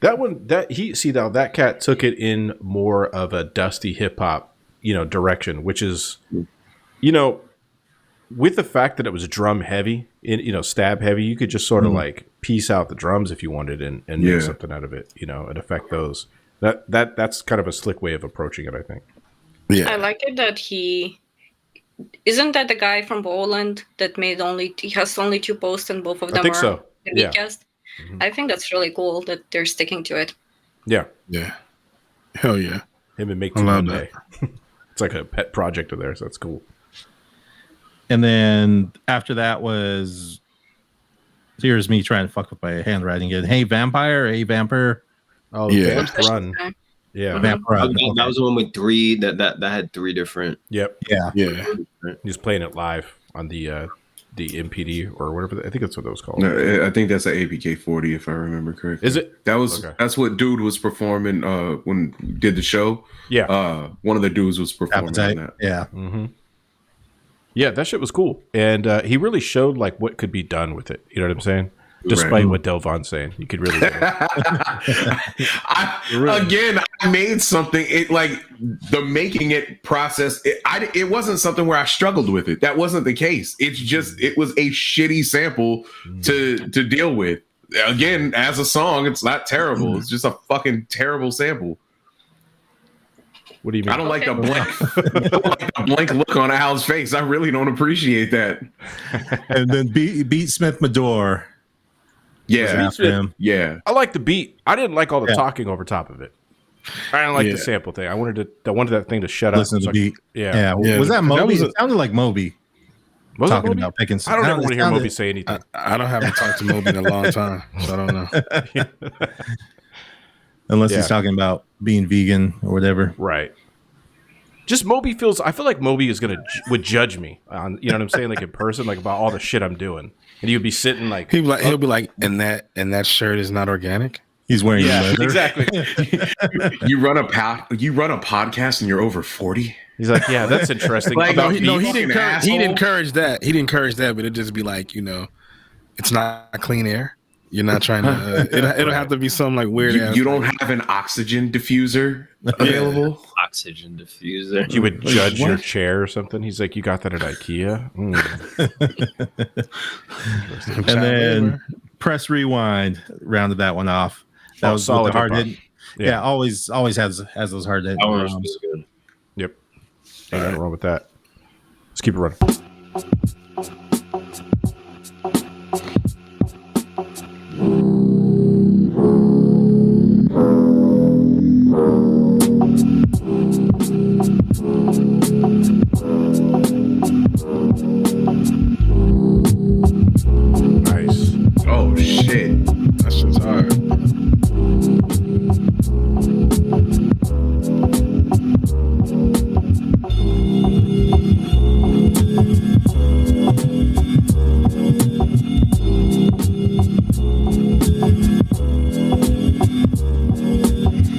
That one, that cat took it in more of a dusty hip hop, direction, which is, you know, with the fact that it was drum heavy, stab heavy, you could just sort of like piece out the drums if you wanted and make something out of it, and affect those. That's kind of a slick way of approaching it, I think. Yeah, I like it that isn't that the guy from Poland that he has only 2 posts and both of them are in Beatcast? Mm-hmm. I think that's really cool that they're sticking to it. Yeah. Hell yeah. Him and Make Two Monday. It's like a pet project of theirs. That's cool. And then after that was, here's me trying to fuck with my handwriting again. Hey Vampire. Oh yeah, Run. Yeah, that was the one with 3 that had 3 different. Yep. Yeah. He's playing it live on the MPD or whatever. I think that's what it was called. No, I think that's an APK 40 if I remember correctly. Is it? That's what dude was performing when we did the show. Yeah. One of the dudes was performing on that. Yeah. Mm-hmm. Yeah, that shit was cool, and he really showed like what could be done with it. You know what I'm saying? Despite what Delvon's saying, you could really. Again, I made something. It like the making it process. It wasn't something where I struggled with it. That wasn't the case. It's just it was a shitty sample to deal with. Again, as a song, it's not terrible. It's just a fucking terrible sample. What do you mean? I don't like the blank look on Al's face. I really don't appreciate that. And then Beat Smith Mador. Yeah. Yeah. I like the beat. I didn't like all the talking over top of it. I didn't like the sample thing. I wanted that thing to shut up. Listen to the beat. Yeah. Was that Moby? It sounded like Moby. Was talking Moby? About picking. I don't ever want to hear Moby say anything. I don't haven't talked to Moby in a long time, so I don't know. Unless he's talking about being vegan or whatever. Right. Just Moby I feel like Moby would judge me on, you know what I'm saying? Like in person, like about all the shit I'm doing. And you'd be sitting like he'll be like, and that shirt is not organic. He's wearing leather. Exactly. You run a podcast and you're over 40. He's like, yeah, that's interesting. Like, he didn't encourage that. He didn't encourage that, but it'd just be like, it's not clean air. You're not trying to. It'll have to be something like weird. You don't have an oxygen diffuser available. Oxygen diffuser. You would judge your chair or something. He's like, you got that at IKEA. And then press rewind rounded that one off. That was solid. Hard hit. Yeah, always has those hard hit. Good. Yep. Ain't nothing wrong with that. Let's keep it running. Nice. Oh shit. That shit's hard.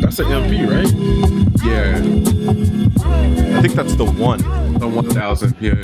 That's an MP, right? Yeah. I think that's the one. The 1000. Yeah.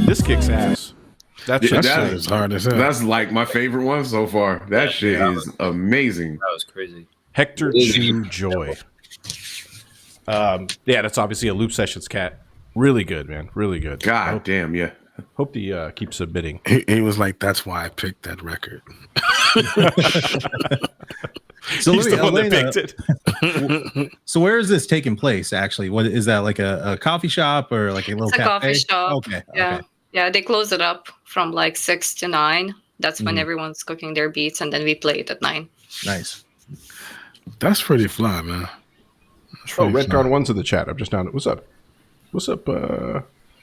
This kicks ass. That is hard as hell. That's like my favorite one so far. That shit is amazing. That was crazy. Hector Chew Joy. Yeah, that's obviously a Loop Sessions cat. Really good, man. Really good. God damn, yeah. Hope he keeps submitting. He was like, that's why I picked that record. So He's the one that picked it. So where is this taking place, actually? What is that, like a coffee shop or like a little It's a cafe? coffee shop. Okay. Yeah. Yeah, they close it up from like 6 to 9. That's when everyone's cooking their beats, and then we play it at 9. Nice. That's pretty fly, man. Red Card 1's in the chat. I'm just down. What's up? What's up,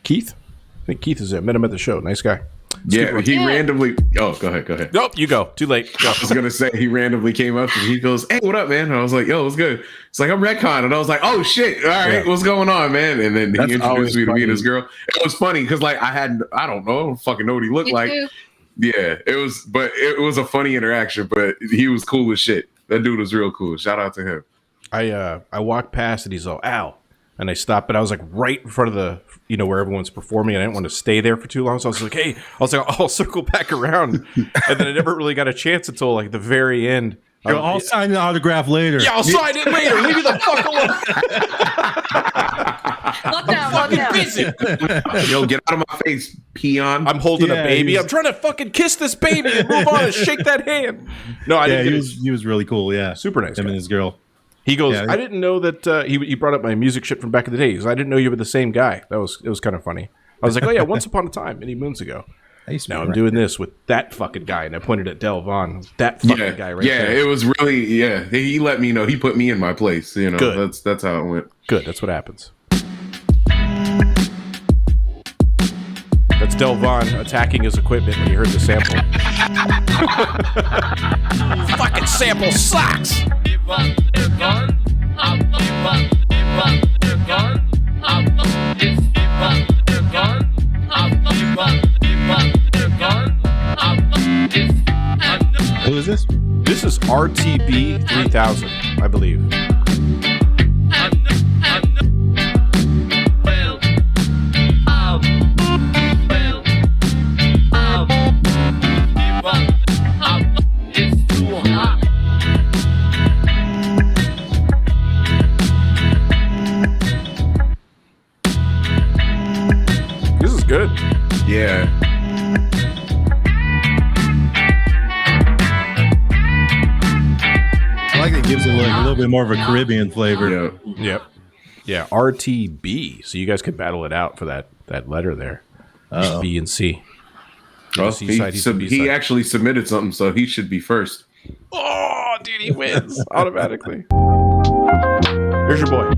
Keith? I think Keith is there. Met him at the show. Nice guy. Yeah, he randomly. Oh, go ahead. Nope, you go. Too late. Go. I was gonna say he randomly came up and he goes, "Hey, what up, man?" And I was like, "Yo, what's good?" It's like I'm Redcon, and I was like, "Oh shit, all right, what's going on, man?" And then he introduced me to meet his girl. It was funny because like I don't fucking know what he looked like. Yeah, it was a funny interaction, but he was cool as shit. That dude was real cool. Shout out to him. I walked past and he's all, "Ow." And I stopped, but I was like right in front of the, where everyone's performing. I didn't want to stay there for too long. So I was like, hey, I'll circle back around. And then I never really got a chance until like the very end. I'll sign the autograph later. Yeah, I'll sign it later. Leave me the fuck alone. Not now. Busy. Yo, get out of my face, peon. I'm holding a baby. I'm trying to fucking kiss this baby and move on and shake that hand. No, I didn't. He was really cool. Yeah. Super nice. Him and his girl. He goes, I didn't know that he brought up my music shit from back in the days. I didn't know you were the same guy. It was kind of funny. I was like, oh yeah, once upon a time, many moons ago. Now I'm doing this with that fucking guy, and I pointed at Del Vaughn. That fucking guy right there. Yeah, it was really he let me know. He put me in my place. Good. That's how it went. Good. That's what happens. That's Del Vaughn attacking his equipment when he heard the sample. Fucking sample sucks. Who is this? This is RTB 3000, I believe. This is good. Yeah. I like it gives it like a little bit more of a Caribbean flavor. Yep. Yeah, RTB. So you guys could battle it out for that letter there. B and C. Well, he actually submitted something, so he should be first. Oh, dude, he wins automatically. Here's your boy.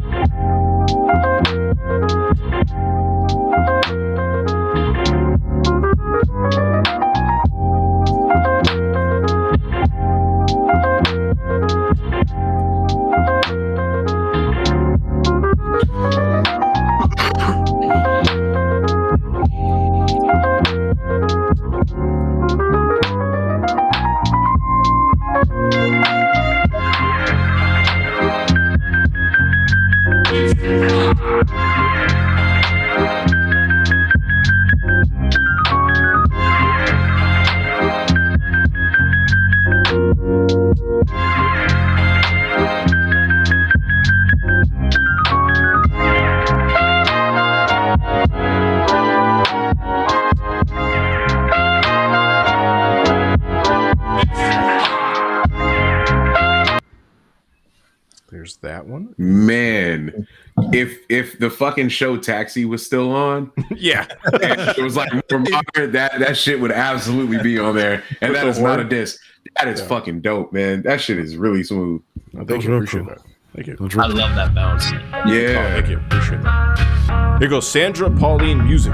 There's that one. Man, if the fucking show Taxi was still on, yeah, it was like more modern, that shit would absolutely be on there. And that is not a diss. That is fucking dope, man. That shit is really smooth. Thank you. Appreciate that. Thank you. I love that bounce. Yeah. Thank you. Appreciate that. Here goes Sandra Pauline Music.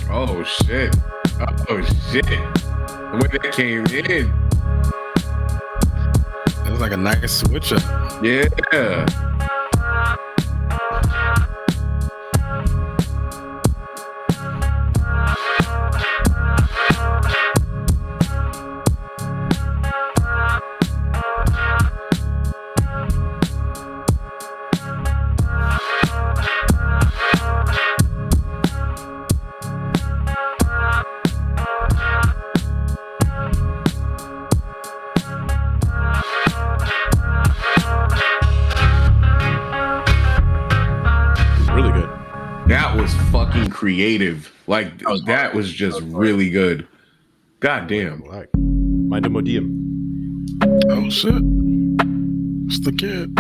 Oh shit. Oh shit. The way that came in. It was like a nice switch up. Yeah. That was fucking creative. Like that was just really good. God damn. Mind a Modium. Oh shit. It's the kid.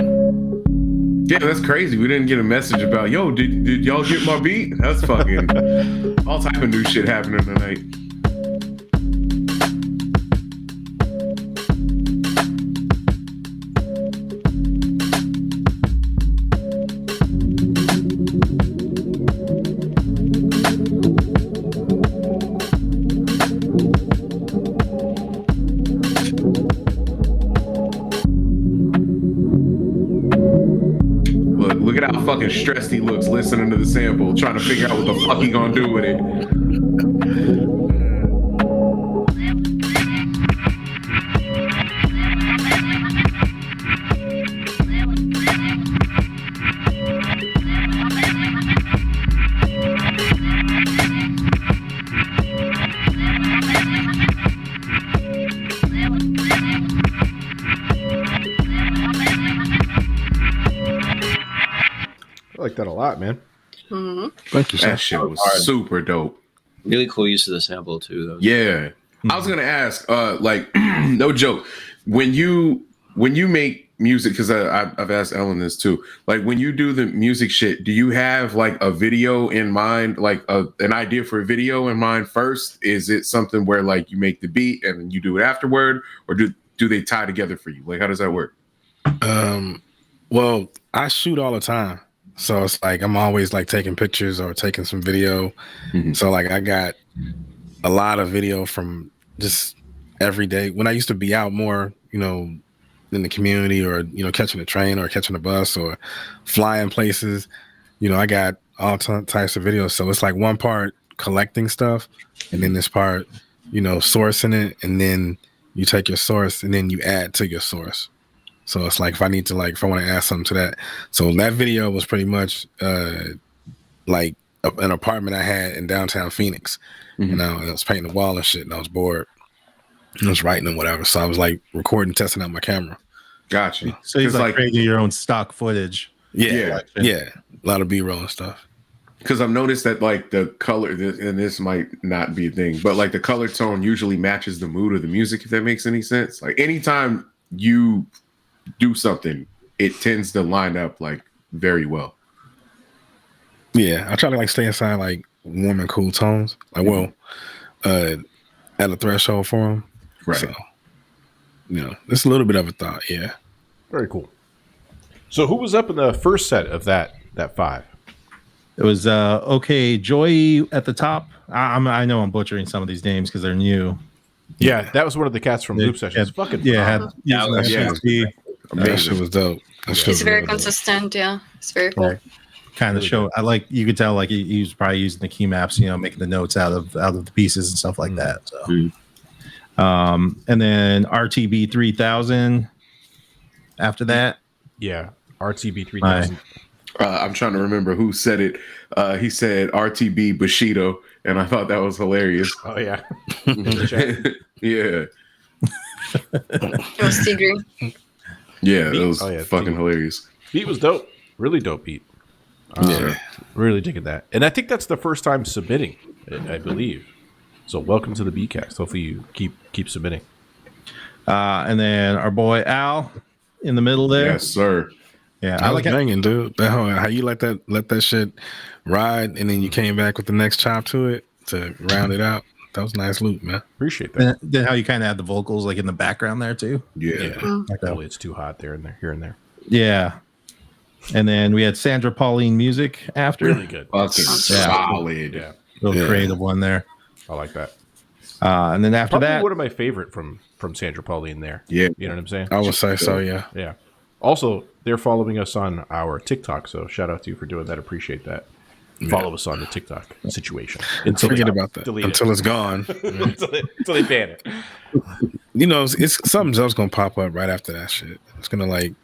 Yeah, that's crazy. We didn't get a message about, yo, did y'all get my beat? That's fucking all type of new shit happening tonight. fucking stressed he looks listening to the sample, trying to figure out what the fuck he gonna do with it. I like that a lot, man. Mm-hmm. Thank you, sir. That shit was super dope. Really cool use of the sample too, though. Yeah. I was gonna ask, like, no joke, when you make music, because I've asked Ellen this too. Like, when you do the music shit, do you have like a video in mind, like an idea for a video in mind first? Is it something where like you make the beat and then you do it afterward, or do they tie together for you? Like, how does that work? Well, I shoot all the time. So it's like I'm always like taking pictures or taking some video. Mm-hmm. So like I got a lot of video from just every day. When I used to be out more, you know, in the community or, you know, catching a train or catching a bus or flying places, you know, I got all types of videos. So it's like one part collecting stuff and then this part, you know, sourcing it. And then you take your source and then you add to your source. So it's like if I want to add something to that. So that video was pretty much like an apartment I had in downtown Phoenix. Mm-hmm. You know, I was painting the wall and shit, and I was bored. I was writing and whatever. So I was like recording, testing out my camera. Gotcha. So he's like creating your own stock footage. Yeah. A lot of B-roll and stuff. Because I've noticed that like the color, and this might not be a thing, but like the color tone usually matches the mood of the music, if that makes any sense. Like anytime you do something, it tends to line up like very well. Yeah, I try to like stay inside like warm and cool tones. Like, well, at a threshold for them. Right. So, you know, it's a little bit of a thought. Yeah. Very cool. So who was up in the first set of that 5? It was OK Joy at the top. I know I'm butchering some of these names because they're new. Yeah, that was one of the cats from Loop Sessions. Fucking that shit was dope. It's very consistent. Yeah, it's very cool. Right. Kind of show. I like, you could tell like he was probably using the key maps, you know, making the notes out of the pieces and stuff like that. So, and then RTB 3000 after that. Yeah, RTB 3000. I'm trying to remember who said it. He said RTB Bushido, and I thought that was hilarious. Oh yeah, yeah. It was Tigre. Yeah, it was fucking hilarious. Beat was dope, really dope beat. Really digging that, and I think that's the first time submitting, I believe. So welcome to the Beatcast. Hopefully you keep submitting. And then our boy Al in the middle there. Yes, sir. Yeah, I like banging, dude. How you let that shit ride, and then you came back with the next chop to it to round it out. That was nice loot, man. Appreciate that. And then how you kind of had the vocals like in the background there too. Yeah. Like that. It's too hot there and there, here and there. Yeah. And then we had Sandra Pauline music after. Really good. Fucking solid. Yeah. Little creative one there. I like that. And then after Probably that, one of my favorite from Sandra Pauline there. Yeah. You know what I'm saying? I would say so, yeah. Yeah. Also, they're following us on our TikTok, so shout out to you for doing that. Appreciate that. Follow us on the TikTok situation. Forget about that until it's gone. until they ban it. You know, it's something else gonna pop up right after that shit. It's gonna like.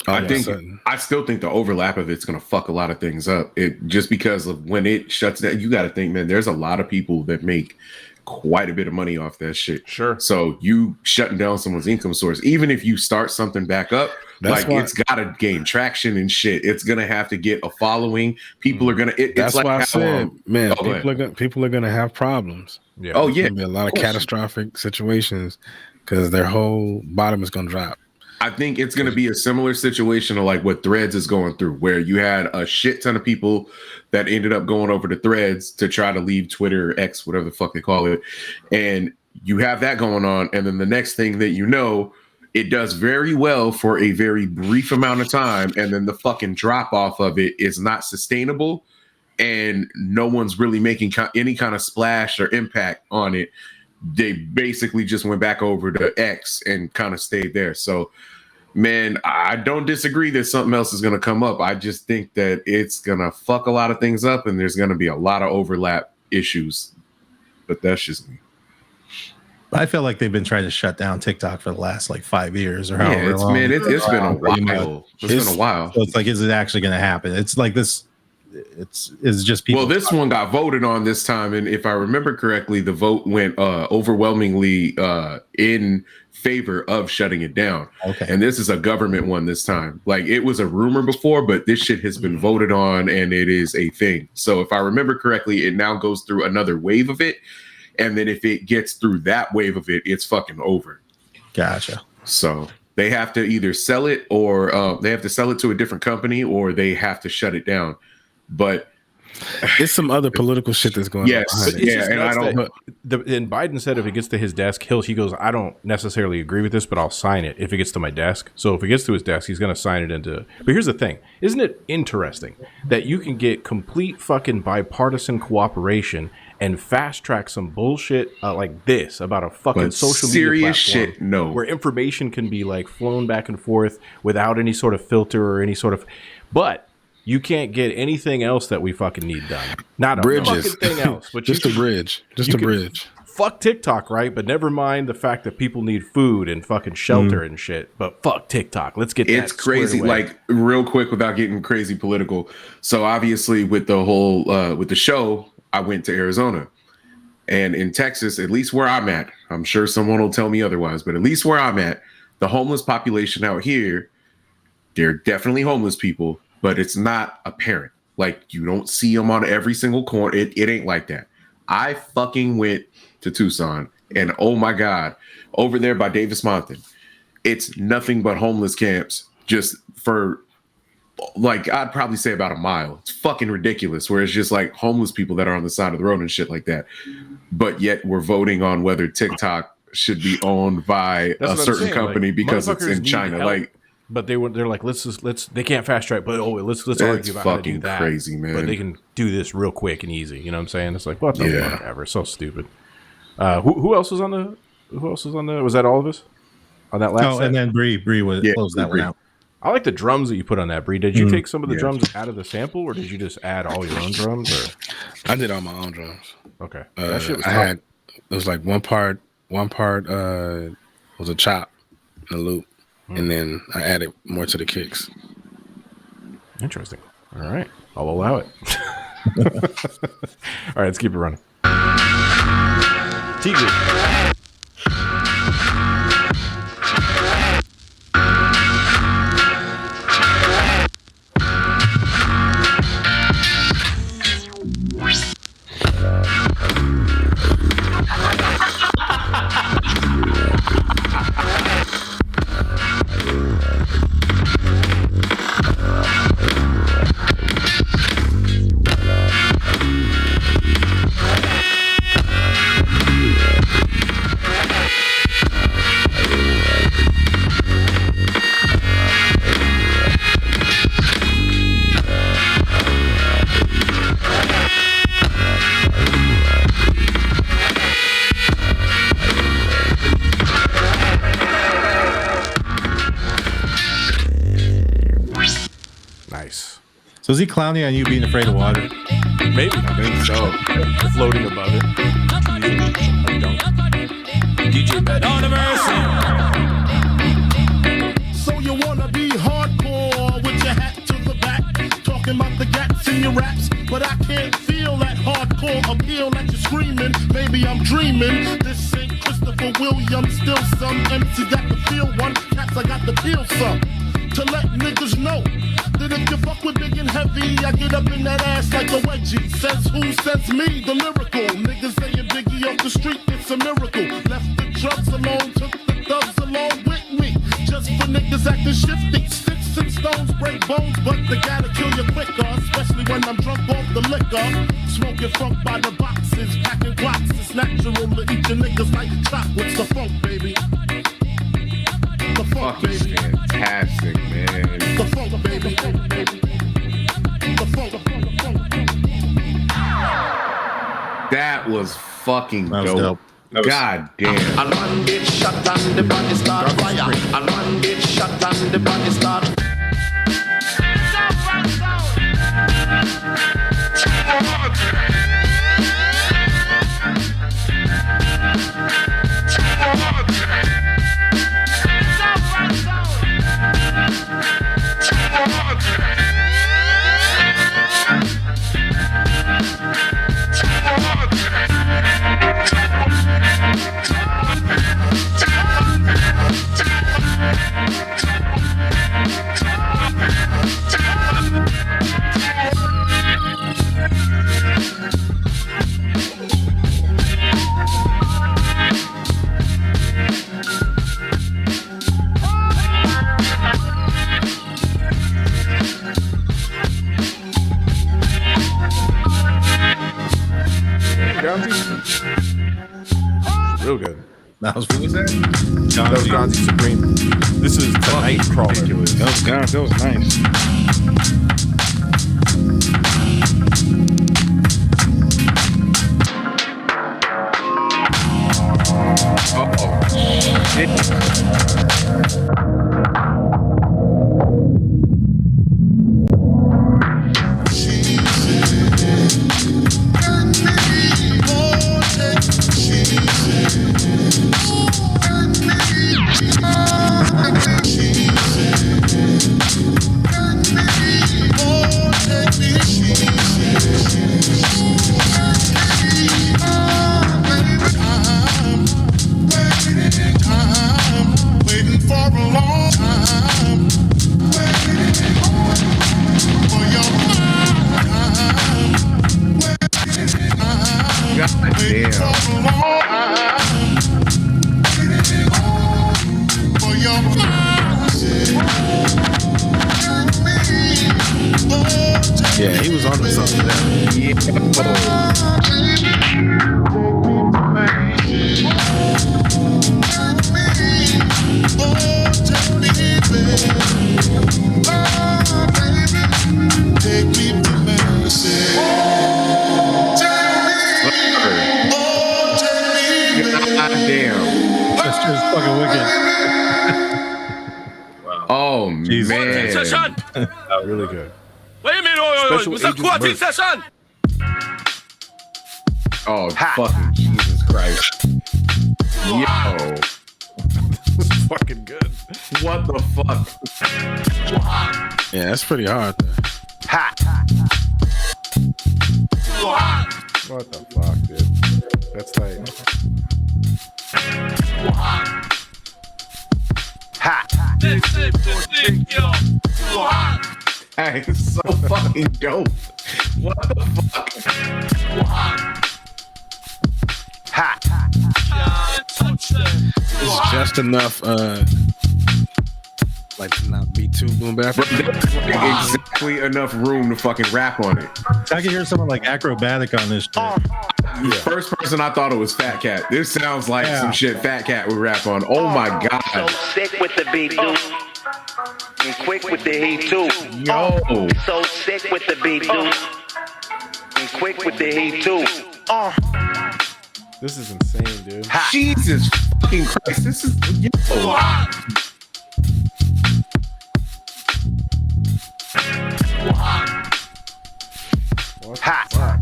I still think the overlap of it's gonna fuck a lot of things up. It just because of when it shuts down. You got to think, man. There's a lot of people that make quite a bit of money off that shit. Sure. So you shutting down someone's income source, even if you start something back up, it's got to gain traction and shit. It's gonna have to get a following. People are gonna. That's like why I said, man, people are gonna have problems. Yeah. Oh yeah, a lot of catastrophic situations because their whole bottom is gonna drop. I think it's going to be a similar situation to like what Threads is going through, where you had a shit ton of people that ended up going over to Threads to try to leave Twitter, X, whatever the fuck they call it. And you have that going on. And then the next thing that you know, it does very well for a very brief amount of time. And then the fucking drop off of it is not sustainable. And no one's really making any kind of splash or impact on it. They basically just went back over to X and kind of stayed there. So Man, I don't disagree that something else is going to come up. I just think that it's going to fuck a lot of things up and there's going to be a lot of overlap issues. But that's just me. I feel like they've been trying to shut down TikTok for the last like 5 years or however long. Man, it's been a while. It's been a while. So it's like, is it actually going to happen? It's like this. It's just people. Well, this one got voted on this time, and if I remember correctly, the vote went overwhelmingly in favor of shutting it down. Okay. And this is a government one this time. Like, it was a rumor before, but this shit has been voted on, and it is a thing. So if I remember correctly, it now goes through another wave of it, and then if it gets through that wave of it, it's fucking over. Gotcha. So they have to either sell it, or they have to sell it to a different company, or they have to shut it down. But it's some other political shit that's going on. Yes, and I don't. And Biden said if it gets to his desk, he goes, I don't necessarily agree with this, but I'll sign it if it gets to my desk. So if it gets to his desk, he's going to sign it into. But here's the thing: isn't it interesting that you can get complete fucking bipartisan cooperation and fast track some bullshit like this about a fucking social media platform shit? No, where information can be like flown back and forth without any sort of filter or any sort of, but. You can't get anything else that we fucking need done. Not a fucking thing else. But just a bridge. Just a bridge. Fuck TikTok, right? But never mind the fact that people need food and fucking shelter and shit. But fuck TikTok. Let's get that. It's crazy. Like, real quick without getting crazy political. So obviously with the whole with the show, I went to Arizona. And in Texas, at least where I'm at, I'm sure someone will tell me otherwise, but at least where I'm at, the homeless population out here, they're definitely homeless people. But it's not apparent. Like, you don't see them on every single corner. It ain't like that. I fucking went to Tucson, and oh my God, over there by Davis Mountain, it's nothing but homeless camps just for, like, I'd probably say about a mile. It's fucking ridiculous, where it's just like homeless people that are on the side of the road and shit like that. But yet we're voting on whether TikTok should be owned by a certain company because it's in China. Like, but they're like, they can't fast track, but let's argue about how to do that. Crazy, man. But they can do this real quick and easy. You know what I'm saying? It's like, what the fuck ever. So stupid. Who else was on the? Was that all of us on that last? And then Bree closed that one out. I like the drums that you put on that, Bree. Did you take some of the drums out of the sample, or did you just add all your own drums? Or? I did all my own drums. Okay, that shit was it was like one part was a chop and a loop. And then I added more to the kicks. Interesting. All right. I'll allow it. All right, let's keep it running. TJ. So is he clowning on you being afraid of water? Maybe. I think so. Floating above it. DJ So you wanna be hardcore with your hat to the back, talking about the gats in your raps, but I can't feel that hardcore appeal that you're screaming. Maybe I'm dreaming. This ain't Christopher Williams, still some MC got to feel one. Cats I got to feel some. To let niggas know that if you fuck with big and heavy, I get up in that ass like a wedgie. Says who? Says me, the lyrical. Niggas saying Biggie off the street, it's a miracle. Left the drugs alone, took the thugs along with me. Just for niggas acting shifty. Sticks and stones break bones, but they gotta kill you quicker. Especially when I'm drunk off the liquor. Smoking funk by the boxes, packing blocks. It's natural to eat your niggas like chocolates. The funk, baby. The funk, baby. Fantastic, man. The funk, baby. The funk. That was fucking dope. God damn. And one get shot and the body start fire. And one get shot and That was, who was that? That was Gonzi Supreme. This is Tonight Crawler. That was Gonz. That was nice. Yeah, he was on the something there. Damn. That's just fucking wicked. Oh man. Really good. Special Agent Murph. Oh fucking Jesus Christ. Yo. This is fucking good. What the fuck? Yeah, that's pretty hard. What the fuck, dude? That's like. Hey, it's so fucking dope. What the fuck? It's just enough, like to not be too boom bap. Exactly enough room to fucking rap on it. I can hear someone like acrobatic on this shit. The first person I thought it was Fat Cat. This sounds like some shit Fat Cat would rap on. Oh my god. So sick with the beat, dude. And quick with the heat too. Yo. So sick with the beat, dude. And quick with the heat too. This is insane, dude. Jesus fucking Christ. This is yo. What the fuck?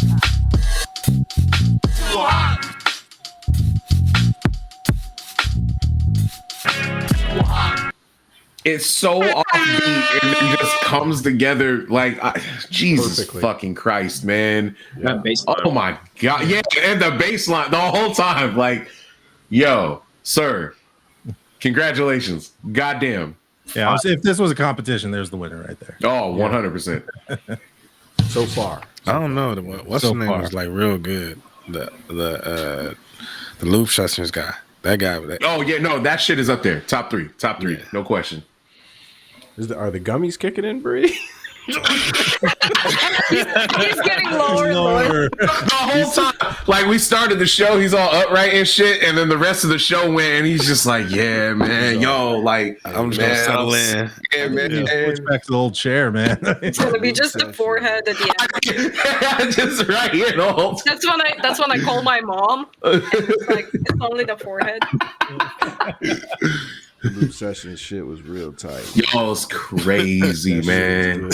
It's so offbeat and then just comes together like Jesus Perfectly. fucking Christ, man. That bass line. Oh my god. Yeah, and the bass line the whole time. Like, yo, sir, congratulations. Goddamn. Yeah, if this was a competition, there's the winner right there. Oh, 100%. So far. I don't know. What's his name was like real good. The loop sessions guy. That guy. Oh yeah, no, that shit is up there. Top three, yeah. No question. Are the gummies kicking in, Bree? He's getting lower and lower. The whole time, like we started the show, he's all upright and shit, and then the rest of the show went, and he's just like, "Yeah, man, yo, like I'm just gonna settle in." Yeah, man. Switch back to the old chair, man. It's gonna be just the forehead at the end. Just right here the whole time. That's when I call my mom. And it's like it's only the forehead. The loop session shit was real tight. Yo, it's crazy, man.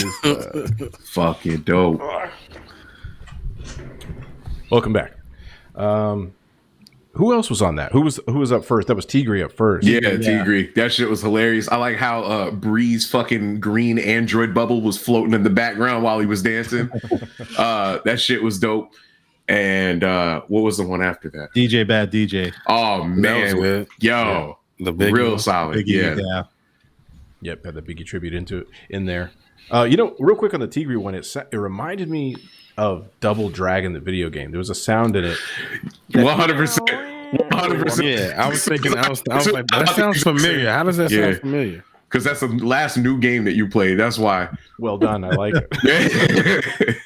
Fucking dope. Welcome back. Who else was on that? Who was up first? That was Tigre up first. Yeah, Tigre. That shit was hilarious. I like how Bree's fucking green android bubble was floating in the background while he was dancing. That shit was dope. And what was the one after that? DJ Bad DJ. Oh man, that was good. Yo, the big real one. solid. Biggie, Yeah. Yep, had the Biggie tribute in there. Real quick on the Tigre one, it reminded me of Double Dragon, the video game. There was a sound in it. 100%. 100%. Yeah, I was thinking. I was like, that sounds familiar. How does that sound familiar? Because that's the last new game that you played. That's why. Well done. I like it.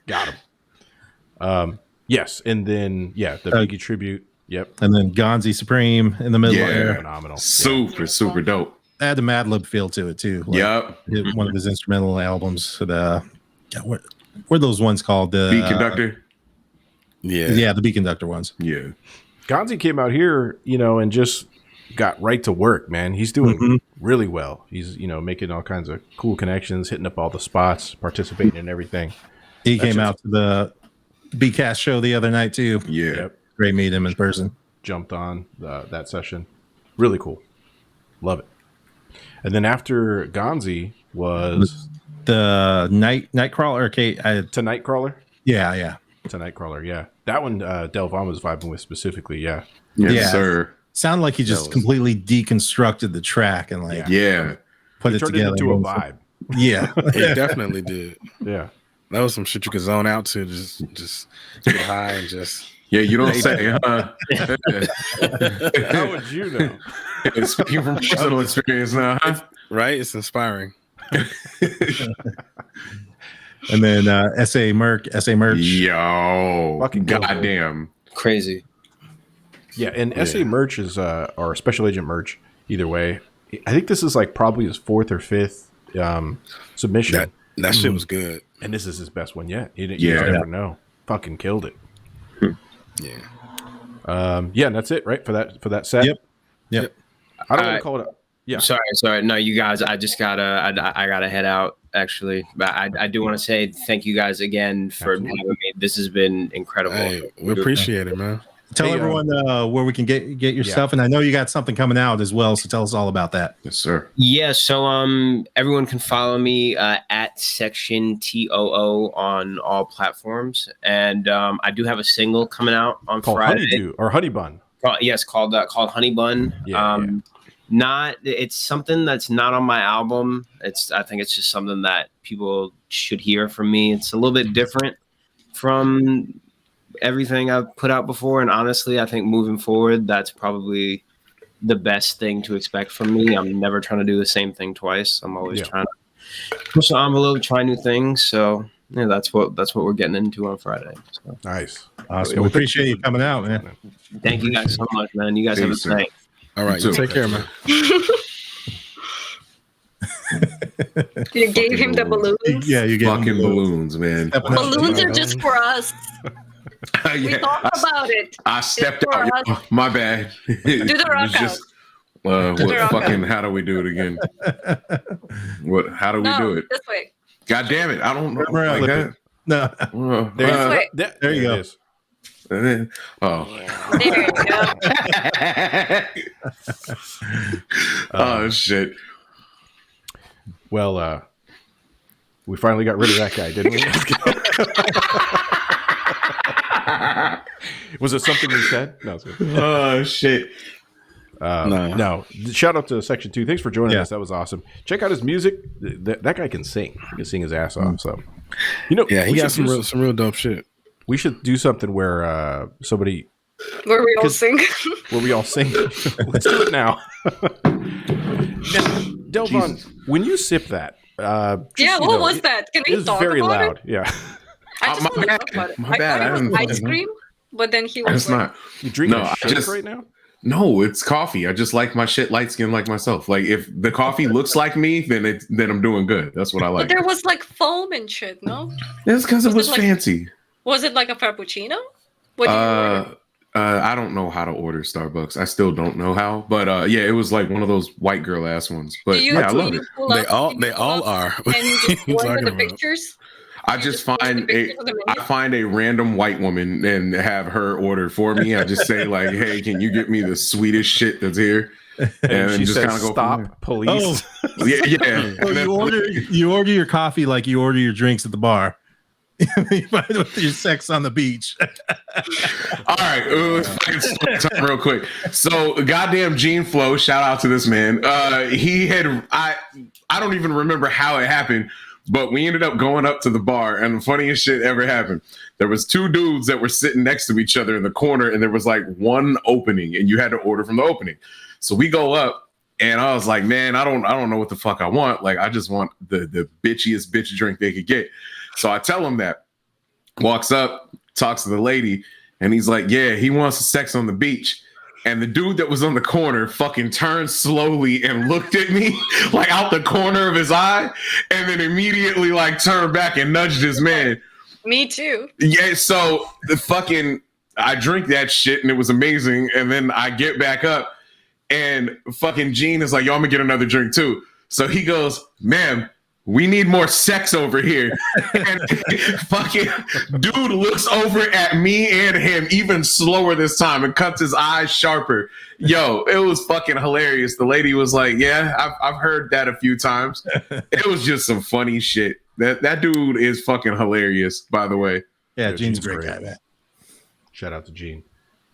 Got him. Yes, and then the Biggie tribute. Yep. And then Gonzi Supreme in the middle there. Phenomenal. Super dope. It had the Mad Lib feel to it too. Yep. One of his instrumental albums. What are those ones called? Beat Conductor. Yeah, the Beat Conductor ones. Yeah. Gonzi came out here, and just got right to work, man. He's doing really well. He's, making all kinds of cool connections, hitting up all the spots, participating in everything. He came out to the Beatcast show the other night too. Yeah. Yep. Great meet him in person. Jumped on that session. Really cool. Love it. And then after Gonzi was the Nightcrawler. Okay, to Nightcrawler. Yeah. To Nightcrawler. Yeah, that one Delvon was vibing with specifically. Yeah. Yes, sir. Sounded like he just completely deconstructed the track and put it together into a vibe. Yeah, he definitely did. Yeah, that was some shit you could zone out to. Just get high and just. Yeah, you don't say, huh? How would you know? Speaking from personal experience now, huh? Right? It's inspiring. And then SA Merch. Yo. Fucking goddamn. Crazy. Yeah, and SA Merch is or Special Agent Merch, either way. I think this is like probably his 4th or 5th submission. That shit was good. And this is his best one yet. You never know. Fucking killed it. Yeah. And that's it, right? For that set. Yep. I don't want to call it. Yeah. Sorry. No, you guys. I just gotta head out. Actually, but I do want to say thank you guys again for having me. This has been incredible. Hey, we appreciate it, man. Tell everyone where we can get your stuff, and I know you got something coming out as well. So tell us all about that. Yes, sir. Yeah. So everyone can follow me at SectionToo on all platforms, and I do have a single coming out on called Friday. Honeydew or Honey Bun. Called Honey Bun. It's something that's not on my album. I think it's just something that people should hear from me. It's a little bit different from everything I've put out before. And honestly, I think moving forward, that's probably the best thing to expect from me. I'm never trying to do the same thing twice. I'm always trying to push the envelope, try new things. So that's what we're getting into on Friday. So. Nice. Awesome. We appreciate you coming out, man. Thank you guys so much, man. You guys have a night. All right, you take care, man. You gave him the balloons. Yeah, you gave fucking balloons, man. Balloons are just for us. We talked about it. I stepped out. My bad. Do the rock out. How do we do it again? How do we do it? This way. God damn it. I don't know. Like that. No. There you go. There you go. Oh shit. Well, we finally got rid of that guy, didn't we? Was it something he said? No. Oh shit. No. Shout out to SectionToo. Thanks for joining us. That was awesome. Check out his music. That guy can sing. He can sing his ass off. So, he got some real dope shit. We should do something where somebody. Where we all sing. Where we all sing. Let's do it now. Delvon, when you sip that. What was that? Can we talk about it? It's very loud. Yeah. I just want to talk about it. I thought it was ice cream, but then he was not. You drinking a shake right now? No, it's coffee. I just like my shit light skin like myself. Like if the coffee looks like me, then I'm doing good. That's what I like. But there was like foam and shit, no? That's because it was fancy. Was it like a frappuccino? What did you order? I don't know how to order Starbucks. I still don't know how. But it was like one of those white girl ass ones. But I love it. They all are. And you just order the pictures? I just find a random white woman and have her order for me. I just say like, "Hey, can you get me the sweetest shit that's here?" And she just kind of go, "Stop, police!" Oh. Yeah. So you order your coffee like you order your drinks at the bar. With your sex on the beach. All right, time real quick. So, goddamn Gene Flow, shout out to this man. I don't even remember how it happened. But we ended up going up to the bar, and the funniest shit ever happened. There was two dudes that were sitting next to each other in the corner, and there was like one opening, and you had to order from the opening. So we go up, and I was like, man, I don't know what the fuck I want. Like, I just want the bitchiest bitch drink they could get. So I tell him that. Walks up, talks to the lady, And he's like, yeah, he wants sex on the beach. And the dude that was on the corner fucking turned slowly and looked at me like out the corner of his eye, and then immediately like turned back and nudged his man. Me too. Yeah, so I drink that shit and it was amazing. And then I get back up and fucking Gene is like, yo, I'm gonna get another drink too. So he goes, ma'am, we need more sex over here. And fucking dude looks over at me and him even slower this time and cuts his eyes sharper. Yo, it was fucking hilarious. The lady was like, yeah, I've heard that a few times. It was just some funny shit. That dude is fucking hilarious, by the way. Yeah, Gene's a great guy, man. Shout out to Gene.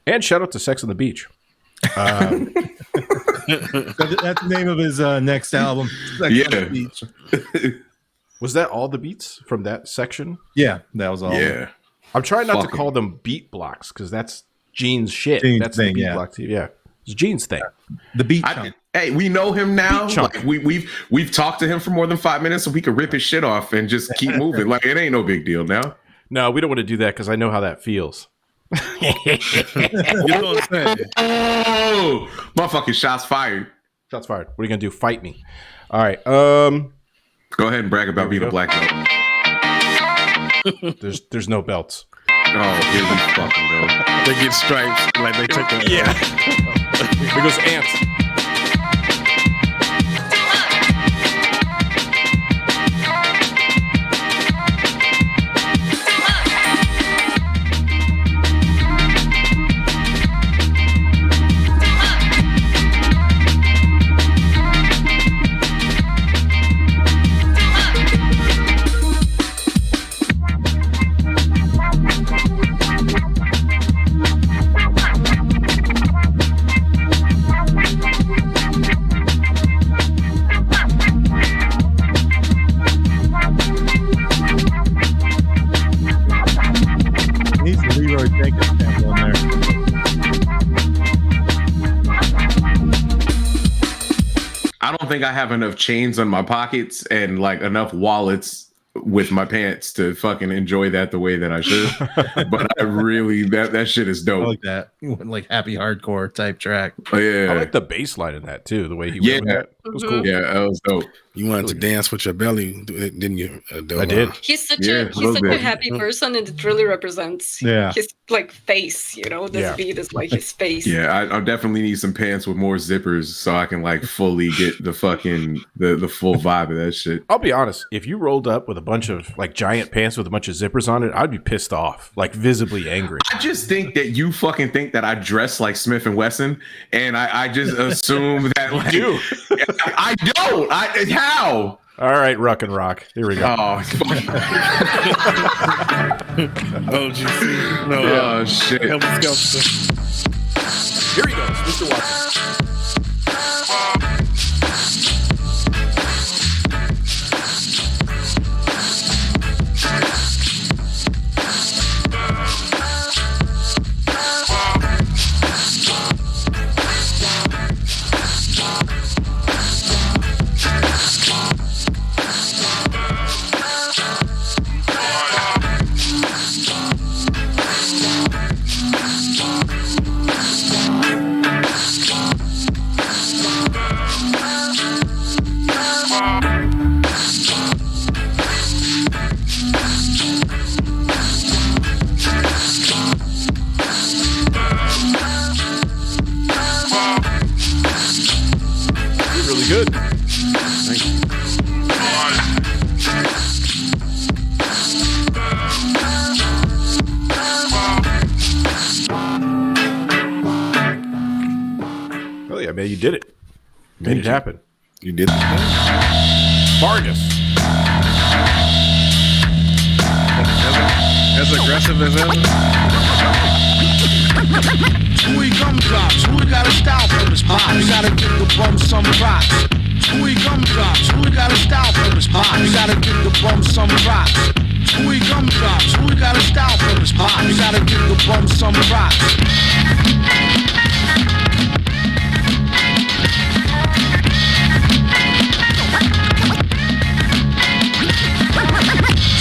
And shout out to Sex on the Beach. So that's the name of his next album. Was that all the beats from that section? Yeah, that was all. Yeah. I'm trying not to call them beat blocks because that's Gene's shit. That's thing, the beat block. Yeah. It's Gene's thing. The beat. Hey, we know him now. Like we've talked to him for more than 5 minutes, so we could rip his shit off and just keep moving. Like it ain't no big deal now. No, we don't want to do that because I know how that feels. You know what I'm saying? Oh, motherfucking shots fired. Shots fired. What are you gonna do? Fight me? All right. Go ahead and brag about being a black belt. There's no belts. Oh, here we fucking go. They get stripes like they take a Here goes ants. I don't think I have enough chains on my pockets and like enough wallets with my pants to fucking enjoy that the way that I should. But I really that shit is dope. I like that. Like happy hardcore type track. Oh, yeah. I like the bass line in that too. The way he went with that. It was cool. Yeah, that was dope. You wanted to dance with your belly, didn't you? I did. He's such a happy person, and it really represents his like face. You know, this beat is like his face. Yeah, I definitely need some pants with more zippers so I can like fully get the fucking the full vibe of that shit. I'll be honest. If you rolled up with a bunch of like giant pants with a bunch of zippers on it, I'd be pissed off, like visibly angry. I just think that you fucking think that I dress like Smith and Wesson, and I just assume that like you. I don't. How? All right, Ruck and Rock. Here we go. Oh, OGC. No. Oh shit. Here he goes, Mr. Watson. Good. Thank you. Oh yeah, man, you did it. You made it happen. You did it. Vargas. As aggressive as ever. Chewy gumdrops, Chewy got a style for this pop. You gotta give the bum some props. Chewy gumdrops, Chewy got a style for this pop. You gotta give the bum some props. Chewy gumdrops, Chewy got a style for this pop. You gotta give the bum some props.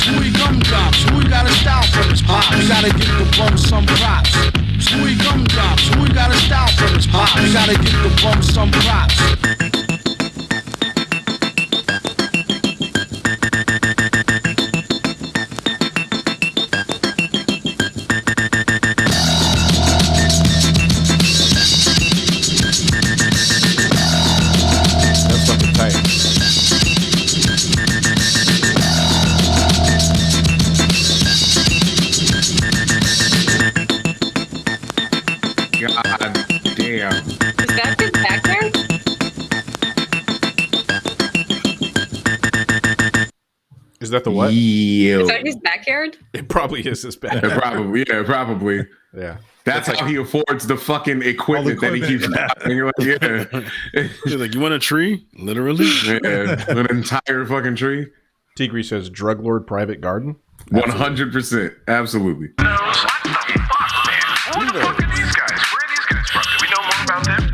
Chewy gumdrops, Chewy got a style for this pop. You gotta give the bum some props. that the what? Is that his backyard? It probably is his backyard. Probably. Yeah. That's how he affords the fucking equipment that he keeps buying. He's like, you want a tree? Literally? An entire fucking tree. Tigri says, drug lord private garden? 100%. Absolutely.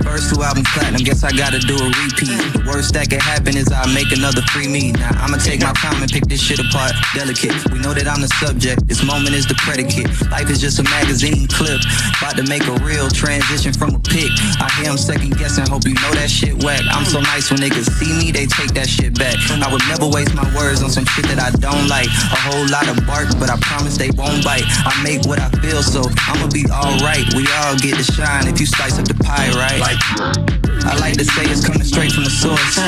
First 2 albums platinum, guess I gotta do a repeat. The worst that could happen is I make another free me. Now I'ma take my time and pick this shit apart, delicate. We know that I'm the subject, this moment is the predicate. Life is just a magazine clip, about to make a real transition from a pic. I hear them second guessing, hope you know that shit whack. I'm so nice when niggas see me, they take that shit back. I would never waste my words on some shit that I don't like. A whole lot of bark, but I promise they won't bite. I make what I feel, so I'ma be alright. We all get to shine if you slice up the pie, right? I like to say it's coming straight from the source,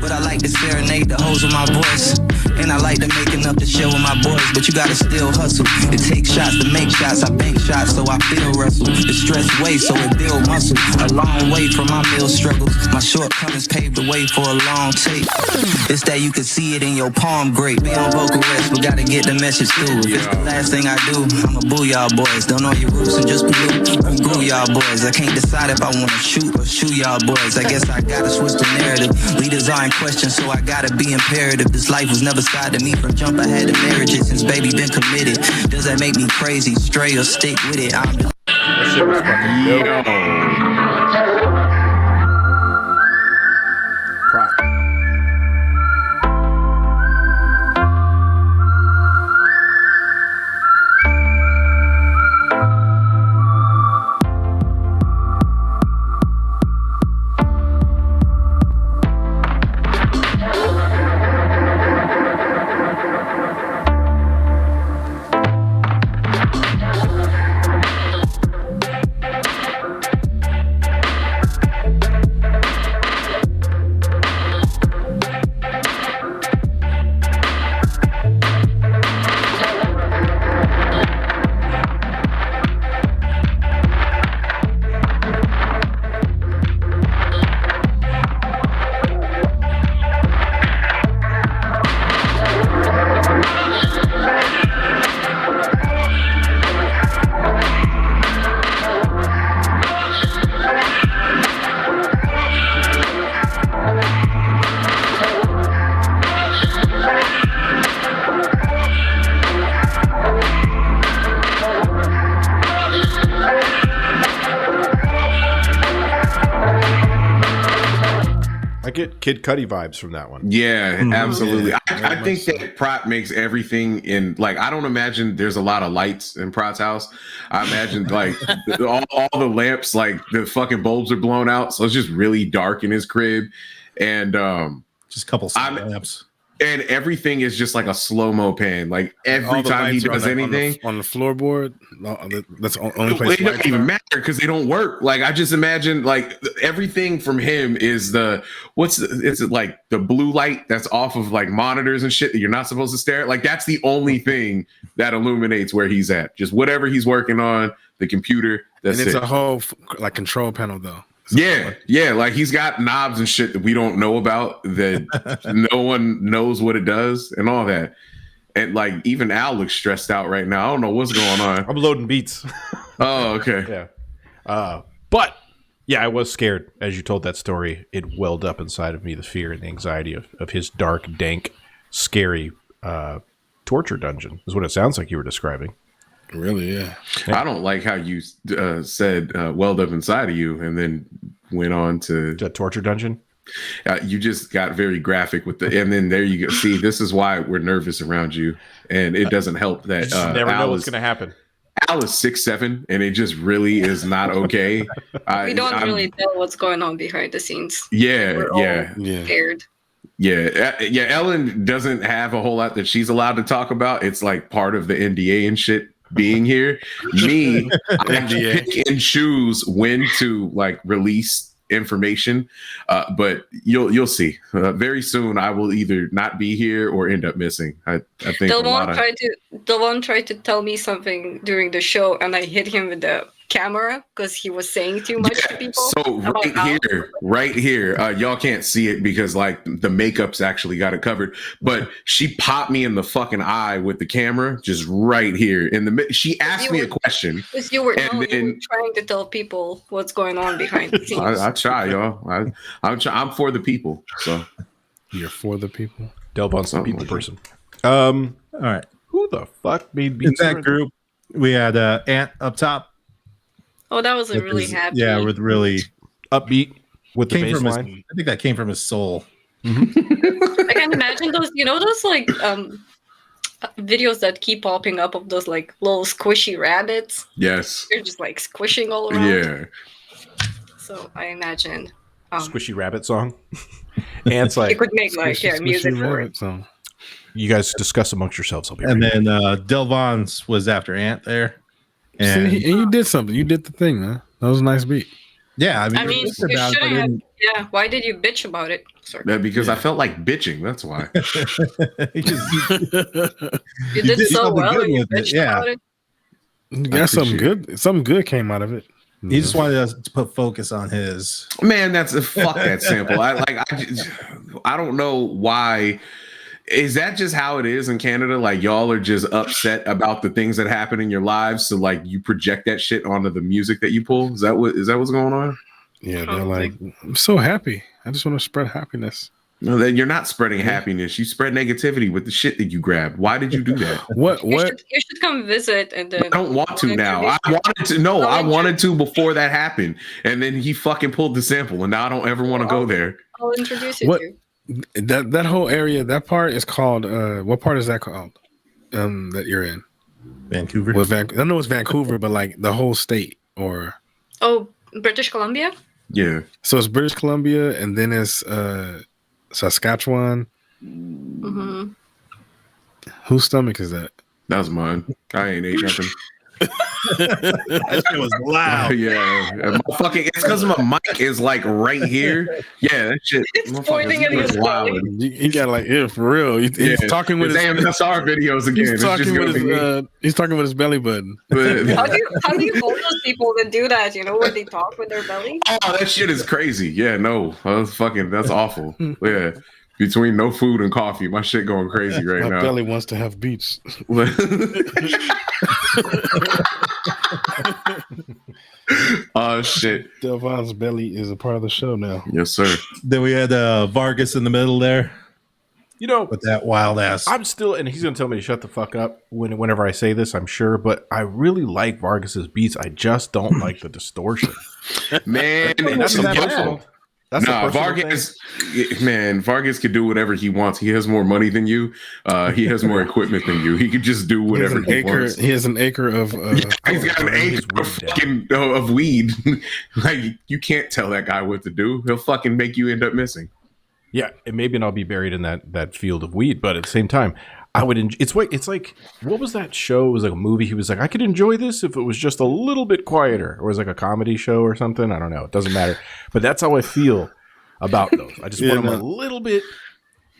but I like to serenade the hoes with my voice. And I like to making up the show with my boys, but you gotta still hustle. It takes shots to make shots, I bank shots, so I feel Russell. The stress way, so it build muscle. A long way from my meal struggles. My shortcomings paved the way for a long tape. It's that you can see it in your palm, great. Be on vocal rest, but gotta get the message through. If it's the last thing I do, I'ma boo y'all boys. Don't know your roots and just pollute and grew y'all boys. I can't decide if I wanna shoot or shoot y'all boys. I guess I gotta switch the narrative. Leaders are in question, so I gotta be imperative. This life was never side to me from jump. I had a marriage since baby been committed. Does that make me crazy, stray or stick with it? I'm just... That shit was fucking dope. I get Kid Cudi vibes from that one. Yeah, absolutely. I think that Prot makes everything in, like, I don't imagine there's a lot of lights in Prot's house. I imagine like all the lamps, like the fucking bulbs are blown out, so it's just really dark in his crib, and just a couple lamps. And everything is just like a slow-mo pan. Like every time he does anything on the floorboard, that's the only place. It doesn't even matter because they don't work. Like I just imagine, like everything from him is it's like the blue light that's off of like monitors and shit that you're not supposed to stare at. Like that's the only thing that illuminates where he's at. Just whatever he's working on, the computer. That's and it's it. A whole like control panel though. Yeah, like he's got knobs and shit that we don't know about, that no one knows what it does and all that. And like even Al looks stressed out right now. I don't know what's going on. I'm loading beats. Oh, okay. Yeah. But yeah, I was scared as you told that story. It welled up inside of me, the fear and the anxiety of his dark, dank, scary torture dungeon is what it sounds like you were describing. Really, yeah. I don't like how you said welled up inside of you and then went on to the torture dungeon. You just got very graphic with and then there you go. See, this is why we're nervous around you, and it doesn't help that you just never know what's going to happen. Al is 6'7", and it just really is not okay. We don't really know what's going on behind the scenes. Yeah, We're scared. Yeah. Ellen doesn't have a whole lot that she's allowed to talk about. It's like part of the NDA and shit. Being here, me, I pick and choose when to like release information, but you'll see very soon. I will either not be here or end up missing. I think the one tried to tell me something during the show, and I hit him with the camera because he was saying too much to people. So right here, y'all can't see it because like the makeup's actually got it covered. But she popped me in the fucking eye with the camera, just right here in the. She asked me a question. Because you were trying to tell people what's going on behind the scenes. I try, y'all. I'm for the people. So you're for the people. Delbon's the people person. All right. Who the fuck made beats in that group? We had Ant up top. Oh, that was a really happy. Yeah, with really upbeat with the bass line. I think that came from his soul. Mm-hmm. I can imagine those. You know those like videos that keep popping up of those like little squishy rabbits. Yes. They're just like squishing all around. Yeah. So I imagine squishy rabbit song. Ant's like you could make like music for it. Song. You guys discuss amongst yourselves. I'll be and then Delvon's was after Ant there. And, and you did something. You did the thing, man. That was a nice beat. Yeah, I mean you shouldn't have. Yeah, why did you bitch about it? Sorry. Because I felt like bitching. That's why. you did so well. You bitched about it. You got something good. Something good came out of it. He just wanted us to put focus on his. Man, fuck that sample. I don't know why. Is that just how it is in Canada? Like y'all are just upset about the things that happen in your lives, so like you project that shit onto the music that you pull. Is that what's going on? Yeah, they're like, I'm so happy. I just want to spread happiness. No, then you're not spreading happiness. You spread negativity with the shit that you grabbed. Why did you do that? What? You should come visit and then. I don't want to now. I wanted to. No, I wanted to before that happened, and then he fucking pulled the sample, and now I don't ever want to go there. I'll introduce you to. That whole area, that part is called. What part is that called? That you're in. Vancouver. Well, I know it's Vancouver, but like the whole state, or. Oh, British Columbia. Yeah. So it's British Columbia, and then it's Saskatchewan. Mm-hmm. Whose stomach is that? That was mine. I ain't ate nothing. That shit was loud. Yeah. It's because my mic is like right here. Yeah, that shit. It's pointing at his belly. He got like, for real. He's talking with his MSR videos again. He's talking with his belly button. How do you hold those people that do that? You know, where they talk with their belly? Oh, that shit is crazy. Yeah, no. That's awful. Yeah. Between no food and coffee, my shit going crazy right now. My belly wants to have beats. Oh shit! Delvon's belly is a part of the show now. Yes, sir. Then we had Vargas in the middle there. You know, with that wild ass. I'm still, and he's gonna tell me to shut the fuck up whenever I say this, I'm sure. But I really like Vargas's beats. I just don't like the distortion. Man, that's personal. That's Vargas. Man, Vargas could do whatever he wants. He has more money than you. He has more equipment than you. He could just do whatever he wants. He has an acre of. He's got an acre of weed. Like you can't tell that guy what to do. He'll fucking make you end up missing. Yeah, and maybe I'll be buried in that field of weed, but at the same time, I would. It's like what was that show? It was like a movie. He was like, I could enjoy this if it was just a little bit quieter, or it was like a comedy show or something. I don't know. It doesn't matter. But that's how I feel about those. I just want them a little bit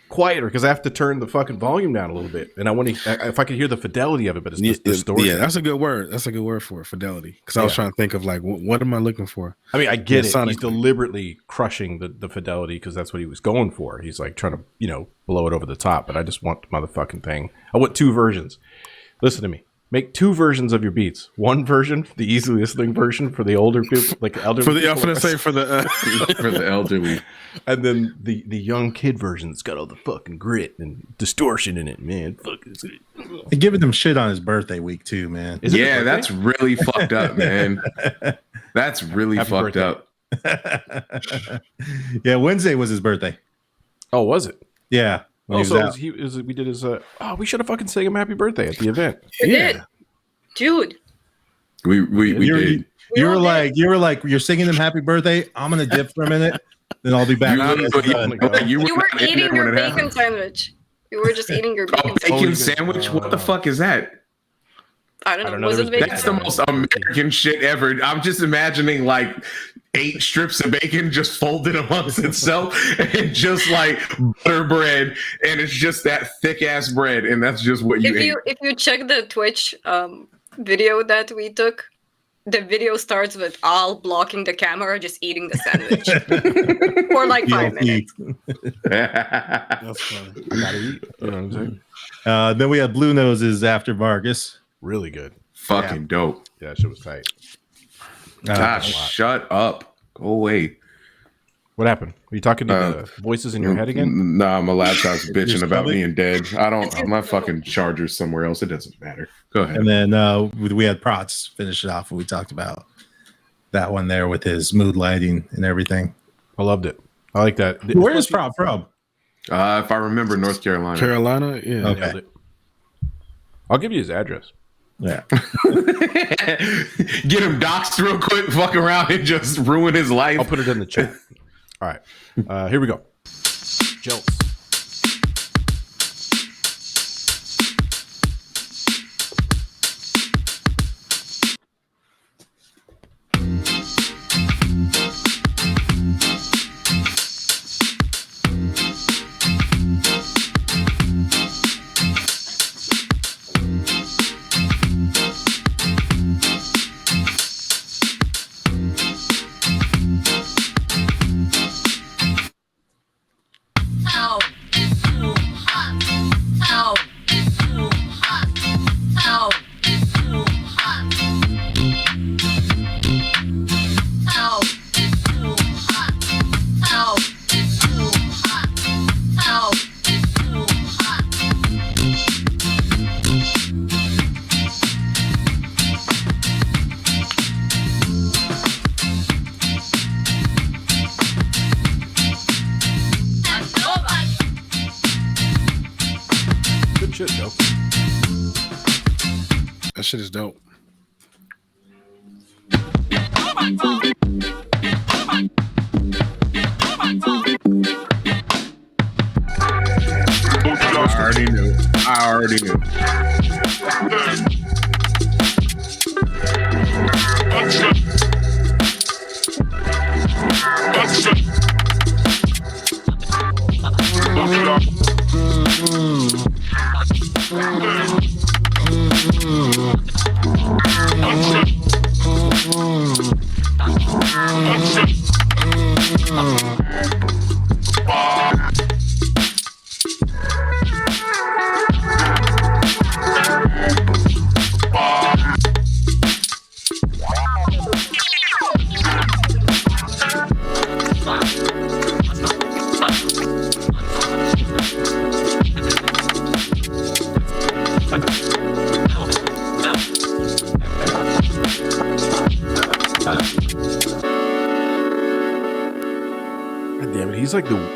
quieter because I have to turn the fucking volume down a little bit, and I want to. If I could hear the fidelity of it, but it's just distorted. Yeah, that's a good word. That's a good word for it, fidelity. Because I was trying to think of like, what am I looking for? I mean, I get it. He's deliberately crushing the fidelity because that's what he was going for. He's like trying to, blow it over the top. But I just want the motherfucking thing. I want two versions. Listen to me. Make two versions of your beats. One version, the easy listening version for the older people, like elderly. For the elderly, and then the young kid version that's got all the fucking grit and distortion in it, man. Fuck is it? They're giving him shit on his birthday week too, man. Yeah, that's really fucked up, man. That's really Happy fucked birthday. Up. Yeah, Wednesday was his birthday. Oh, was it? Yeah. We did his. We should have fucking sang him happy birthday at the event. We did, dude. We did. You were like, you're singing him happy birthday. I'm gonna dip for a minute, then I'll be back. You were eating your bacon sandwich. You were just eating your bacon sandwich. What the fuck is that? I don't know. Was it bacon? That's the most American shit ever. I'm just imagining like 8 strips of bacon just folded amongst itself and just like butter bread, and it's just that thick ass bread, and that's just what you ate. If you check the Twitch video that we took, the video starts with Al blocking the camera, just eating the sandwich for like 5 minutes. That's funny. I gotta eat. You know what I'm saying? Then we had Blue Noses after Vargas. Really good. Fucking dope. Yeah, that shit was tight. Gosh, shut up. Go away. What happened? Are you talking to the voices in your head again? Nah, my laptop's bitching about being dead. My fucking charger's somewhere else. It doesn't matter. Go ahead. And then we had Prots finish it off, and we talked about that one there with his mood lighting and everything. I loved it. I like that. Where is Prot from? If I remember, North Carolina. Carolina? Yeah. Okay. I'll give you his address. Yeah. Get him doxxed real quick, fuck around and just ruin his life. I'll put it in the chat. All right. Here we go. Jolts. That shit is dope. I already knew.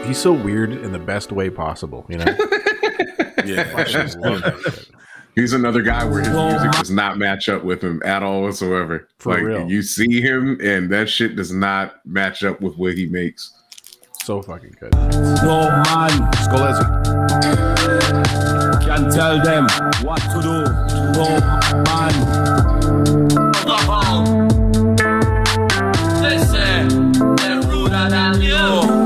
He's so weird in the best way possible, you know? He's another guy where his music does not match up with him at all whatsoever. For real. You see him and that shit does not match up with what he makes. So fucking good. No man Skolezi can tell them what to do. No man. They say they're ruder than you.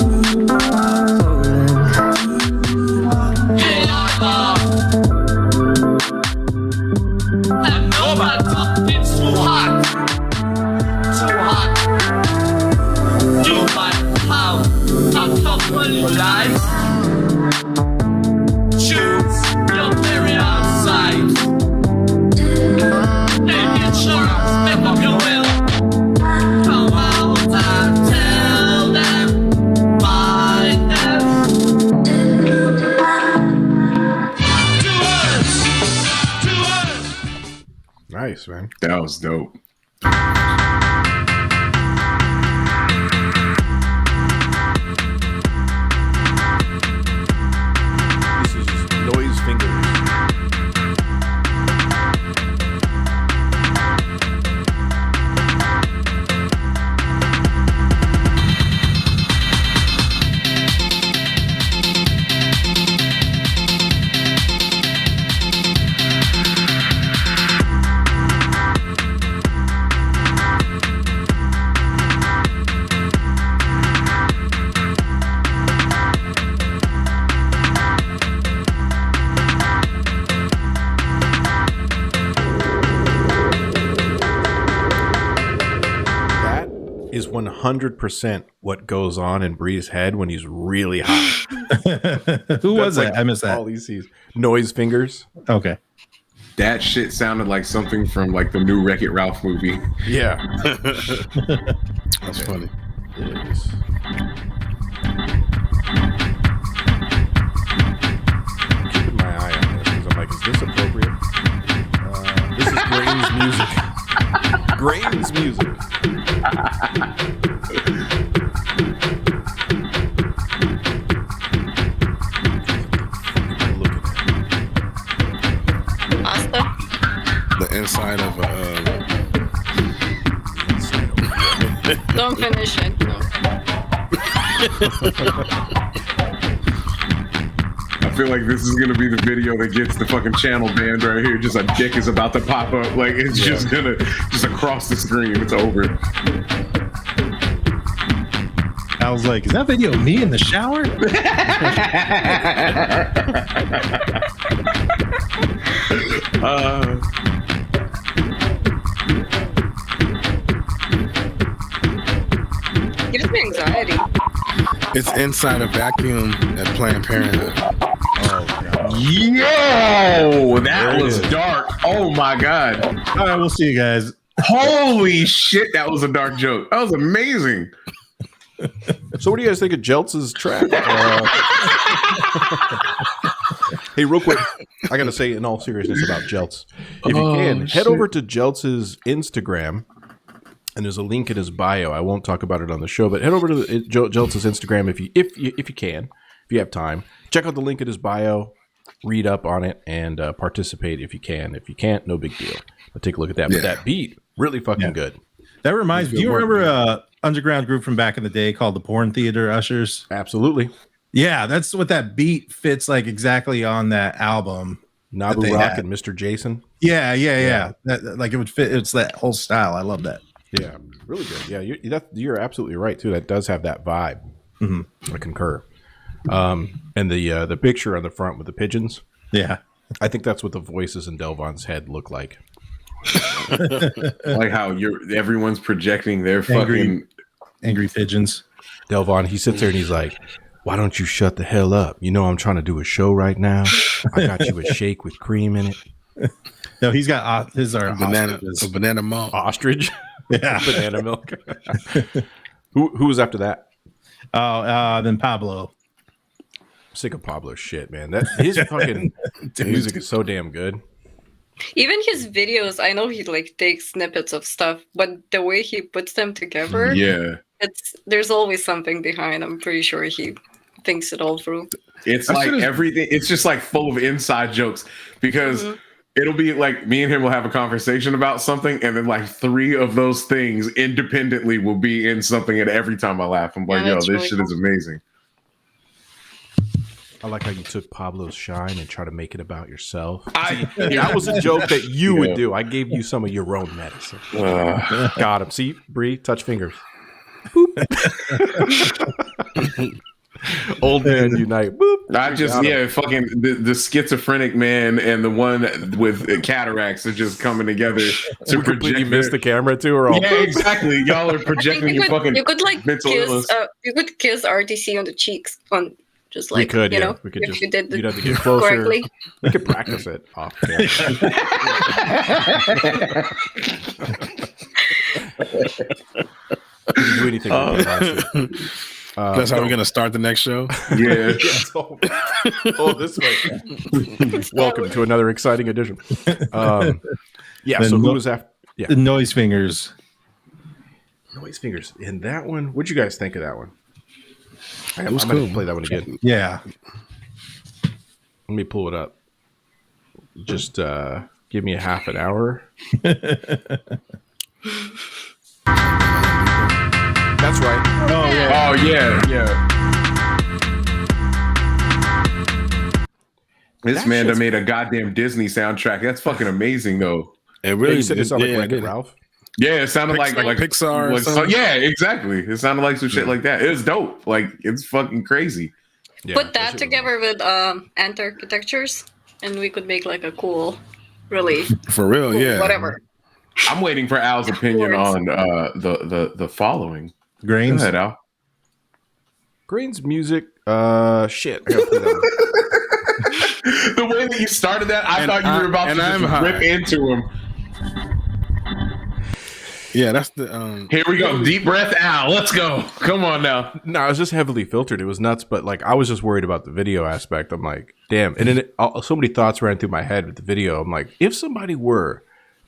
Choose your very outside. Take insurance, make up your will. Come out and tell them, find them. To us. Nice, man. That was dope. 100% what goes on in Bree's head when he's really high. Who was that? I missed that. All he sees. Noise fingers. Okay. That shit sounded like something from like the new Wreck-It Ralph movie. Yeah. That's funny. Yes. Keeping my eye on this because I'm like, is this appropriate? This is Grain's music. Grain's music. Pasta? The inside of Don't finish it. No. I feel like this is gonna be the video that gets the fucking channel banned right here. Just a dick is about to pop up. Like it's just across the screen. It's over. I was like, is that video of me in the shower? Gives me anxiety. it's inside a vacuum at Planned Parenthood. Yo, that was dark. Oh my god. All right, we'll see you guys. Holy shit, that was a dark joke. That was amazing. So, what do you guys think of Jeltz's track? Hey, real quick, I got to say, in all seriousness, about Jeltz. If you can, head over to Jeltz's Instagram, and there's a link in his bio. I won't talk about it on the show, but head over to Jeltz's Instagram if you can, if you have time. Check out the link in his bio, read up on it, and participate if you can. If you can't, no big deal. But take a look at that. But that beat, really fucking good. That reminds me. Do you remember underground group from back in the day called the Porn Theater Ushers? Absolutely. Yeah, that's what that beat fits like exactly on that album. Nabu Rock and Mr. Jason. Yeah. That, like it would fit. It's that whole style. I love that. Yeah, really good. Yeah, you're absolutely right too. That does have that vibe. Mm-hmm. I concur. And the picture on the front with the pigeons. Yeah, I think that's what the voices in Delvon's head look like. Like how everyone's projecting their fucking angry pigeons. Delvon, he sits there and he's like, "Why don't you shut the hell up? You know I'm trying to do a show right now. I got you a shake with cream in it." No, he's got his are banana milk. Ostrich. Yeah, banana milk. Who was after that? Then Pablo. Sick of Pablo's shit, man. That his fucking music is so damn good. Even his videos, I know he like takes snippets of stuff, but the way he puts them together, there's always something behind. I'm pretty sure he thinks it all through. It's like everything. It's just like full of inside jokes because it'll be like me and him will have a conversation about something, and then like 3 of those things independently will be in something, and every time I laugh, I'm like, "Yo, this really shit is amazing." I like how you took Pablo's shine and try to make it about yourself. That was a joke that you would do. I gave you some of your own medicine. Got him. See, Bree, touch fingers. Old man unite. Boop. I just fucking the schizophrenic man and the one with cataracts are just coming together to project. You missed the camera too, or all? Yeah, exactly. Y'all are projecting your fucking. You could like mental illness. You could kiss RTC on the cheeks on. Just like, we could, you know, we could if just, you did you'd have to get closer. Correctly. We could practice it off camera. We can do anything. That's how we're going to start the next show? Yeah. This way. Welcome to another exciting edition. So who was after? Yeah. The Noise Fingers. Noise Fingers. In that one, what'd you guys think of that one? I'm going to play that one again. Yeah. Let me pull it up. Just give me a half an hour. That's right. Oh yeah. This man done made a goddamn Disney soundtrack. That's fucking amazing, though. It really sounded like Wreck-It Ralph. Yeah, it sounded like Pixar. Or something. Yeah, exactly. It sounded like some shit like that. It was dope. Like it's fucking crazy. Yeah, put that together with Ant Architectures, and we could make like a cool, really for real, cool, whatever. I'm waiting for Al's opinion on the following. Grains. Go ahead, Al. Grains music. Shit. I gotta play that The way that you started that, I thought you were about to just rip into him. Yeah, that's the. Here we go. Deep breath, Al. Let's go. Come on now. No, it was just heavily filtered. It was nuts, but like I was just worried about the video aspect. I'm like, damn. And then so many thoughts ran through my head with the video. I'm like, if somebody were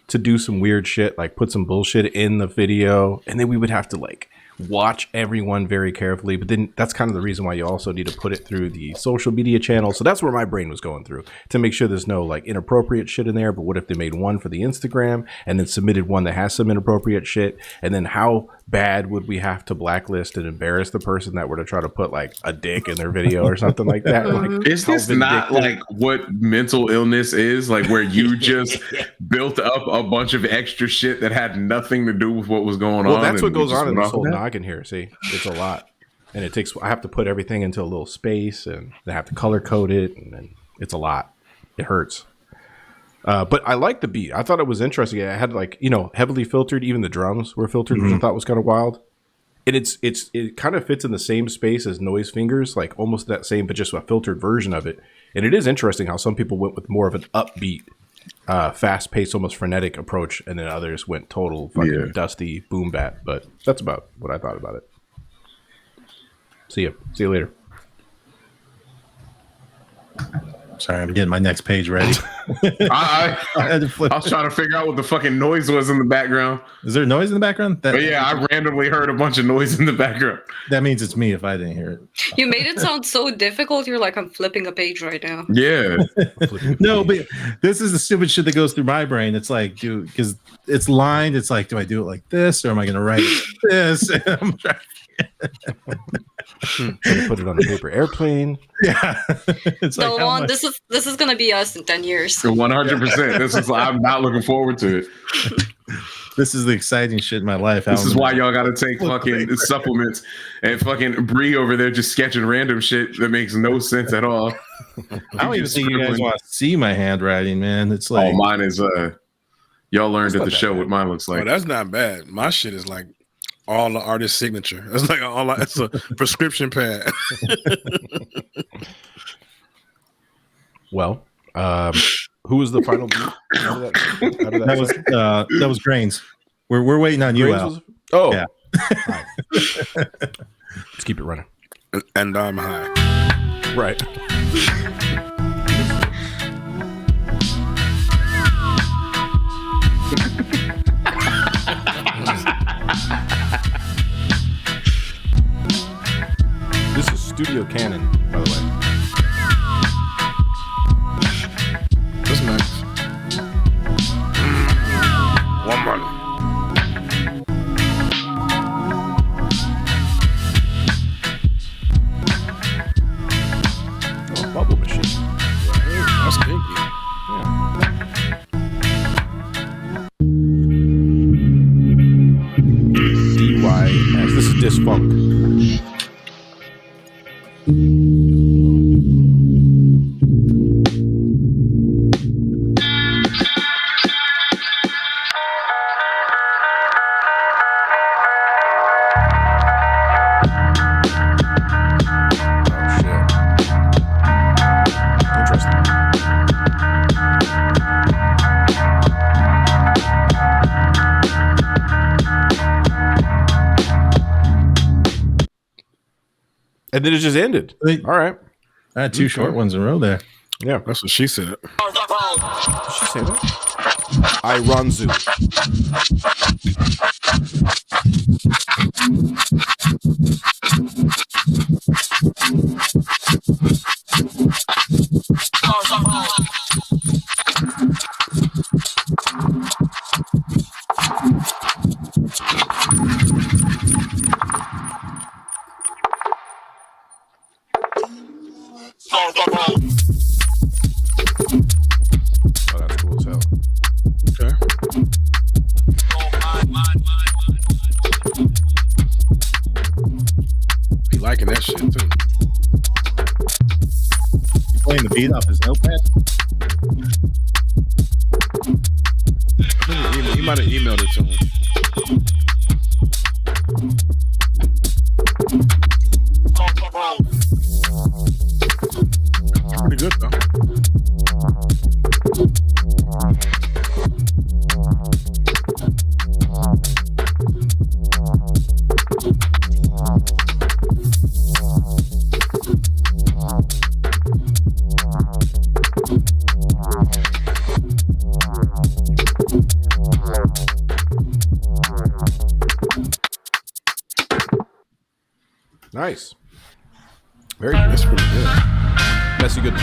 to do some weird shit, like put some bullshit in the video, and then we would have to like watch everyone very carefully. But then that's kind of the reason why you also need to put it through the social media channel. So that's where my brain was going through, to make sure there's no like inappropriate shit in there. But what if they made one for the Instagram and then submitted one that has some inappropriate shit? And then how bad would we have to blacklist and embarrass the person that were to try to put like a dick in their video or something like that? Like, is this not like what mental illness is? Like where you just built up a bunch of extra shit that had nothing to do with what was going on? Well, that's what goes on in this whole noggin here. See, it's a lot. And it takes, I have to put everything into a little space and I have to color code it. And then it's a lot. It hurts. But I like the beat. I thought it was interesting. I had like, you know, heavily filtered. Even the drums were filtered, which I thought was kind of wild. And it kind of fits in the same space as Noise Fingers, like almost that same, but just a filtered version of it. And it is interesting how some people went with more of an upbeat, fast paced, almost frenetic approach. And then others went total fucking dusty boom bat. But that's about what I thought about it. See you later. Sorry, I'm getting my next page ready. I was trying to figure out what the fucking noise was in the background. Is there noise in the background? But yeah, I randomly heard a bunch of noise in the background. That means it's me if I didn't hear it. You made it sound so difficult. You're like, I'm flipping a page right now. Yeah. No, but this is the stupid shit that goes through my brain. It's like, dude, because it's lined. It's like, do I do it like this or am I going to write it like this? I'm trying to put it on a paper airplane. Yeah. It's no, like, this is gonna be us in 10 years. 100%. This is, I'm not looking forward to it. This is the exciting shit in my life. This is why y'all gotta take fucking supplements, and fucking Bree over there just sketching random shit that makes no sense at all. I don't even think you guys want to see my handwriting, man. It's like, oh, mine is y'all learned at the show what mine looks like. Oh, that's not bad. My shit is like all the artist signature. It's like it's a prescription pad. Well, who was the final beat out of that? That was Grains. We're waiting on you, Al. Oh, yeah. Right. Let's keep it running. And I'm high. Right. This is Studio Canon, by the way. That's nice. One more. Oh, bubble machine. That's kinky. DYS. This is Disfunk. And then it just ended. All right. I had two short ones in a row there. Yeah. That's what she said. Did she say that? I run zoo. Oh, that's cool as hell. Okay. He liking that shit too. You playing the beat off his notepad? I think he might have emailed it to him. Pretty good though. Nice. Very good. That's pretty good. Messy goodness.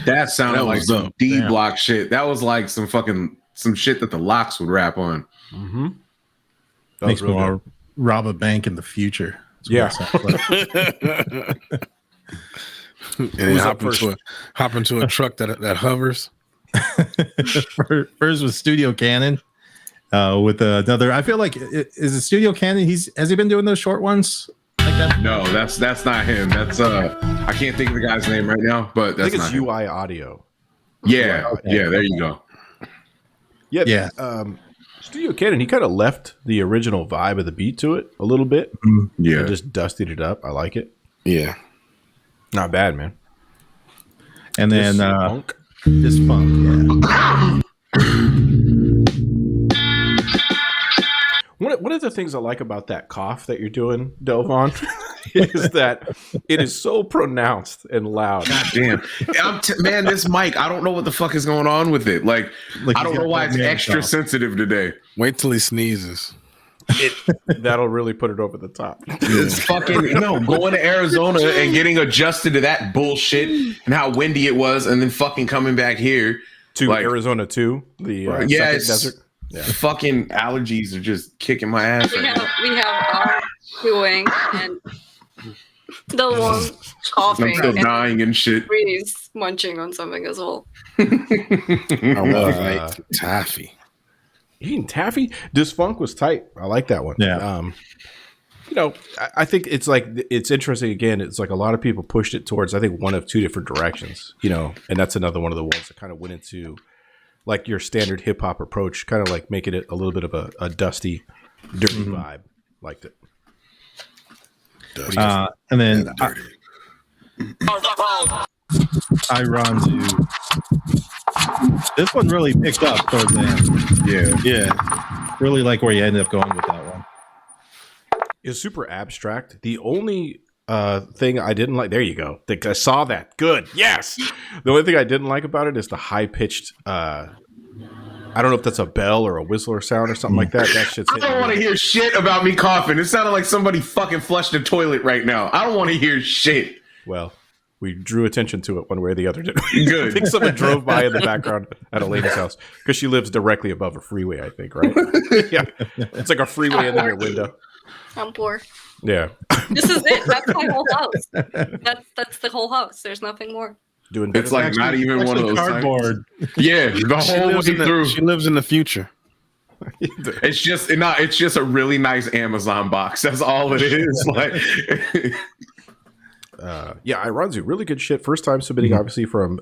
That sounded like some D block shit. That was like some shit that the Locks would rap on. Mm-hmm. Makes me want to rob a bank in the future. Yeah. And hop into a truck that hovers. First was Studio Cannon. With another, I feel like is it Studio Cannon? Has he been doing those short ones like that? No, that's not him. That's I can't think of the guy's name right now, but that's I think it's not UI him. Audio. Yeah, okay. Yeah, there you go. Yeah. Studio Cannon, he kind of left the original vibe of the beat to it a little bit. Yeah, and just dusted it up. I like it. Yeah, not bad, man. And then this funk, yeah. One of the things I like about that cough that you're doing, Delvon, is that it is so pronounced and loud. God damn. Man, this mic, I don't know what the fuck is going on with it. Like I don't know why it's extra sensitive today. Wait till he sneezes. That'll really put it over the top. It's fucking going to Arizona and getting adjusted to that bullshit and how windy it was, and then fucking coming back here to Arizona too. The second desert. Yeah. Fucking allergies are just kicking my ass. We have our doing and the one coughing. I'm still dying and shit. Breeze munching on something as well. I love taffy. Eating taffy? This funk was tight. I like that one. Yeah. I think it's interesting. Again, it's like a lot of people pushed it towards, I think, one of two different directions, and that's another one of the ones that kind of went into like your standard hip hop approach, kind of like making it a little bit of a dusty, dirty vibe. Liked it. And then I run to this one really picked up towards the end. Yeah. Really like where you ended up going with that one. It's super abstract. The only thing I didn't like, there you go. I saw that. Good. Yes. The only thing I didn't like about it is the high pitched, I don't know if that's a bell or a whistle or sound or something like that. That shit's I don't want to hear shit about me coughing. It sounded like somebody fucking flushed the toilet right now. I don't want to hear shit. Well, we drew attention to it one way or the other, didn't we? Good. I think someone drove by in the background at a lady's house because she lives directly above a freeway, I think, right? Yeah. It's like a freeway in your window. I'm poor. Yeah. This is it. That's my whole house. That's the whole house. There's nothing more. Doing it's like not even one of those cardboard. Yeah, the whole way through. She lives in the future. It's just a really nice Amazon box. That's all it is. Like, Iranzu, really good shit. First time submitting, obviously from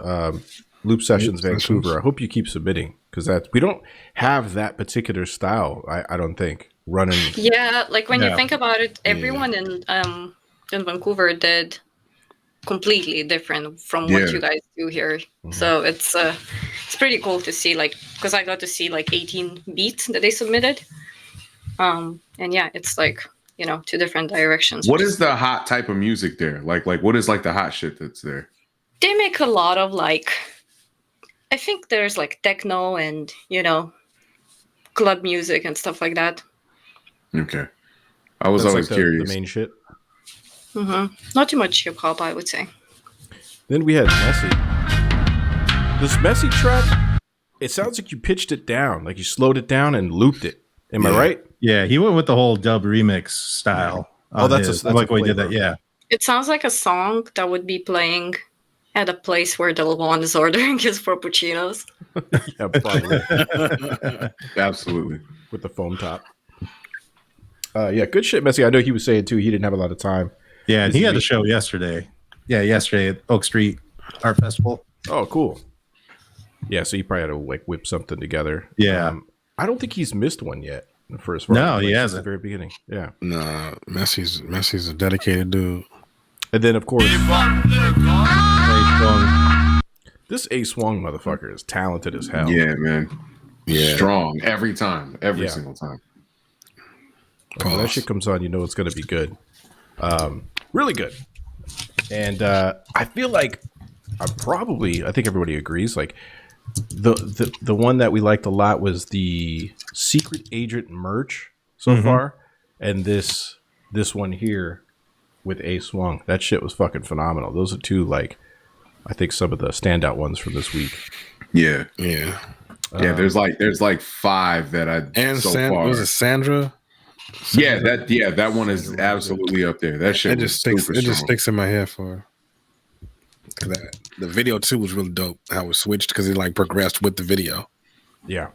Loop Sessions Vancouver. I hope you keep submitting because we don't have that particular style. I don't think running. Yeah, like when you think about it, everyone in Vancouver did completely different from what you guys do here. So it's pretty cool to see, like, because I got to see like 18 beats that they submitted. And yeah, it's like, you know, 2 different directions. What is the hot type of music there? Like what is like the hot shit that's there? They make a lot of like, I think there's like techno and, you know, club music and stuff like that. Okay. I was always curious. The main shit. Not too much hip hop, I would say. Then we had Messy. This Messy track, it sounds like you pitched it down, like you slowed it down and looped it. Am I right? Yeah, he went with the whole dub remix style. Oh, that's I like the way he did that. Yeah. It sounds like a song that would be playing at a place where Lil Juan is ordering his frappuccinos. Yeah, probably. Absolutely. With the foam top. Yeah, good shit, Messy. I know he was saying too, he didn't have a lot of time. Yeah, and he had the show yesterday. Yeah, yesterday at Oak Street Art Festival. Oh, cool. Yeah, so he probably had to like whip something together. Yeah. I don't think he's missed one yet. No, he hasn't. At the very beginning. Yeah. Nah, Messy's a dedicated dude. And then, of course, this A Swung motherfucker is talented as hell. Yeah, man. Yeah. Strong every time, every single time. When that shit comes on, you know it's going to be good. Really good. And I feel like I think everybody agrees, like the one that we liked a lot was the Secret Agent merch so far, and this one here with A Swung. That shit was fucking phenomenal. Those are 2, like, I think some of the standout ones from this week. Yeah. Yeah, there's like 5 that I and so far. Was it Sandra? Yeah, that one is absolutely up there. That shit just sticks in my head for that. The video too was really dope. How it switched because it like progressed with the video. Yeah,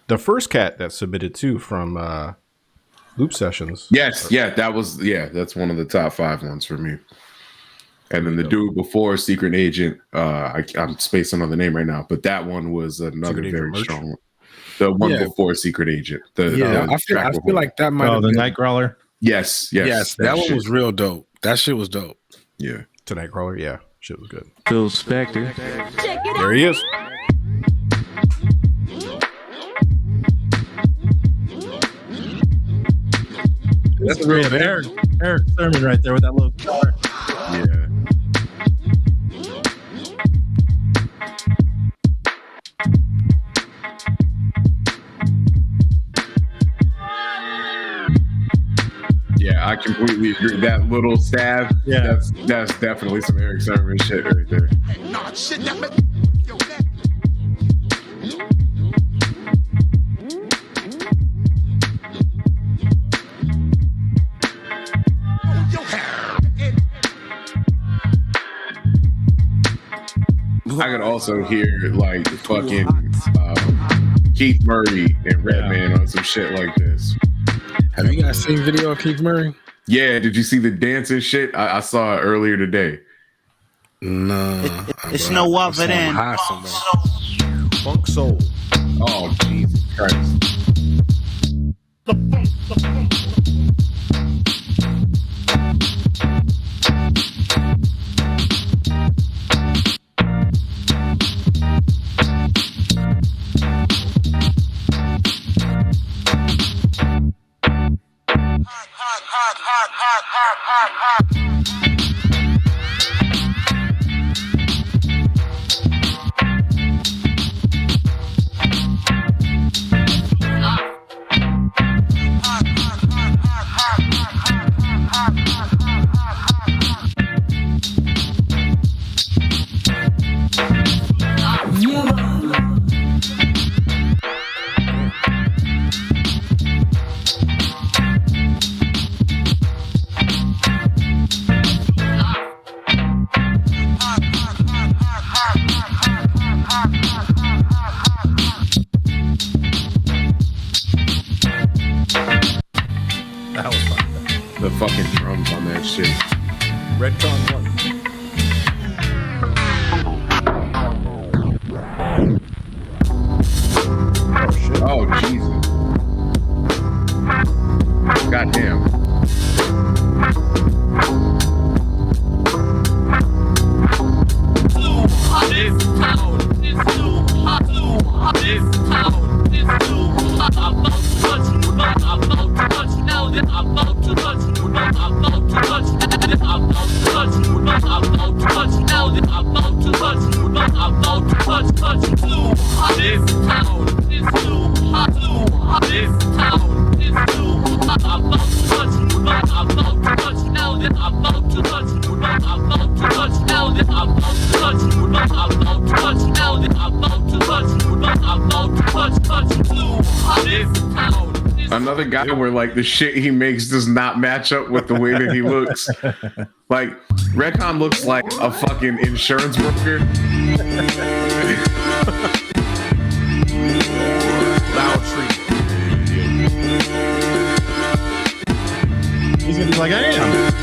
the first cat that submitted too from Loop Sessions. Yes, that's one of the top 5 ones for me. And then the dude before Secret Agent, I'm spacing on the name right now, but that one was another very strong one. The one before Secret Agent. I feel like that might have the been Nightcrawler. Yes. That one was real dope. That shit was dope. Yeah. To Nightcrawler, yeah. Shit was good. Phil Spector. There he is. That's real Eric Sermon right there with that little guitar. Yeah. Yeah, I completely agree. That little stab, that's definitely some Eric Sermon shit right there. I could also hear like fucking Keith Murray and Redman on some shit like this. Have you guys seen video of Keith Murray? Yeah, did you see the dancing shit? I saw it earlier today. No. It's no other than Funk Soul. Oh, Jesus Christ. Oh Jesus! Goddamn. Another guy where like the shit he makes does not match up with the way that he looks. Like Redcon looks like a fucking insurance broker. Loud treat. He's gonna be like, I am.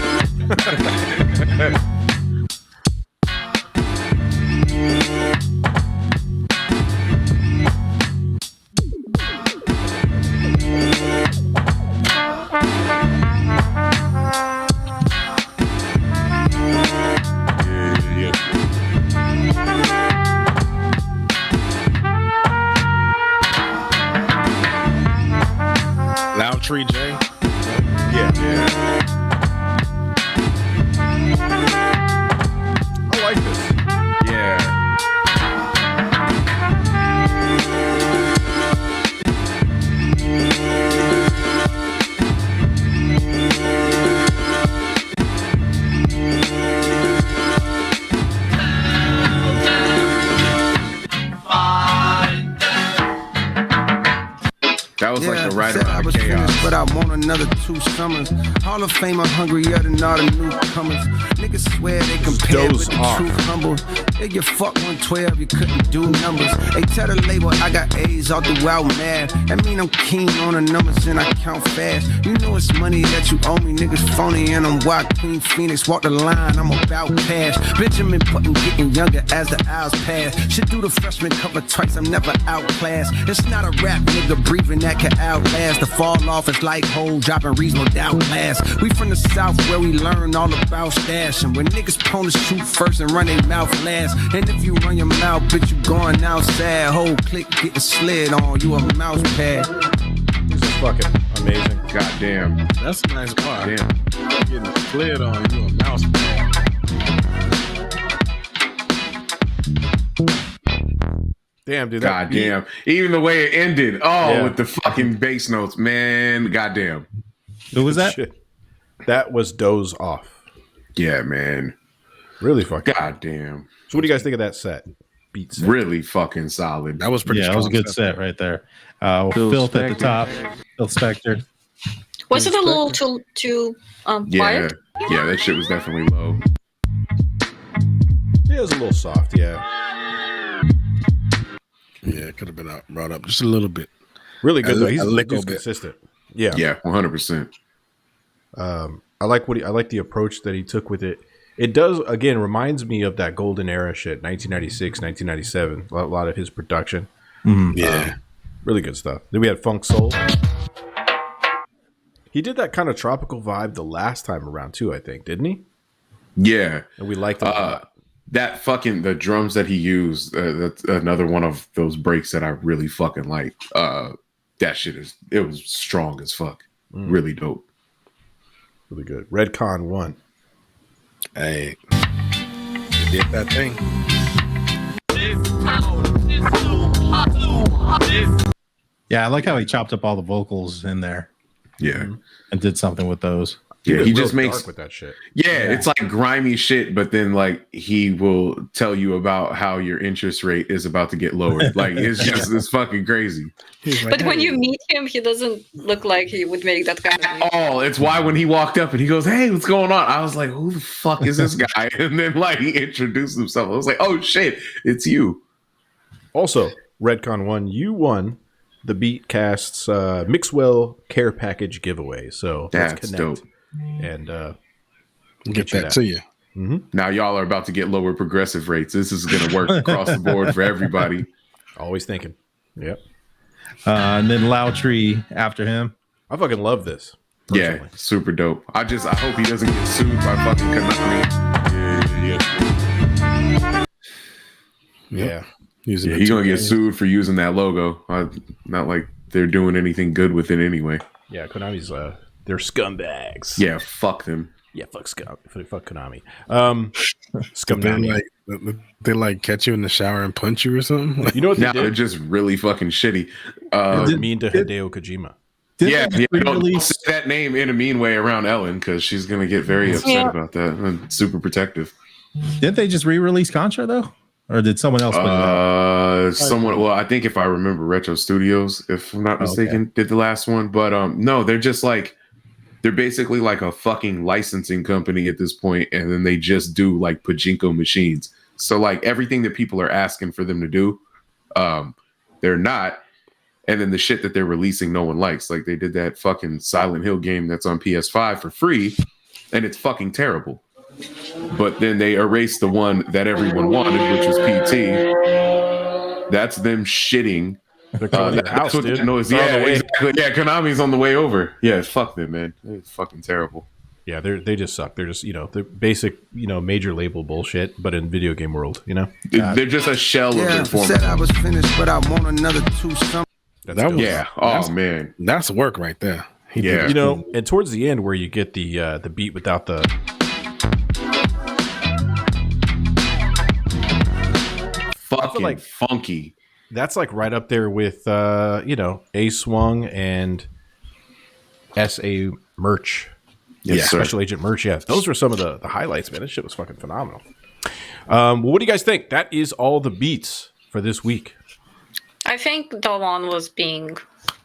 Loud Tree J. Yeah. I like this. Yeah. That was like the right amount of chaos. But I want another 2 summers. Hall of Famer hungrier than all the newcomers. Niggas swear they compare with the true humble. If you fuck 112, you couldn't do numbers. They tell the label I got A's all throughout mad. That mean I'm keen on the numbers and I count fast. You know it's money that you owe me, niggas phony and I'm wild. Queen Phoenix walk the line, I'm about cash. Benjamin Button getting younger as the hours pass. Should do the freshman cover twice, I'm never outclassed. It's not a rap nigga breathing that can outlast. The fall off is like hole dropping reasonable doubt last. We from the south where we learn all about stashing. When niggas prone to shoot first and run their mouth last. And if you run your mouth, bitch, you going outside. Whole click getting slid on, you a mouse pad. This is fucking amazing. Goddamn. That's a nice bar. Damn. Getting slid on, you a mouse pad. Damn, dude. Goddamn. Even the way it ended. Oh, with the fucking bass notes, man. Goddamn. Who was that? Shit. That was Doze Off. Yeah, man. Really fucking. Goddamn. So, what do you guys think of that set? Beat set. Really fucking solid. That was pretty strong. That was a good set right there. Filth at the top. Phil Spector. Was it a little too quiet? Yeah, that shit was definitely low. Yeah, it was a little soft, yeah. Yeah, it could have been brought up just a little bit. Really good though. He's bit. consistent. Yeah. Yeah, 100%. I like I like the approach that he took with it. It does, again, reminds me of that golden era shit, 1996, 1997. A lot of his production. Mm-hmm. Yeah. Really good stuff. Then we had Funk Soul. He did that kind of tropical vibe the last time around too, I think, didn't he? Yeah. And we liked it a lot. That fucking, the drums that he used, that's another one of those breaks that I really fucking like. That shit it was strong as fuck. Really dope. Really good. Redcon 1. Hey, he did that thing. Yeah, I like how he chopped up all the vocals in there. Yeah. And did something with those. Yeah, he just makes dark with that shit. Yeah, it's like grimy shit, but then like he will tell you about how your interest rate is about to get lowered. Like it's just it's fucking crazy. But when you meet him, he doesn't look like he would make that kind of music. Oh, it's why when he walked up and he goes, "Hey, what's going on?" I was like, "Who the fuck is this guy?" And then like he introduced himself. I was like, "Oh shit, it's you." Also, Redcon 1, you won the Beatcast's Mixwell Care Package giveaway. So that's let's connect. dope. And we'll get that to you. Mm-hmm. Now y'all are about to get lower progressive rates. This is going to work across the board for everybody. Always thinking. Yep. And then Lowtree after him. I fucking love this. Personally. Yeah, super dope. I hope he doesn't get sued by fucking Konami. Yeah. He's gonna get sued for using that logo. Not like they're doing anything good with it anyway. Yeah, Konami's they're scumbags. Yeah, fuck them. Yeah, fuck Konami. Scumbags. They like catch you in the shower and punch you or something. You know what they did? They're just really fucking shitty. Mean to Hideo Kojima. Don't say that name in a mean way around Ellen because she's gonna get very upset about that and super protective. Didn't they just re-release Contra though, or did someone else put it out? Someone. Well, I think if I remember, Retro Studios, if I'm not mistaken, did the last one. But no, they're just like they're basically like a fucking licensing company at this point, and then they just do like pachinko machines. So like everything that people are asking for them to do, they're not. And then the shit that they're releasing, no one likes. Like they did that fucking Silent Hill game that's on PS5 for free, and it's fucking terrible. But then they erased the one that everyone wanted, which was PT. That's them shitting. That's what the noise. Yeah, exactly. Yeah, Konami's on the way over. Yeah, fuck them, man. It's fucking terrible. Yeah, they just suck. They're just they're basic major label bullshit, but in video game world, they're just a shell of their former. Said I was finished, but I want another 2 summers. Oh man, that's work right there. And towards the end where you get the beat without the fucking like funky. That's like right up there with A Swung and SA Merch. Yes, Special Agent Merch. Yeah, those were some of the highlights, man. This shit was fucking phenomenal. Well, what do you guys think? That is all the beats for this week. I think Dalwan was being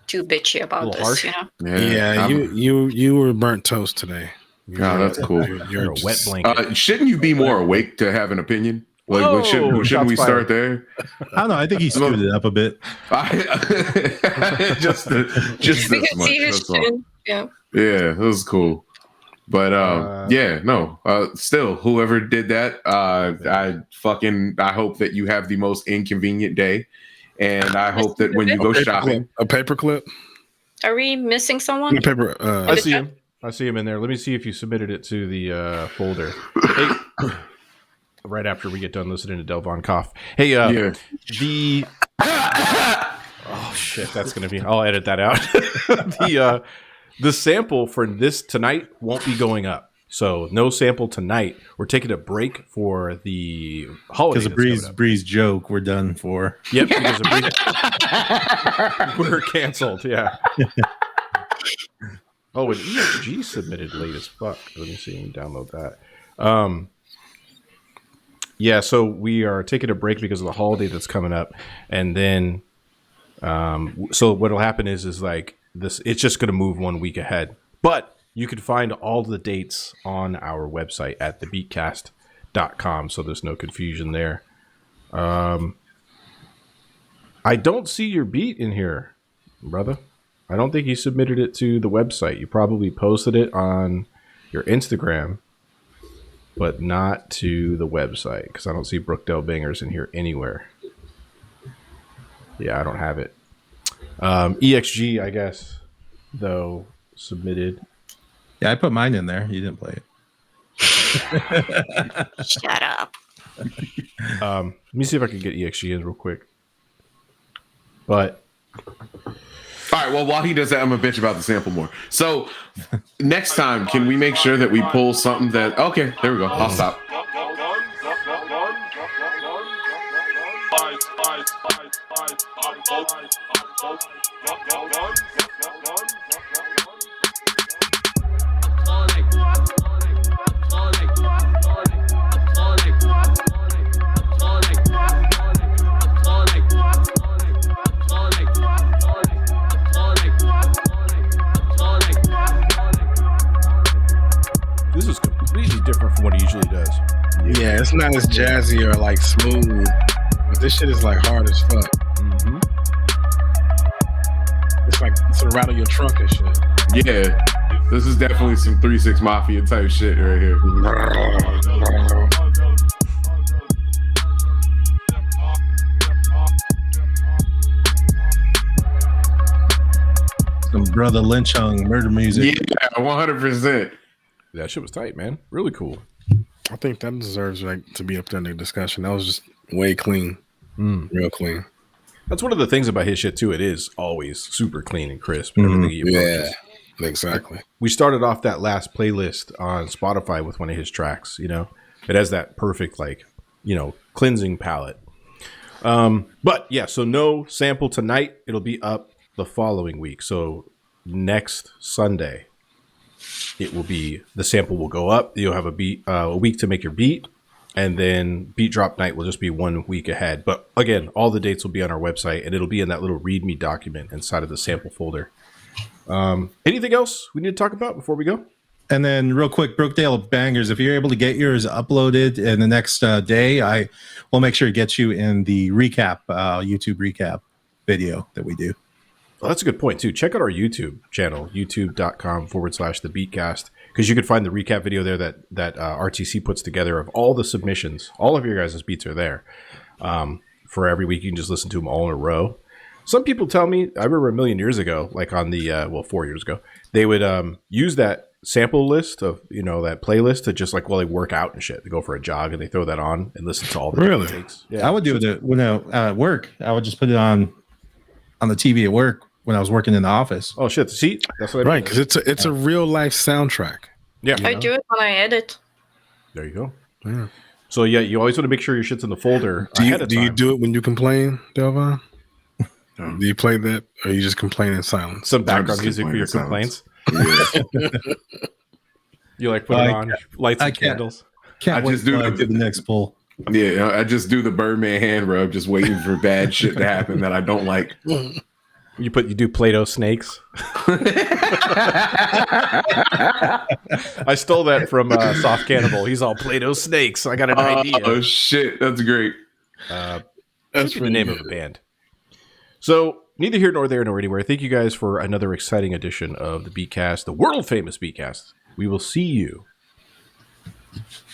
too bitchy about this, harsh. Yeah, you were burnt toast today. Oh, that's cool. You're a wet blanket. Shouldn't you be more awake to have an opinion? Like, shouldn't we start there? I don't know. I think he screwed it up a bit. just this much. Yeah, it was cool. But still, whoever did that, I hope that you have the most inconvenient day. And I hope that when you go shopping, a paperclip. Are we missing someone? I see him. I see him in there. Let me see if you submitted it to the folder. Hey, right after we get done listening to Delvon cough. Hey, the oh shit, that's gonna be. I'll edit that out. The sample for this tonight won't be going up. So no sample tonight. We're taking a break for the holiday. Because of Breeze joke, we're done for. Yep, because of Breeze. We're canceled. Yeah. Oh, and ESG submitted late as fuck. Let me see. Let me download that. Yeah, so we are taking a break because of the holiday that's coming up, and then, so what'll happen is like this. It's just going to move 1 week ahead, but. You can find all the dates on our website at thebeatcast.com, so there's no confusion there. I don't see your beat in here, brother. I don't think you submitted it to the website. You probably posted it on your Instagram, but not to the website, because I don't see Brookdale Bangers in here anywhere. Yeah, I don't have it. EXG, I guess, though, submitted. Yeah, I put mine in there. You didn't play it. Shut up. Let me see if I can get EXG in real quick. But all right, well, while he does that, I'm gonna bitch about the sample more. So next time, can we make sure that we pull something that okay, there we go. I'll stop. This is completely different from what he usually does. Yeah, it's not as jazzy or like smooth, but this shit is like hard as fuck. Mm-hmm. It's like it's to rattle your trunk and shit. Yeah, this is definitely some 3-6 Mafia type shit right here. Some Brother Lynch Hung murder music. Yeah, 100%. That shit was tight, man. Really cool. I think that deserves to be up there in the discussion. That was just way clean, real clean. That's one of the things about his shit too. It is always super clean and crisp. And everything he approaches. Yeah, exactly. We started off that last playlist on Spotify with one of his tracks. You know, it has that perfect cleansing palette. But yeah, so no sample tonight. It'll be up the following week. So next Sunday, the sample will go up. You'll have a week to make your beat. And then beat drop night will just be 1 week ahead. But again, all the dates will be on our website, and it'll be in that little README document inside of the sample folder. Anything else we need to talk about before we go? And then real quick, Brookdale Bangers, if you're able to get yours uploaded in the next day, I will make sure to get you in the recap, YouTube recap video that we do. Well, that's a good point, too. Check out our YouTube channel, youtube.com/the Beatcast, because you can find the recap video there that RTC puts together of all the submissions. All of your guys' beats are there. For every week, you can just listen to them all in a row. Some people tell me, I remember a million years ago, like on the, 4 years ago, they would use that sample list of, that playlist to just while they work out and shit. They go for a jog and they throw that on and listen to all the different takes. Yeah. I would do it when at work. I would just put it on the TV at work when I was working in the office. Oh shit! See, that's what right, because it's a real life soundtrack. Yeah, I do it when I edit. There you go. Yeah. So yeah, you always want to make sure your shit's in the folder. Do you do it when you complain, Delvon? Do you play that, or you just complain in silence? Some background music for your complaints. Yeah. You put it on, lights and candles. Can't wait to the next poll. Yeah, I just do the Birdman hand rub, just waiting for bad shit to happen that I don't like. You do Play-Doh snakes. I stole that from Soft Cannibal. He's all Play-Doh snakes. I got an idea. Oh shit, that's great. That's the name of a band. So neither here nor there nor anywhere. Thank you guys for another exciting edition of the Beatcast, the world famous Beatcast. We will see you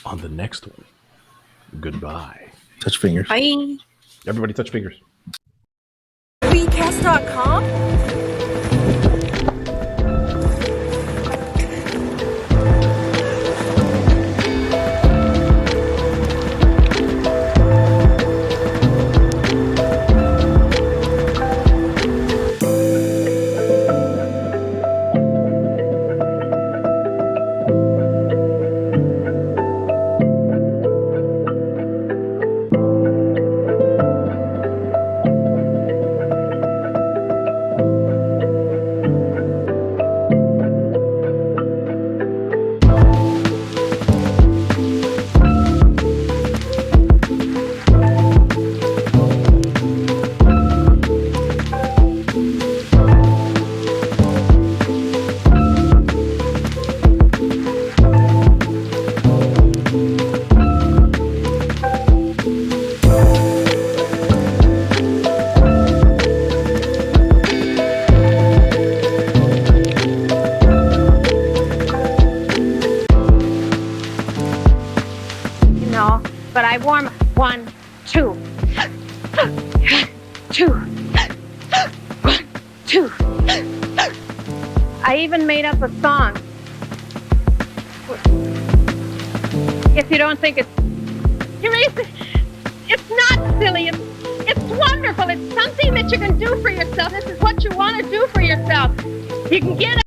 on the next one. Goodbye. Touch fingers. Bye. Everybody touch fingers. Beatcast.com? But I warm 1, 2, 2, 1, 2. I even made up a song. If you don't think it's not silly. It's wonderful. It's something that you can do for yourself. This is what you want to do for yourself. You can get